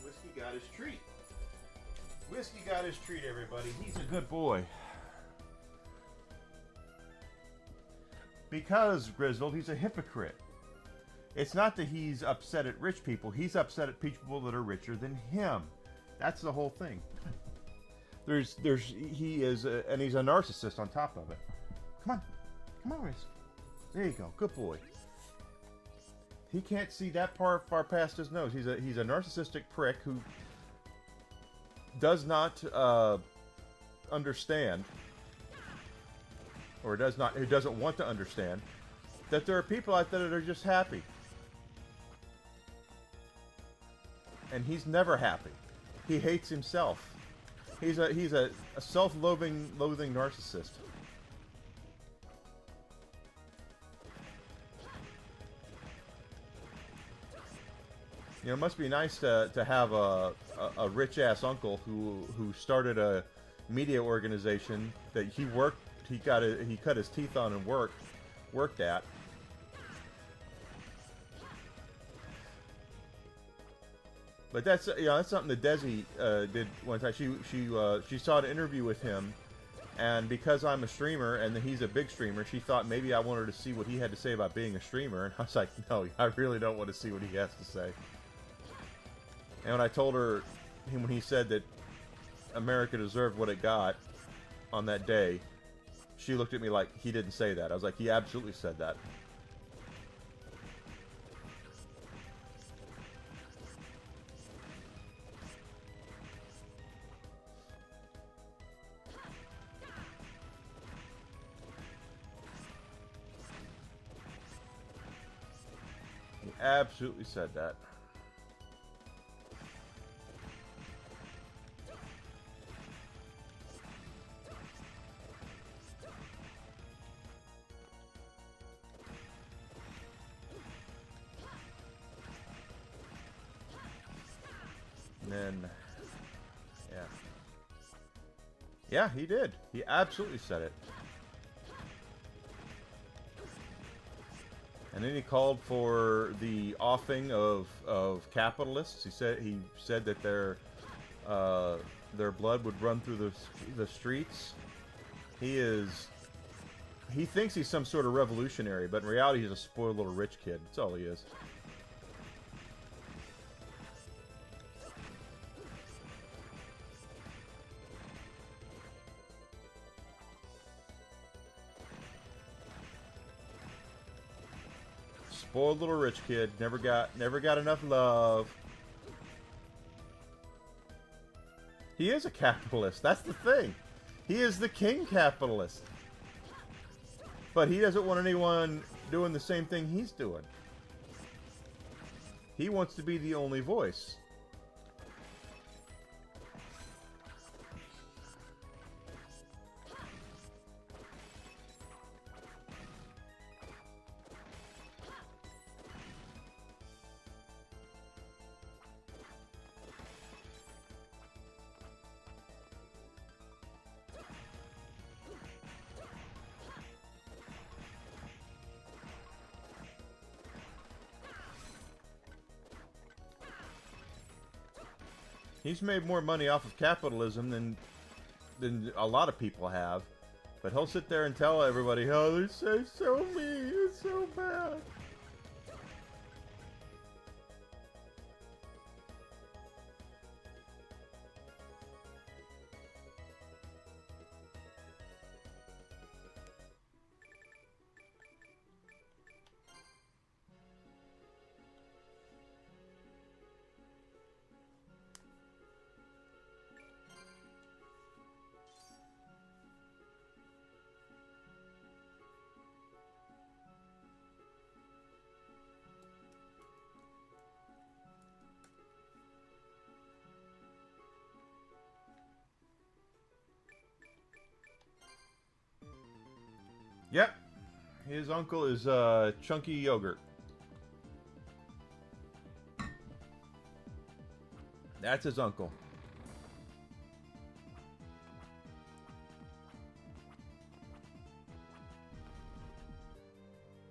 Whiskey got his treat. Whiskey got his treat, everybody. He's a good boy. Because, Grizzled, he's a hypocrite. It's not that he's upset at rich people. He's upset at people that are richer than him. That's the whole thing. He is, and he's a narcissist on top of it. Come on, Riz. There you go. Good boy. He can't see that far past his nose. He's a narcissistic prick who does not understand, or who doesn't want to understand, that there are people out there that are just happy, and he's never happy. He hates himself. He's a self-loathing narcissist. It must be nice to have a rich ass uncle who started a media organization that he cut his teeth on and worked at. But that's that's something that Desi did one time. She saw an interview with him, and because I'm a streamer and he's a big streamer, she thought maybe I wanted to see what he had to say about being a streamer. And I was like, no, I really don't want to see what he has to say. And when I told her, when he said that America deserved what it got on that day, she looked at me like he didn't say that. I was like, he absolutely said that. He absolutely said that. And then, yeah, he did. He absolutely said it. And then he called for the offing of capitalists. He said that their blood would run through the streets. He thinks he's some sort of revolutionary, but in reality he's a spoiled little rich kid. That's all he is. Spoiled little rich kid, never got enough love. He is a capitalist. That's the thing. He is the king capitalist. But he doesn't want anyone doing the same thing he's doing. He wants to be the only voice. He's made more money off of capitalism than a lot of people have. But he'll sit there and tell everybody, oh, they say so mean, it's so bad. Yep. His uncle is Chunky Yogurt. That's his uncle.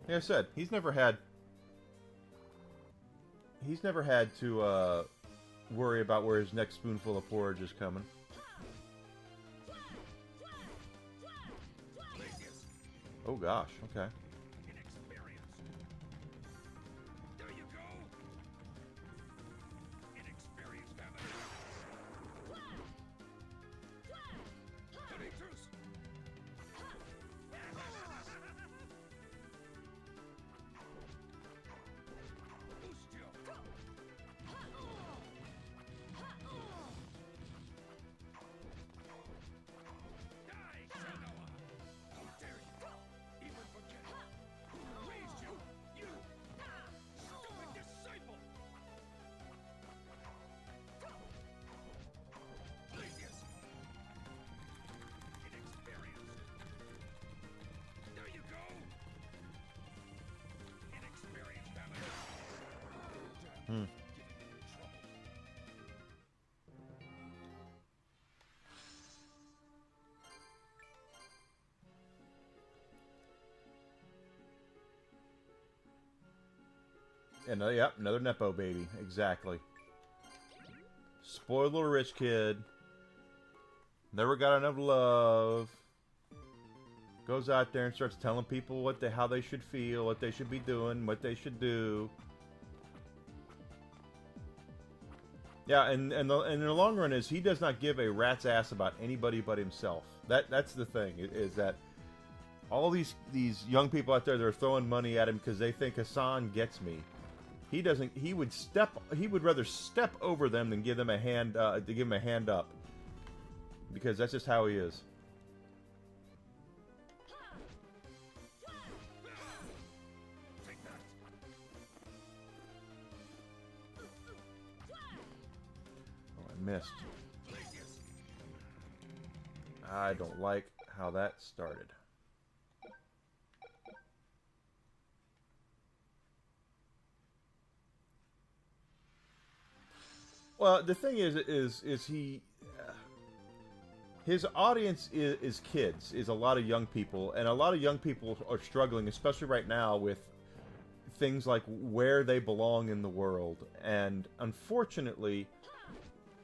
Like I said, he's never had to worry about where his next spoonful of porridge is coming. Oh gosh, okay. Inexperienced. There you go. Inexperienced family. Demetrius. Ustio. Die, Shanoa. How dare you? Even forget who raised you? You stupid disciple! Lazius! Inexperienced. There you go! Inexperienced family. Getting in trouble. And yep, another Nepo baby. Exactly. Spoiled little rich kid. Never got enough love. Goes out there and starts telling people how they should feel, what they should be doing, what they should do. Yeah, and in the long run is he does not give a rat's ass about anybody but himself. That's the thing, is that all these young people out there, they're throwing money at him because they think Hassan gets me. He doesn't. He would rather step over them than give them a hand to give him a hand up, because that's just how he is. Oh, I missed. I don't like how that started. Well, the thing is he, his audience is kids, is a lot of young people, and a lot of young people are struggling, especially right now, with things like where they belong in the world, and unfortunately,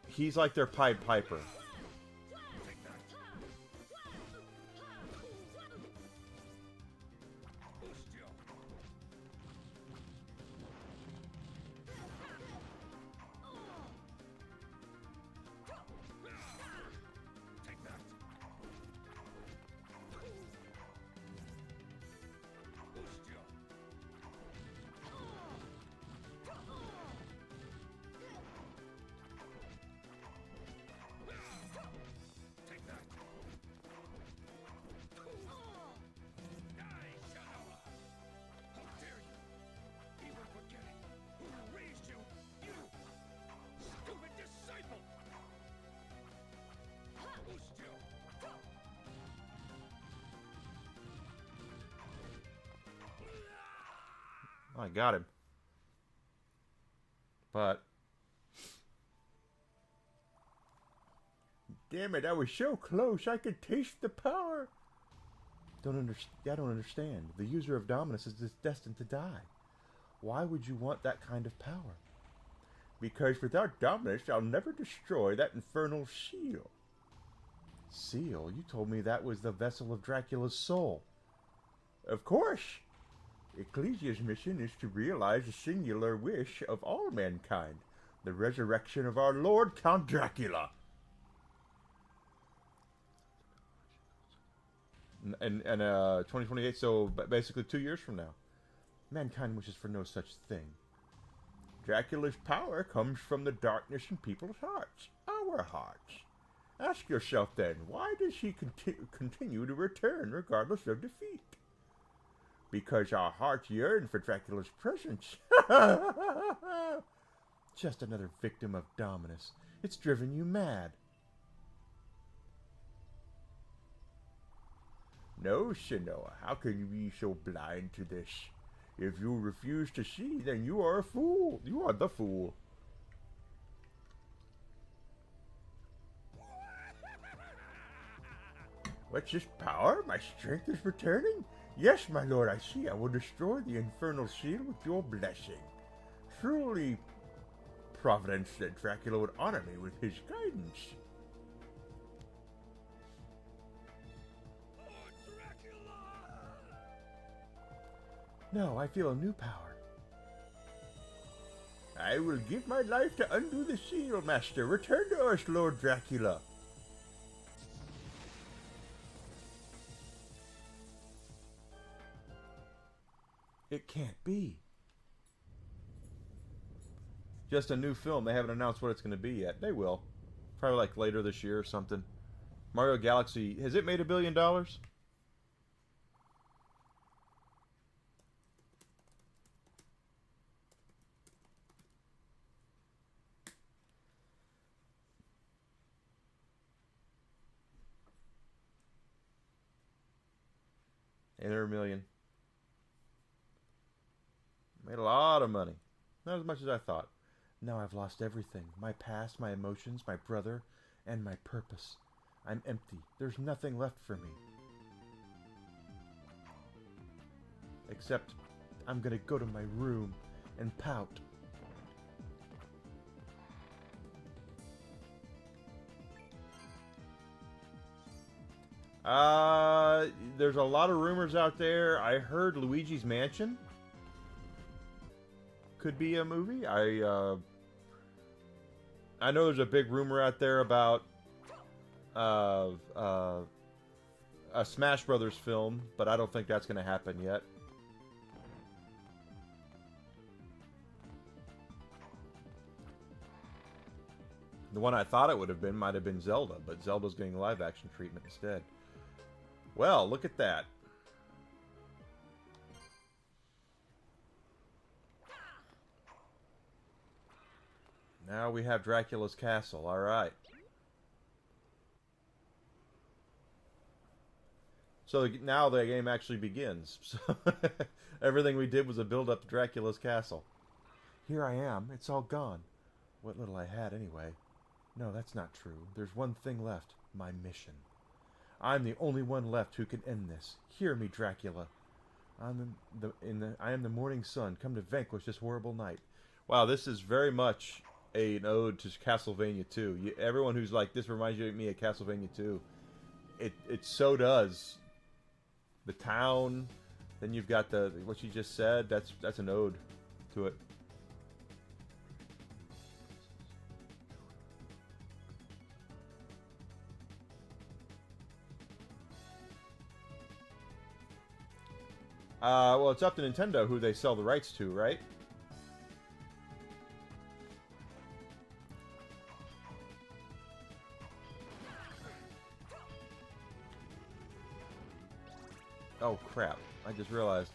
he's like their Pied Piper. I got him. But damn it, I was so close. I could taste the power. I don't understand. The user of Dominus is destined to die. Why would you want that kind of power? Because without Dominus, I'll never destroy that infernal seal. Seal? You told me that was the vessel of Dracula's soul. Of course. Ecclesia's mission is to realize the singular wish of all mankind, the resurrection of our Lord Count Dracula. And 2028, so basically 2 years from now. Mankind wishes for no such thing. Dracula's power comes from the darkness in people's hearts, our hearts. Ask yourself then, why does he continue to return regardless of defeat? Because our hearts yearn for Dracula's presence. Just another victim of Dominus. It's driven you mad. No, Shinoa, how can you be so blind to this? If you refuse to see, then you are a fool. You are the fool. What's this power? My strength is returning? Yes, my lord, I see. I will destroy the infernal seal with your blessing. Truly, Providence that Dracula would honor me with his guidance. No, I feel a new power. I will give my life to undo the seal, Master. Return to us, Lord Dracula. It can't be. Just a new film. They haven't announced what it's going to be yet. They will. Probably like later this year or something. Mario Galaxy. Has it made $1 billion? $800 million. Made a lot of money. Not as much as I thought. Now I've lost everything. My past, my emotions, my brother, and my purpose. I'm empty. There's nothing left for me. Except I'm gonna go to my room and pout. There's a lot of rumors out there. I heard Luigi's Mansion could be a movie. I know there's a big rumor out there about a Smash Brothers film, but I don't think that's going to happen yet. The one I thought it would have been might have been Zelda, but Zelda's getting live action treatment instead. Well, look at that. Now we have Dracula's castle. All right. So now the game actually begins. So everything we did was a build up to Dracula's castle. Here I am. It's all gone. What little I had anyway. No, that's not true. There's one thing left. My mission. I'm the only one left who can end this. Hear me, Dracula. I am the morning sun, come to vanquish this horrible night. Wow, this is very much an ode to Castlevania 2. Everyone who's like, this reminds me of Castlevania 2. It so does. The town, then you've got what you just said. That's an ode to it. Well, it's up to Nintendo who they sell the rights to, right? Oh, crap. I just realized.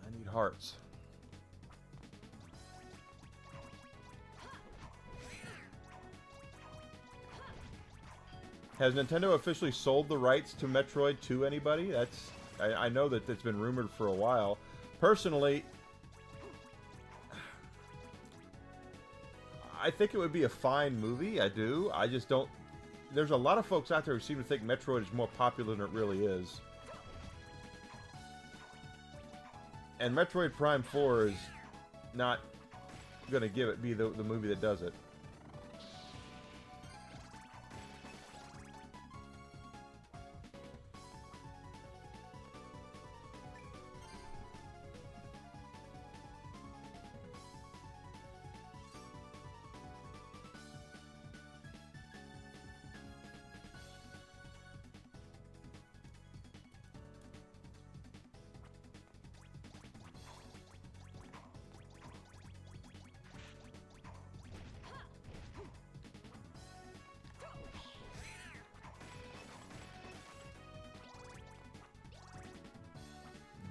I need hearts. Has Nintendo officially sold the rights to Metroid to anybody? I know that it's been rumored for a while. Personally, I think it would be a fine movie. I do. I just don't... There's a lot of folks out there who seem to think Metroid is more popular than it really is. And Metroid Prime 4 is not going to be the movie that does it.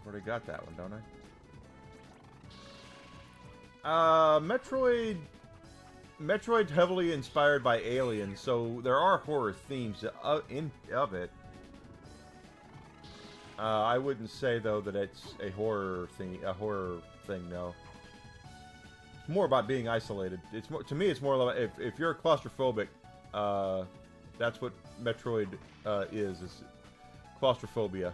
Already got that one, don't I? Metroid heavily inspired by Alien, so there are horror themes of it. I wouldn't say though that it's a horror thing. No. It's more about being isolated. It's more, to me. It's more like if you're claustrophobic, that's what Metroid is claustrophobia.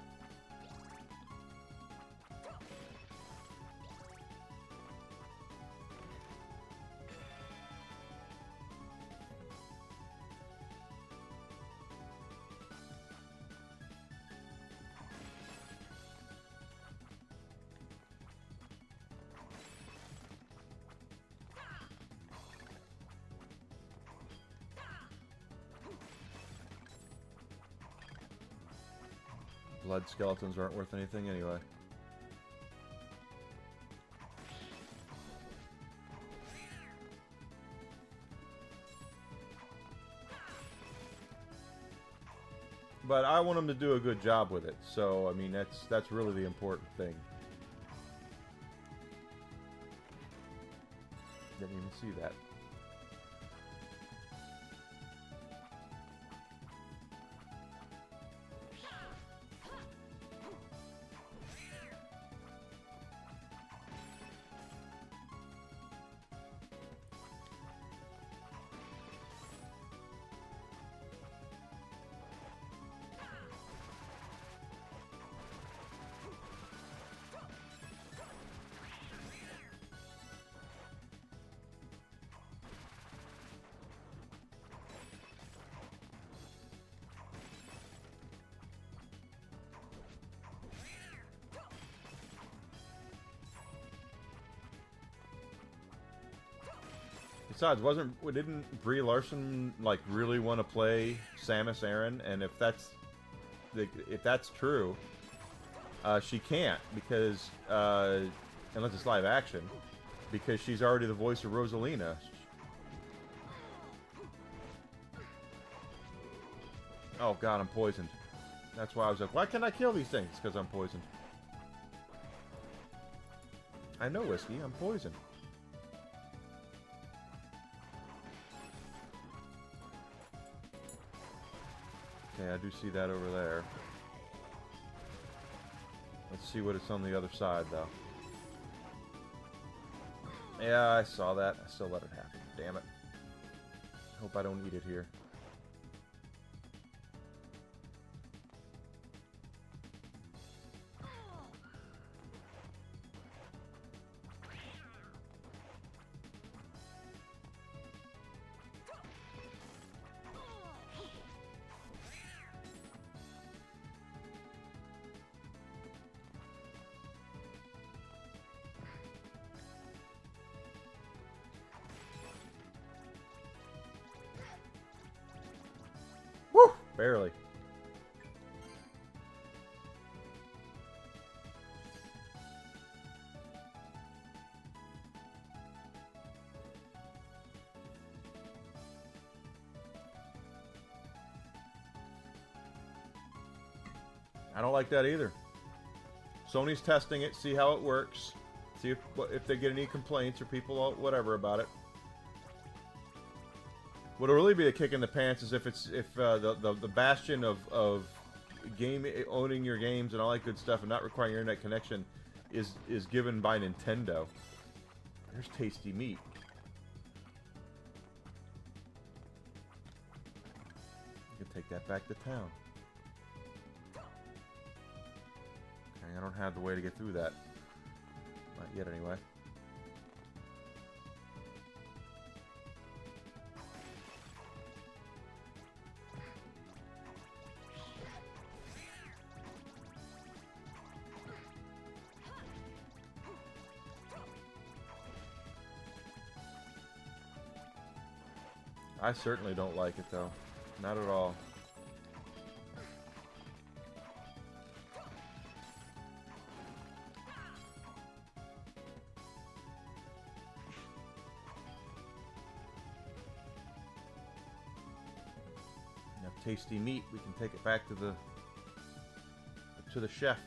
Blood skeletons aren't worth anything anyway. But I want them to do a good job with it, so I mean that's really the important thing. Didn't even see that. Besides, didn't Brie Larson like really want to play Samus Aran? And if that's true, she can't because unless it's live action, because she's already the voice of Rosalina. Oh god, I'm poisoned. That's why I was like, why can't I kill these things? Because I'm poisoned. I know, Whiskey, I'm poisoned. Okay, I do see that over there. Let's see what it's on the other side, though. Yeah, I saw that. I still let it happen. Damn it. Hope I don't eat it here. Woo! Barely. I don't like that either. Sony's testing it, see how it works, see if they get any complaints or people whatever about it. What'll really be a kick in the pants is if the bastion of owning your games and all that good stuff and not requiring your internet connection is given by Nintendo. There's tasty meat. You can take that back to town. Okay, I don't have the way to get through that. Not yet, anyway. I certainly don't like it, though. Not at all. Enough tasty meat, we can take it back to the chef.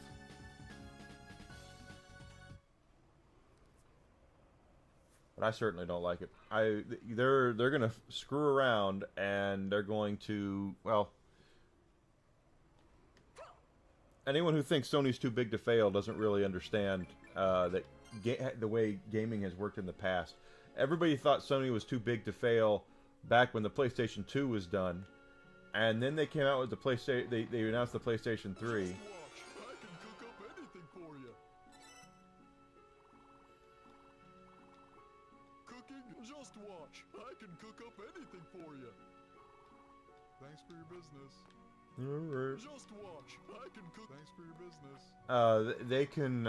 But I certainly don't like it. They're gonna screw around and they're going to, well, anyone who thinks Sony's too big to fail doesn't really understand the way gaming has worked in the past. Everybody thought Sony was too big to fail back when the PlayStation 2 was done, and then they came out with the PlayStation. They announced the PlayStation 3. Just watch. I can cook up anything for you. Thanks for your business. Alright. Just watch. I can cook. Thanks for your business. They can.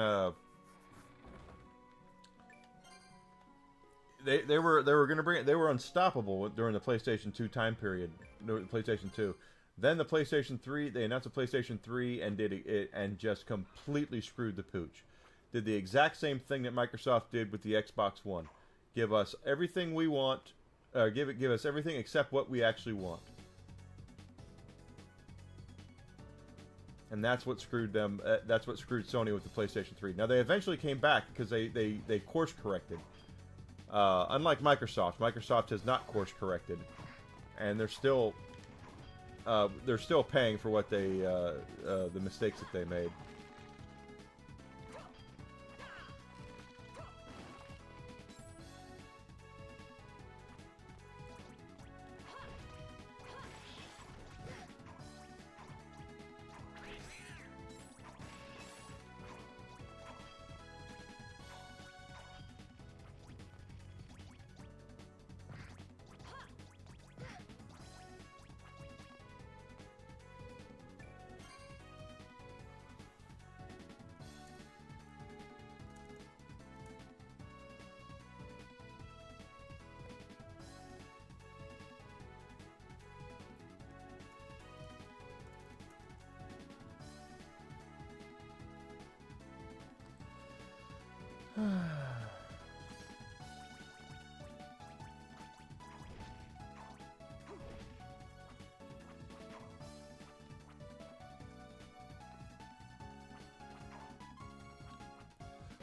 They were gonna bring it. They were unstoppable during the PlayStation 2 time period. The PlayStation 2. Then the PlayStation 3. They announced the PlayStation 3 and did it and just completely screwed the pooch. Did the exact same thing that Microsoft did with the Xbox One. Give us everything we want. Give us everything except what we actually want. And that's what screwed them. That's what screwed Sony with the PlayStation 3. Now they eventually came back because they course corrected. Unlike Microsoft, Microsoft has not course corrected, and they're still paying for what the mistakes that they made.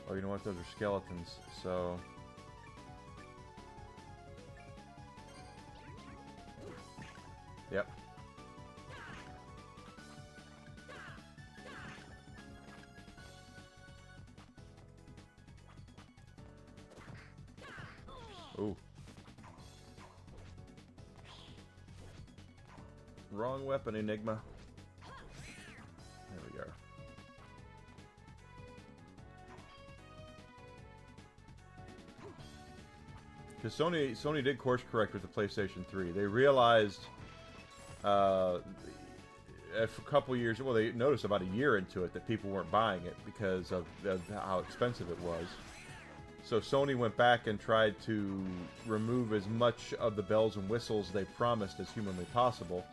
Oh, you know what? Those are skeletons. So. Yep. Ooh. Wrong weapon, Enigma. There we are. Because Sony did course correct with the PlayStation 3. They realized a couple years, well, they noticed about a year into it that people weren't buying it because of how expensive it was. So Sony went back and tried to remove as much of the bells and whistles they promised as humanly possible.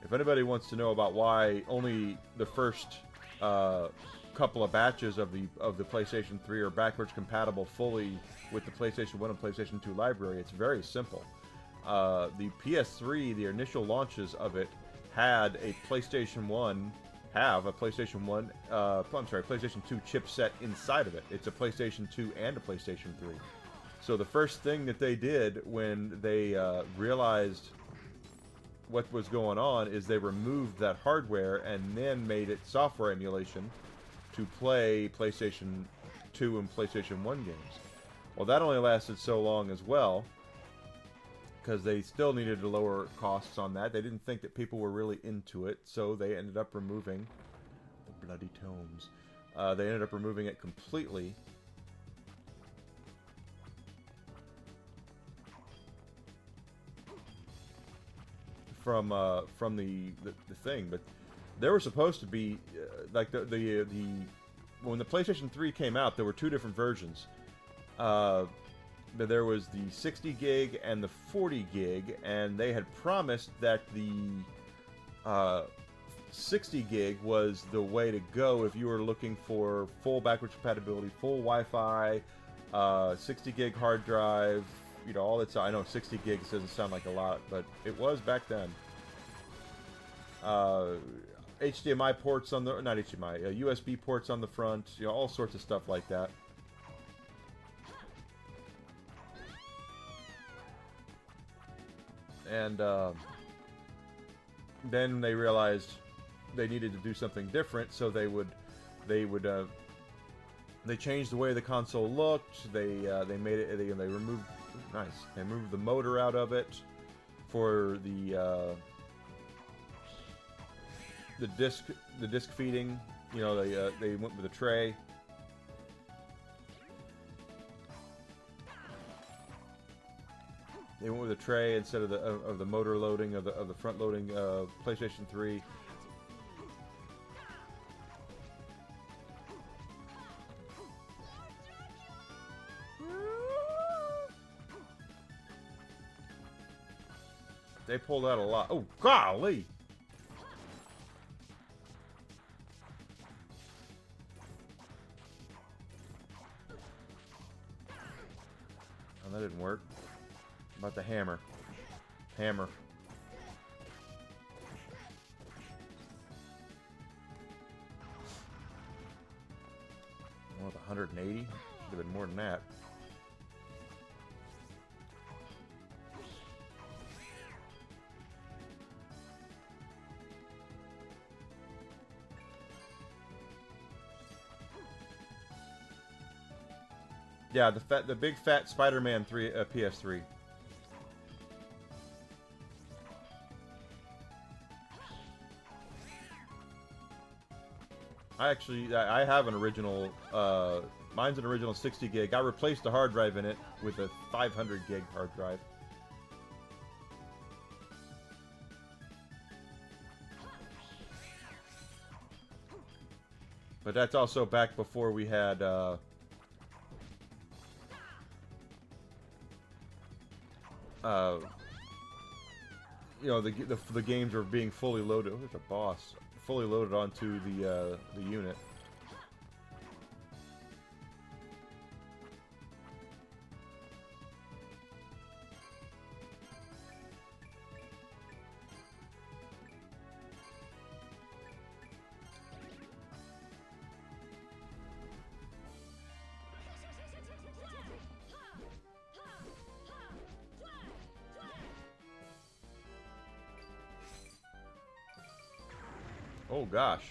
If anybody wants to know about why only the first couple of batches of the PlayStation 3 are backwards compatible fully with the PlayStation 1 and PlayStation 2 library, it's very simple. The PS3, the initial launches of it, had a PlayStation 1, PlayStation 2 chipset inside of it. It's a PlayStation 2 and a PlayStation 3. So the first thing that they did when they realized what was going on is they removed that hardware and then made it software emulation to play PlayStation 2 and PlayStation 1 games. Well, that only lasted so long as well, because they still needed to lower costs on that. They didn't think that people were really into it, so they ended up removing the bloody tomes. They ended up removing it completely. From the thing, but there were supposed to be like the when the PlayStation 3 came out, there were two different versions. There was the 60 gig and the 40 gig, and they had promised that the 60 gig was the way to go if you were looking for full backwards compatibility, full Wi-Fi, 60 gig hard drive, you know, all that. I know 60 gigs doesn't sound like a lot, but it was back then. HDMI ports on the, not HDMI, USB ports on the front, you know, all sorts of stuff like that. And then they realized they needed to do something different, so they changed the way the console looked. They made it. They removed. Nice. They removed the motor out of it for the disc feeding. You know, they went with a tray. They went with a tray instead of the motor loading of the front loading PlayStation 3. They pulled out a lot. Oh, golly! Oh, that didn't work. About the hammer. Hammer. What, 180? Should have been more than that. Yeah, the big fat Spider-Man 3 PS3. I have an original. Mine's an original 60 gig. I replaced the hard drive in it with a 500 gig hard drive. But that's also back before we had. You know, the games are being fully loaded. Oh, there's a boss. Fully loaded onto the unit. Oh gosh.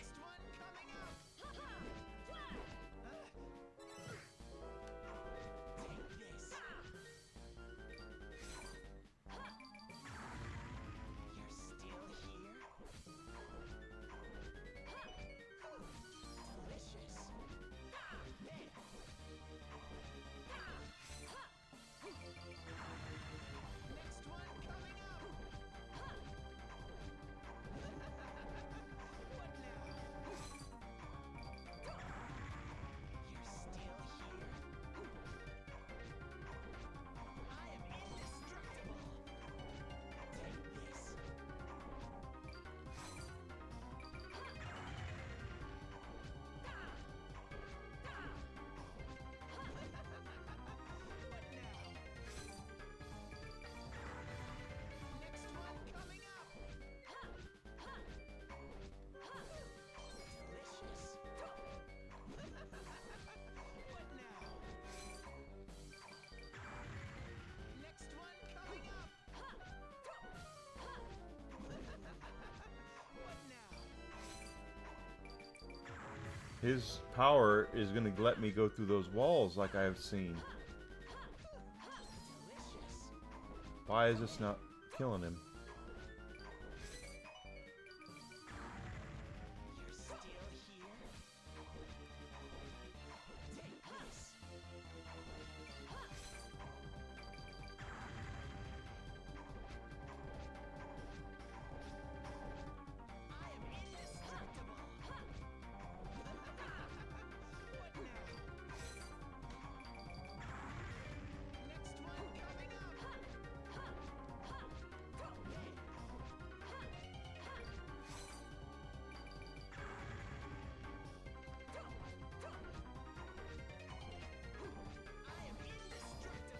His power is going to let me go through those walls like I have seen. Why is this not killing him?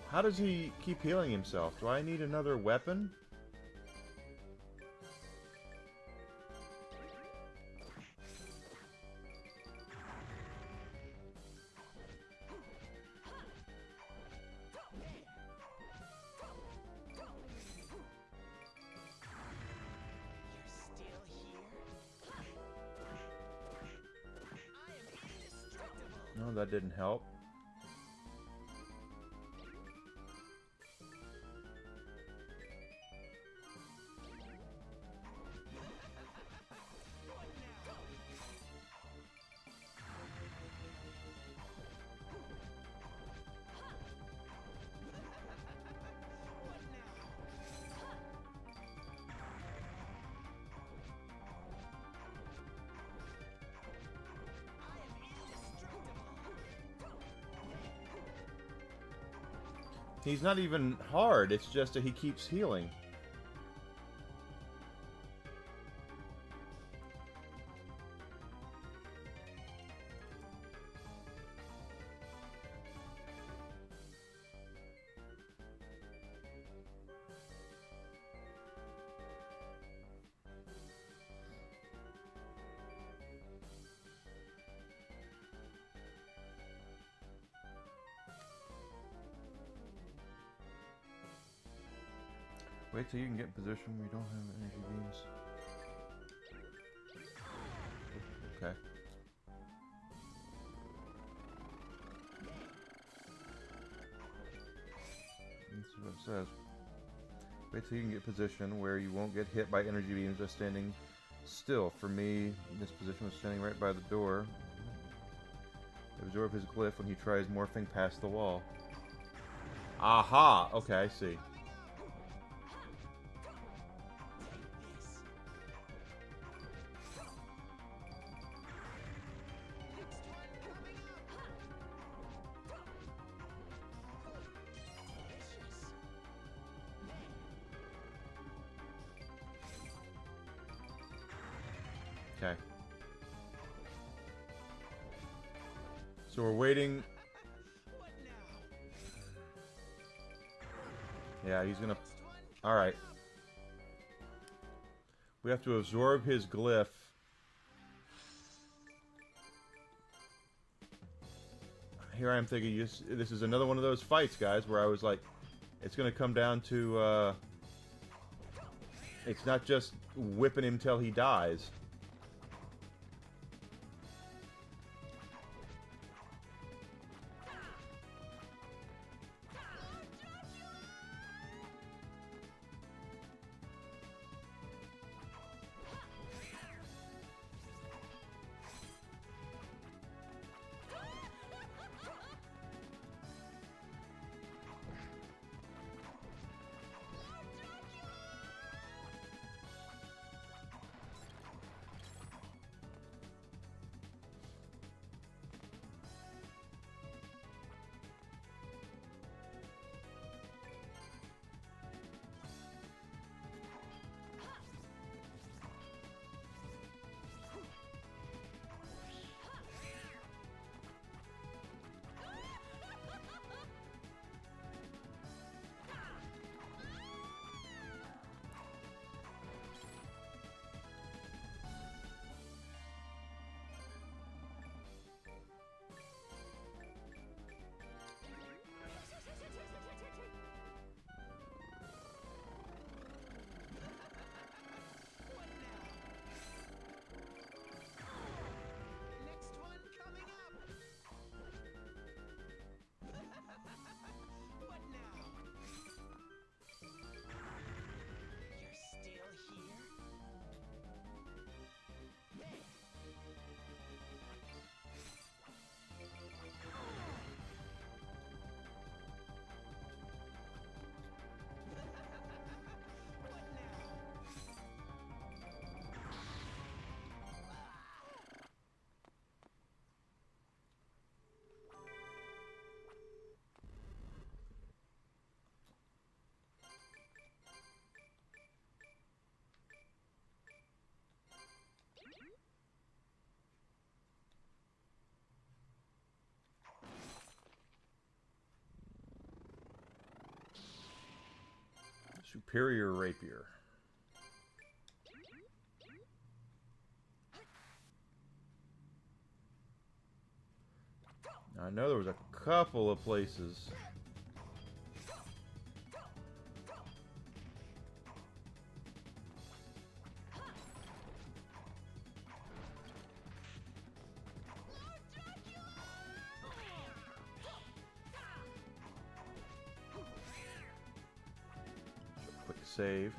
How does he keep healing himself? Do I need another weapon? No, that didn't help. He's not even hard, it's just that he keeps healing. Wait till you can get in position where you don't have energy beams. Okay. This is what it says. Wait till you can get position where you won't get hit by energy beams by standing still. For me, this position was standing right by the door. Absorb his glyph when he tries morphing past the wall. Aha! Okay, I see. Okay. So we're waiting. Yeah, he's gonna... Alright. We have to absorb his glyph. Here I am thinking, this is another one of those fights, guys, where I was like, it's gonna come down to, it's not just whipping him till he dies. Superior Rapier. Now, I know there was a couple of places. Quick save.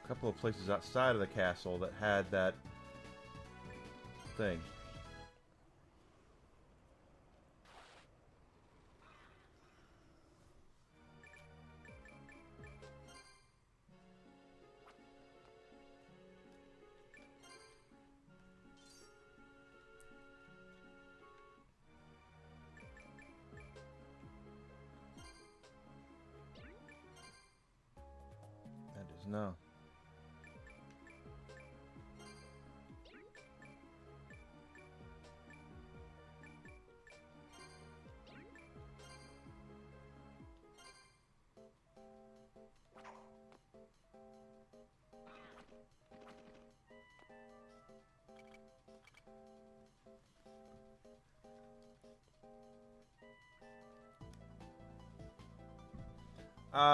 A couple of places outside of the castle that had that thing. That is no.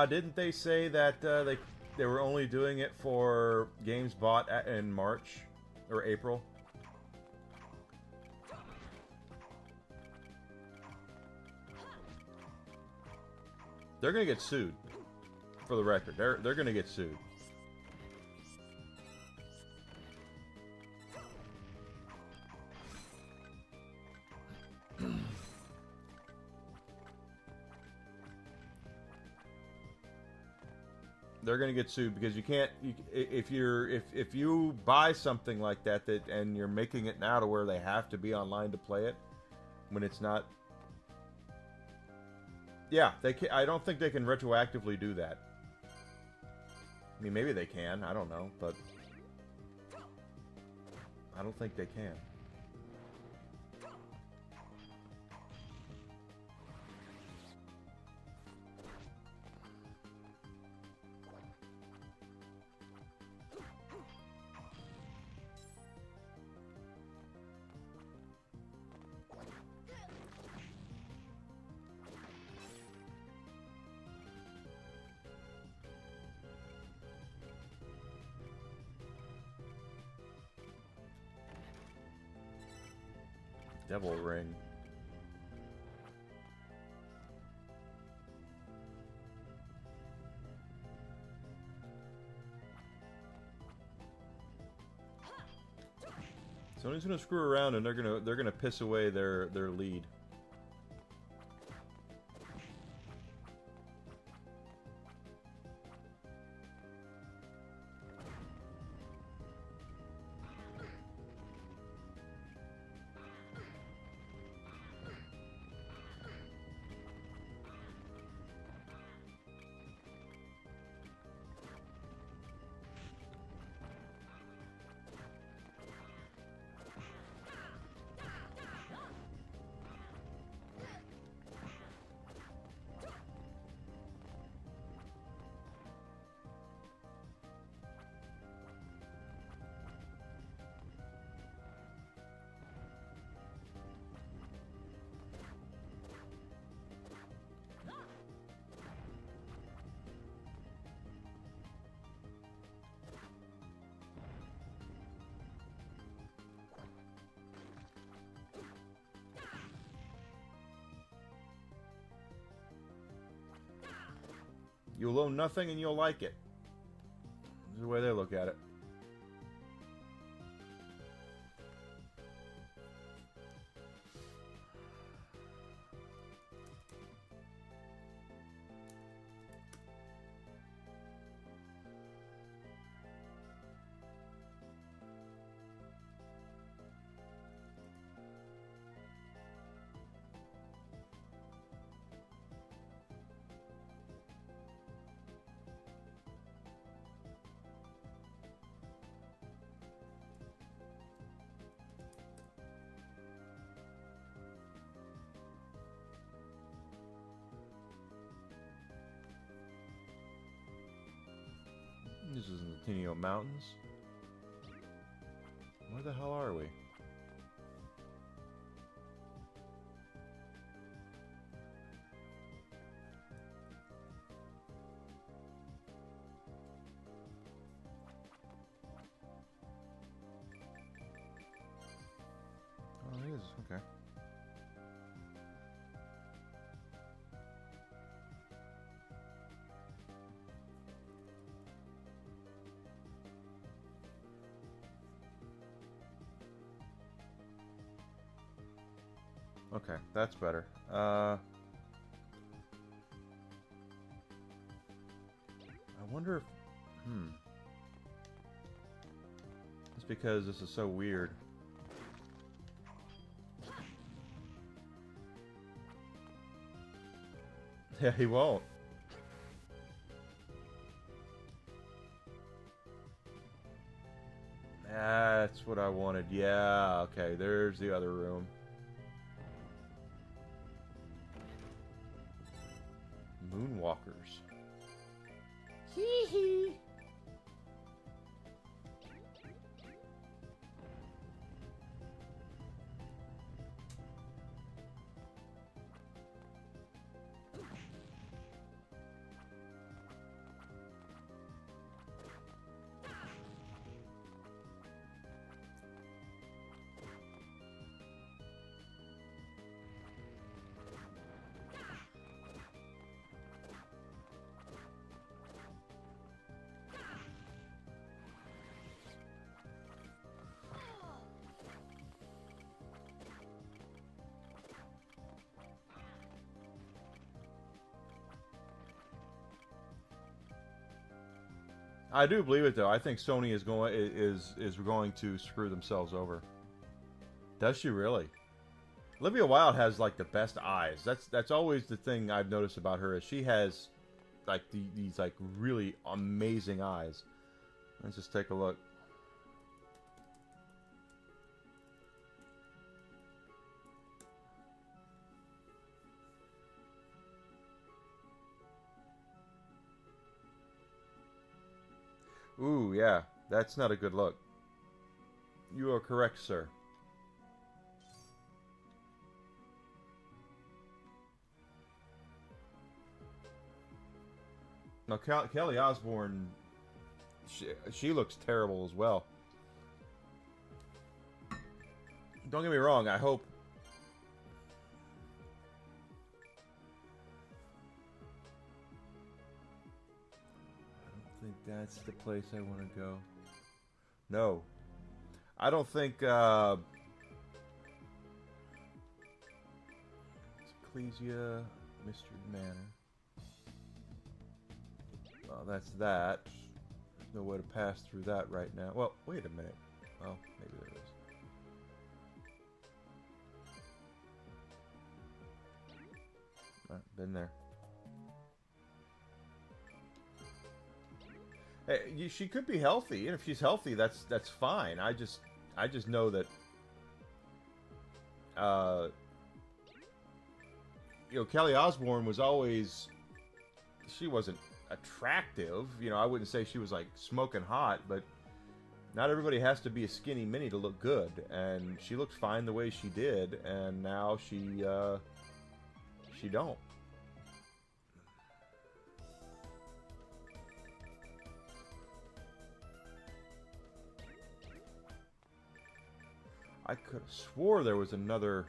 Didn't they say that they were only doing it for games bought in March or April? They're gonna get sued. For the record, they're gonna get sued. They're going to get sued because you can't. If you buy something like that and you're making it now to where they have to be online to play it, when it's not. Yeah, I don't think they can retroactively do that. I mean, maybe they can. I don't know, but I don't think they can. Devil Ring. Somebody's gonna screw around and they're gonna piss away their lead. You'll own nothing and you'll like it. This is the way they look at it. This is in the Tenio Mountains. Where the hell are we? Oh, it is. Okay. Okay, that's better. I wonder if... It's because this is so weird. Yeah, he won't. That's what I wanted. Yeah, okay, there's the other room. Moonwalkers. Hee hee. I do believe it though. I think Sony is going to screw themselves over. Does she really? Olivia Wilde has like the best eyes. That's always the thing I've noticed about her is she has like these like really amazing eyes. Let's just take a look. Ooh, yeah. That's not a good look. You are correct, sir. Now, Kelly Osbourne, she looks terrible as well. Don't get me wrong, I hope... I don't think that's the place I want to go. No. I don't think, it's Ecclesia, Mystery Manor. Well, that's that. There's no way to pass through that right now. Well, wait a minute. Oh, maybe there is. Been there. Hey, she could be healthy, and if she's healthy, that's fine. I just know that, you know, Kelly Osbourne was always, she wasn't attractive. You know, I wouldn't say she was like smoking hot, but not everybody has to be a skinny mini to look good. And she looked fine the way she did, and now she don't. I could have swore there was another...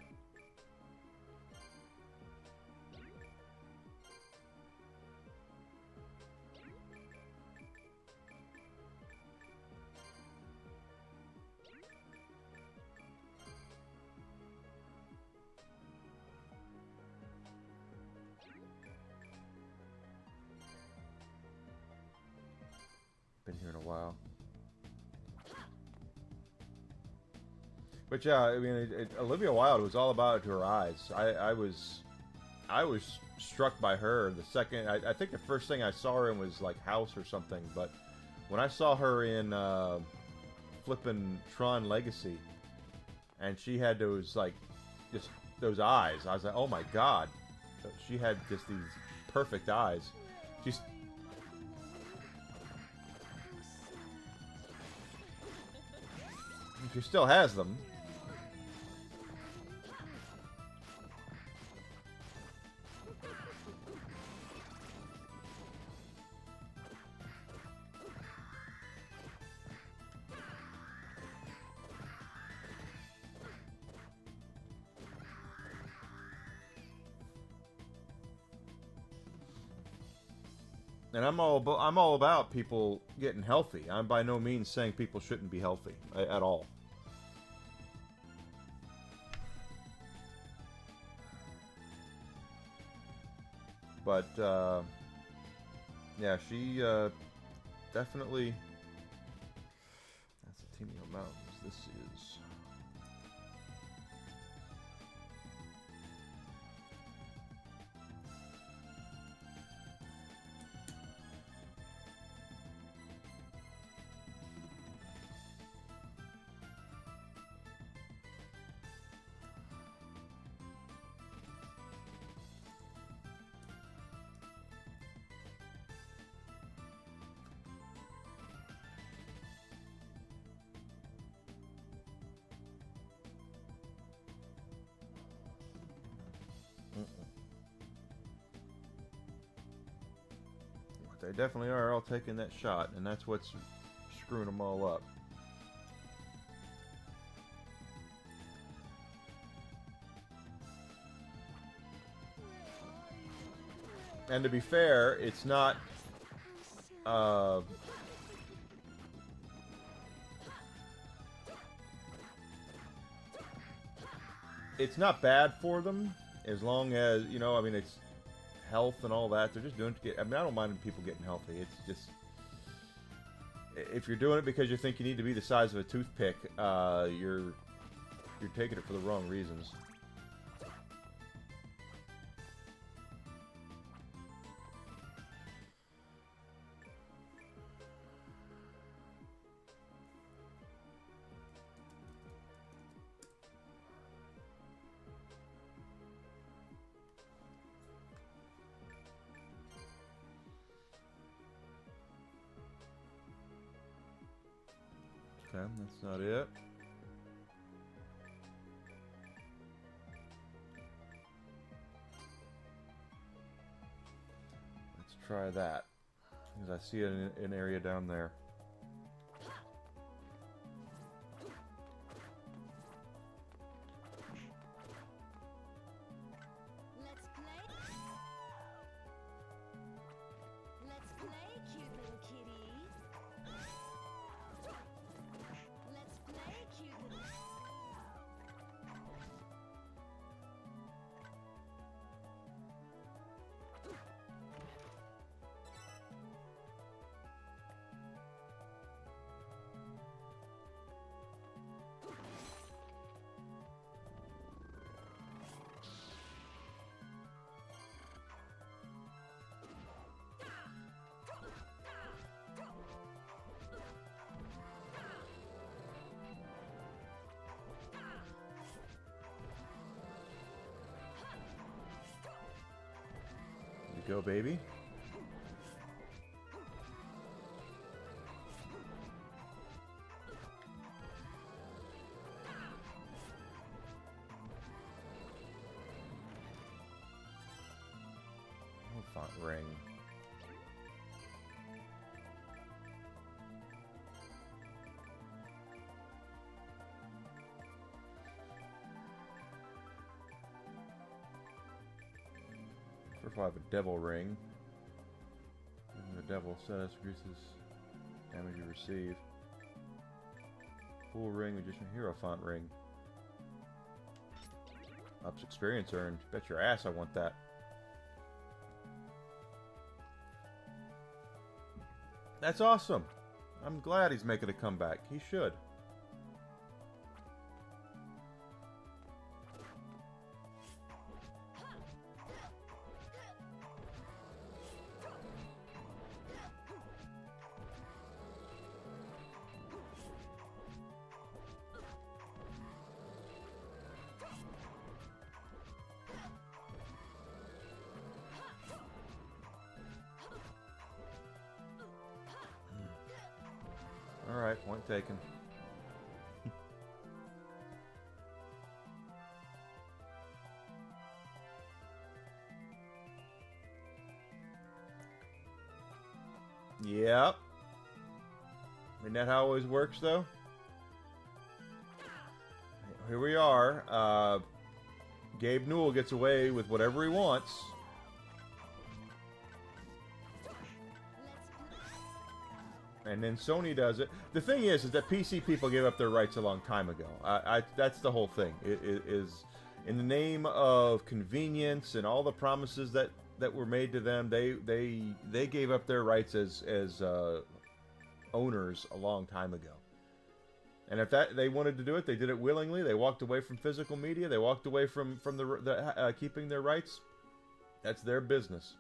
Been here in a while. But yeah, I mean, Olivia Wilde was all about her eyes. I was struck by her the second. I think the first thing I saw her in was like House or something. But when I saw her in flippin' Tron Legacy, and she had those like just those eyes, I was like, oh my god, she had just these perfect eyes. She's She still has them. And I'm all about people getting healthy. I'm by no means saying people shouldn't be healthy at all. But yeah, she definitely. That's the Timeo Mountains. This is. They definitely are all taking that shot, and that's what's screwing them all up. And to be fair, it's not it's not bad for them, as long as, you know, I mean, it's health and all that. They're just doing it to get, I mean, I don't mind people getting healthy. It's just, if you're doing it because you think you need to be the size of a toothpick, you're taking it for the wrong reasons. Okay, that's not it. Let's try that, because I see an area down there. Let's play, cute little kitties. Let's play, cute little. There you go, baby. Font ring. First we'll have a devil ring. And the devil status reduces damage you receive. Full ring, magician hero font ring. Ups experience earned. Bet your ass I want that. That's awesome. I'm glad he's making a comeback. He should. Alright, point taken. Yep. Isn't that how it always works, though? Here we are. Gabe Newell gets away with whatever he wants. And then Sony does it. The thing is that PC people gave up their rights a long time ago. That's the whole thing. It is in the name of convenience and all the promises that were made to them. They gave up their rights as owners a long time ago. And if they wanted to do it, they did it willingly. They walked away from physical media. They walked away from the keeping their rights. That's their business.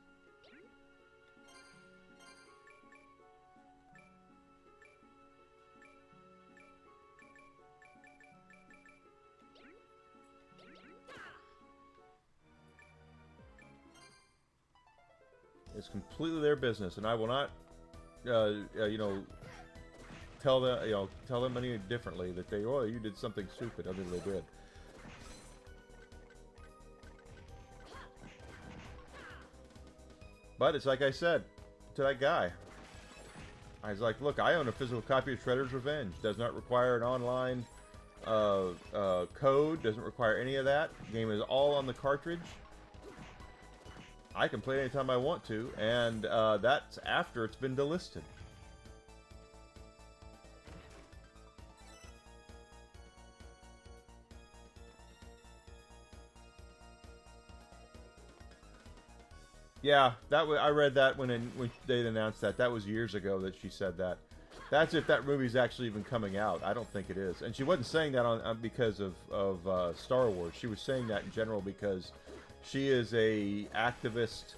It's completely their business, and I will not, tell them any differently that you did something stupid. Other than they did. But it's like I said to that guy. I was like, look, I own a physical copy of Shredder's Revenge. Does not require an online code. Doesn't require any of that. The game is all on the cartridge. I can play it anytime I want to, and that's after it's been delisted. Yeah, I read that when they announced that. That was years ago that she said that. That's if that movie's actually even coming out. I don't think it is. And she wasn't saying that because of Star Wars. She was saying that in general because she is a activist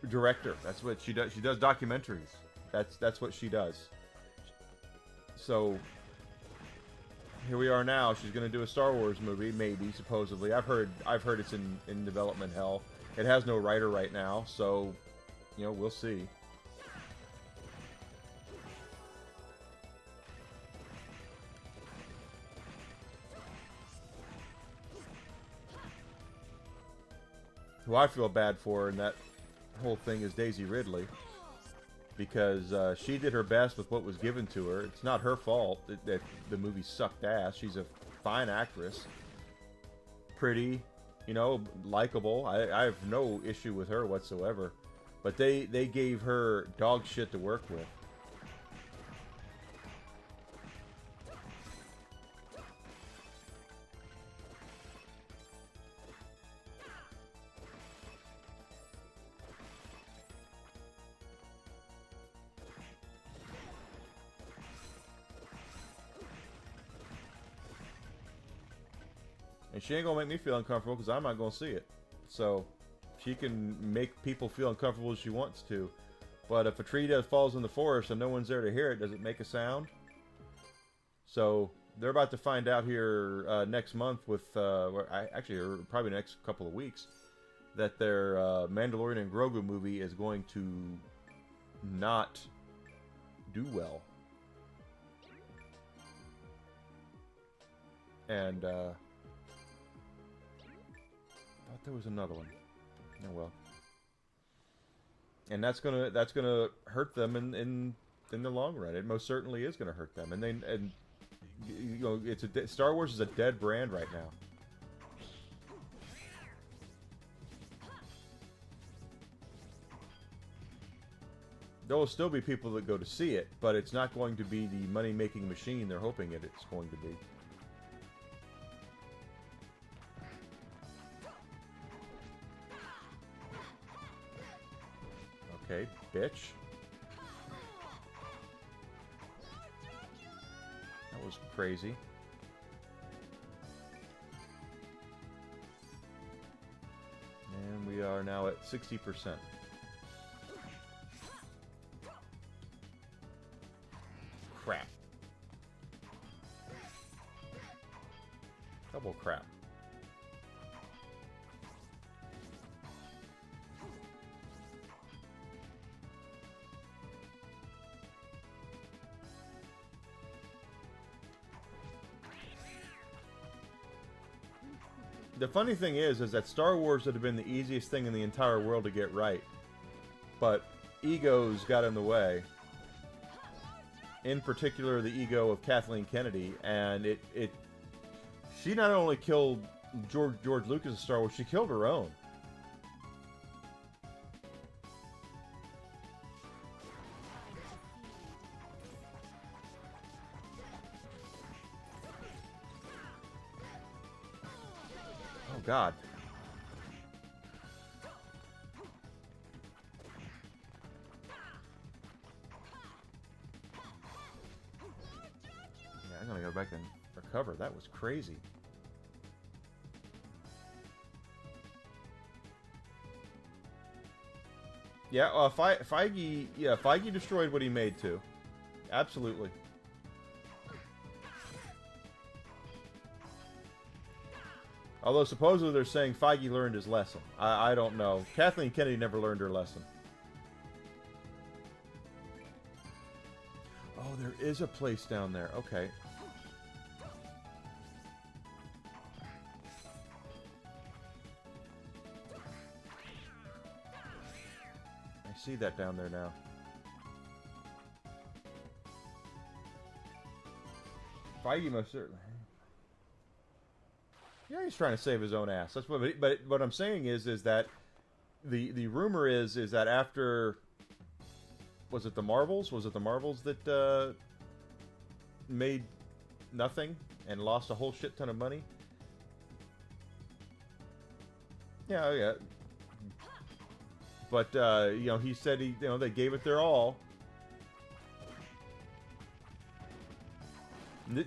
director. That's what she does. She does documentaries. That's what she does. So here we are now. She's going to do a Star Wars movie, maybe, supposedly. I've heard it's in development hell. It has no writer right now, so we'll see. Who I feel bad for in that whole thing is Daisy Ridley, because she did her best with what was given to her. It's not her fault that the movie sucked ass. She's a fine actress, pretty, likable. I have no issue with her whatsoever, but they gave her dog shit to work with. And she ain't gonna make me feel uncomfortable because I'm not gonna see it. So she can make people feel uncomfortable as she wants to. But if a tree falls in the forest and no one's there to hear it, does it make a sound? So they're about to find out here next month with, actually probably next couple of weeks, that their Mandalorian and Grogu movie is going to not do well. And I thought there was another one. Oh well. And that's gonna hurt them in the long run. It most certainly is gonna hurt them. And Star Wars is a dead brand right now. There will still be people that go to see it, but it's not going to be the money-making machine they're hoping it's going to be. Okay, bitch. That was crazy. And we are now at 60%. Crap. Double crap. The funny thing is that Star Wars would have been the easiest thing in the entire world to get right, but egos got in the way. In particular, the ego of Kathleen Kennedy, and she not only killed George Lucas' Star Wars, she killed her own. Oh God. Yeah, I'm gonna go back and recover. That was crazy. Yeah, Feige. Yeah, Feige destroyed what he made too. Absolutely. Although supposedly they're saying Feige learned his lesson. I don't know. Kathleen Kennedy never learned her lesson. Oh, there is a place down there. Okay. I see that down there now. Feige most certainly. Yeah, he's trying to save his own ass. That's what. But what I'm saying is that the rumor is that after, was it the Marvels? Was it the Marvels that made nothing and lost a whole shit ton of money? Yeah, yeah. But you know, he said they gave it their all.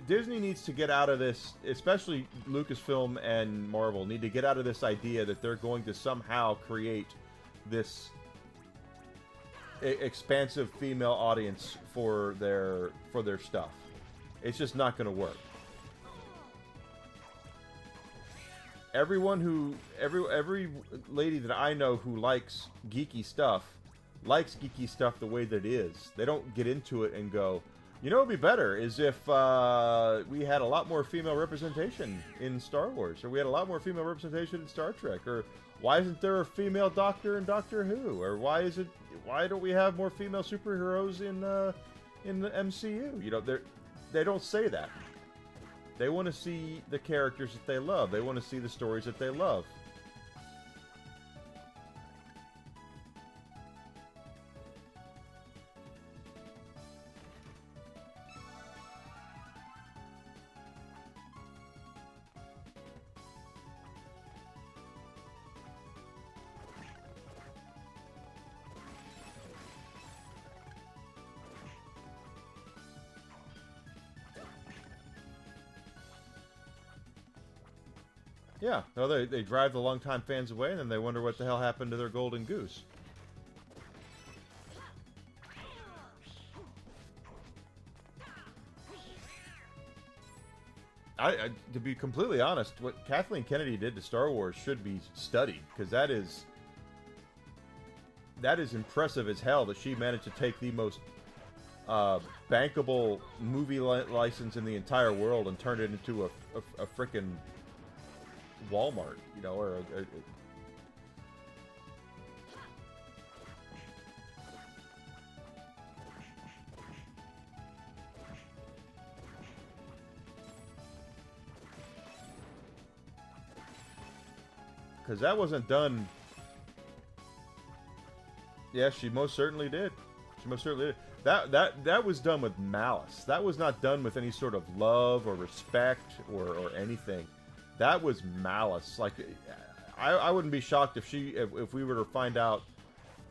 Disney needs to get out of this, especially Lucasfilm and Marvel need to get out of this idea that they're going to somehow create this expansive female audience for their stuff. It's just not going to work. Every lady that I know who likes geeky stuff the way that it is. They don't get into it and go, you know, what would be better is if we had a lot more female representation in Star Wars, or we had a lot more female representation in Star Trek, or why isn't there a female Doctor in Doctor Who, or why don't we have more female superheroes in the MCU? You know, they don't say that. They want to see the characters that they love. They want to see the stories that they love. Yeah, no, they drive the longtime fans away, and then they wonder what the hell happened to their golden goose. To be completely honest, what Kathleen Kennedy did to Star Wars should be studied, because that is impressive as hell that she managed to take the most bankable movie license in the entire world and turn it into a frickin' Walmart, you know, or because that wasn't done. Yes, she most certainly did. She most certainly did. That was done with malice. That was not done with any sort of love or respect or anything. That was malice. Like, I wouldn't be shocked if we were to find out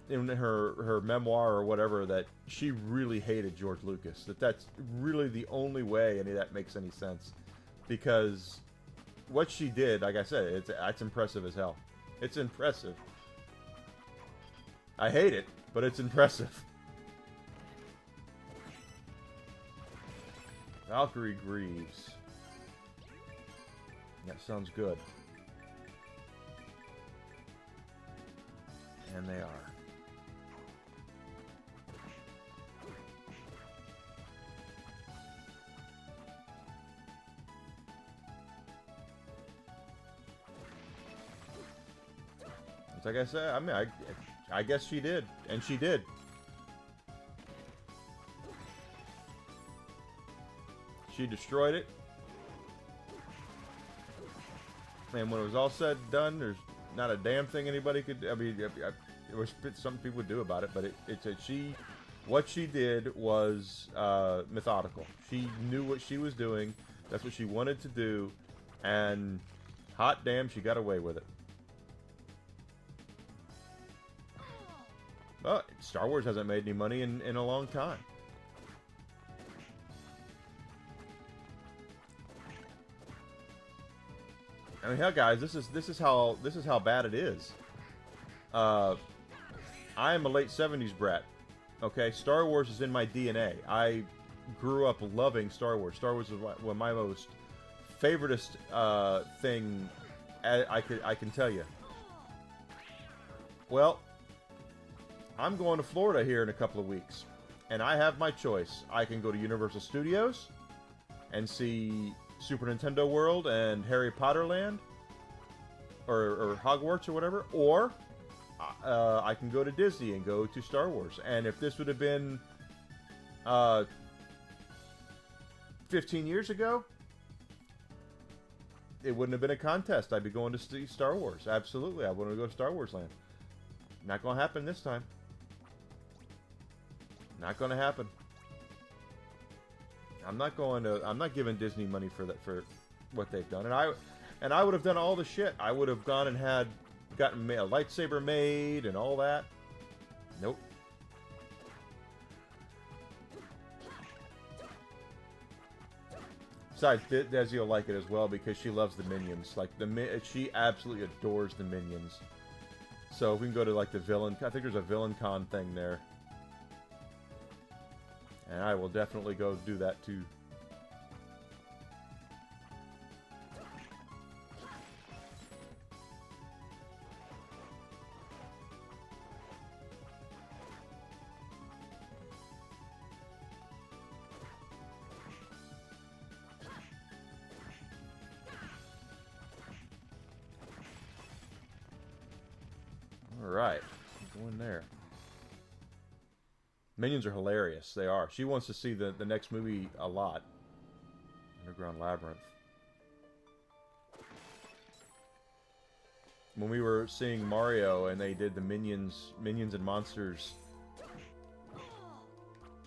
in her memoir or whatever that she really hated George Lucas. That's really the only way any of that makes any sense, because what she did, like I said, it's impressive as hell. It's impressive. I hate it, but it's impressive. Valkyrie Greaves. That sounds good. And they are. It's like I said, I mean, I guess she did. And she did. She destroyed it. And when it was all said and done, there's not a damn thing anybody could... I mean, there was something people would do about it, but what she did was methodical. She knew what she was doing. That's what she wanted to do. And hot damn, she got away with it. Well, Star Wars hasn't made any money in a long time. I mean, hell, guys, this is how bad it is. I am a late '70s brat. Okay, Star Wars is in my DNA. I grew up loving Star Wars. Star Wars is one of my most favoritist thing I can tell you. Well, I'm going to Florida here in a couple of weeks, and I have my choice. I can go to Universal Studios and see Super Nintendo World and Harry Potter Land, or Hogwarts or whatever, or I can go to Disney and go to Star Wars. And if this would have been 15 years ago, it wouldn't have been a contest. I'd be going to see Star Wars. Absolutely, I want to go to Star Wars Land. Not going to happen this time. Not going to happen. I'm not giving Disney money for what they've done. And I would have done all the shit. I would have gone and gotten a lightsaber made and all that. Nope. Besides, Desi will like it as well because she loves the Minions. Like she absolutely adores the Minions. So we can go to like the villain. I think there's a villain con thing there. And I will definitely go do that too. Alright, go in there. Minions are hilarious. They are. She wants to see the next movie a lot. Underground Labyrinth. When we were seeing Mario and they did the Minions and Monsters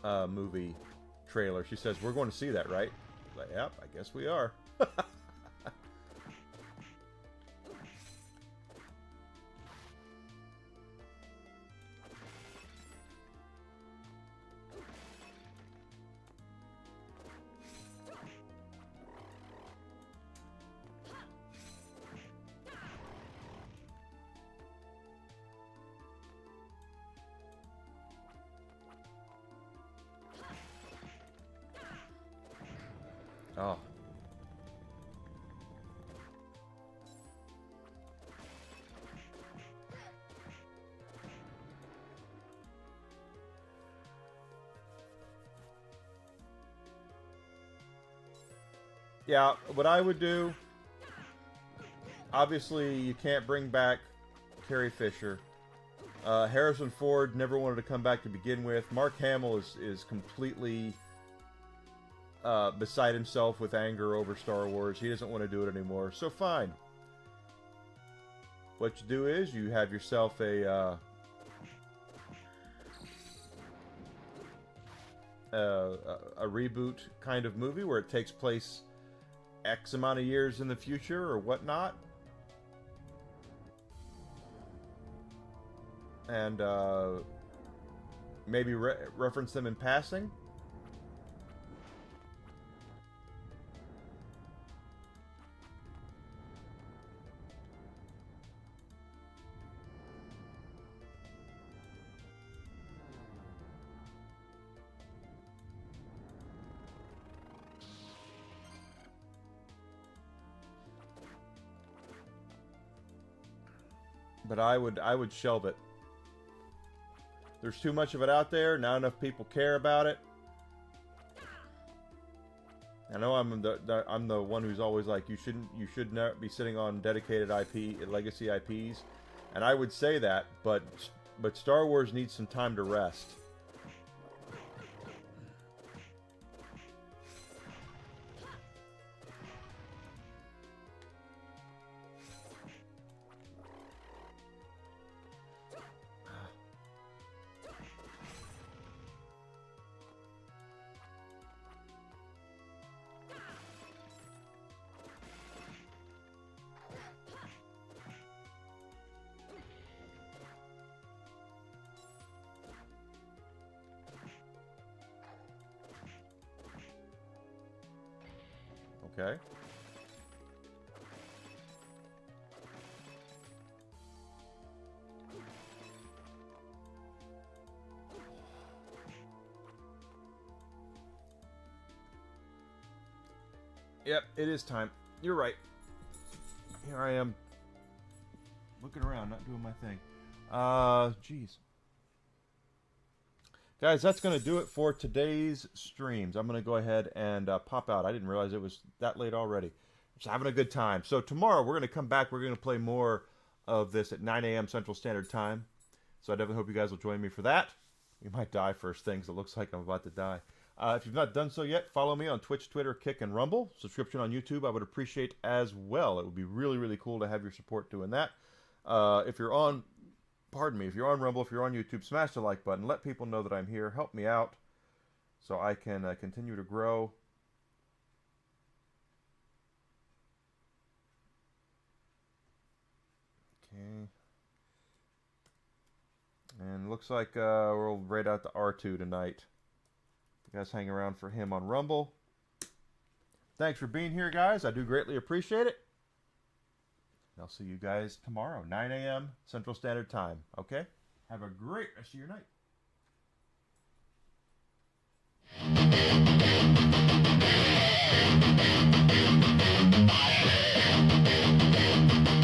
movie trailer, she says, "We're going to see that, right?" Like, yep, I guess we are. Oh. Yeah, what I would do, obviously you can't bring back Carrie Fisher. Harrison Ford never wanted to come back to begin with. Mark Hamill is completely beside himself with anger over Star Wars. He doesn't want to do it anymore. So fine. What you do is you have yourself a reboot kind of movie where it takes place X amount of years in the future or whatnot. And maybe reference them in passing. But I would shelve it. There's too much of it out there. Not enough people care about it. I know I'm the one who's always like, you should not be sitting on dedicated IP, legacy IPs. And I would say that, but Star Wars needs some time to rest. Okay. Yep, it is time. You're right. Here I am, looking around, not doing my thing. Jeez. Guys, that's going to do it for today's streams. I'm going to go ahead and pop out. I didn't realize it was that late already. Just having a good time. So tomorrow we're going to come back. We're going to play more of this at 9 a.m. Central Standard Time. So I definitely hope you guys will join me for that. We might die first thing, 'cause it looks like I'm about to die. If you've not done so yet, follow me on Twitch, Twitter, Kick, and Rumble. Subscription on YouTube I would appreciate as well. It would be really, really cool to have your support doing that. If you're on... Pardon me, if you're on Rumble, if you're on YouTube, smash the like button. Let people know that I'm here. Help me out so I can continue to grow. Okay. And looks like we'll raid out the R2 tonight. You guys hang around for him on Rumble. Thanks for being here, guys. I do greatly appreciate it. I'll see you guys tomorrow, 9 a.m. Central Standard Time. Okay? Have a great rest of your night.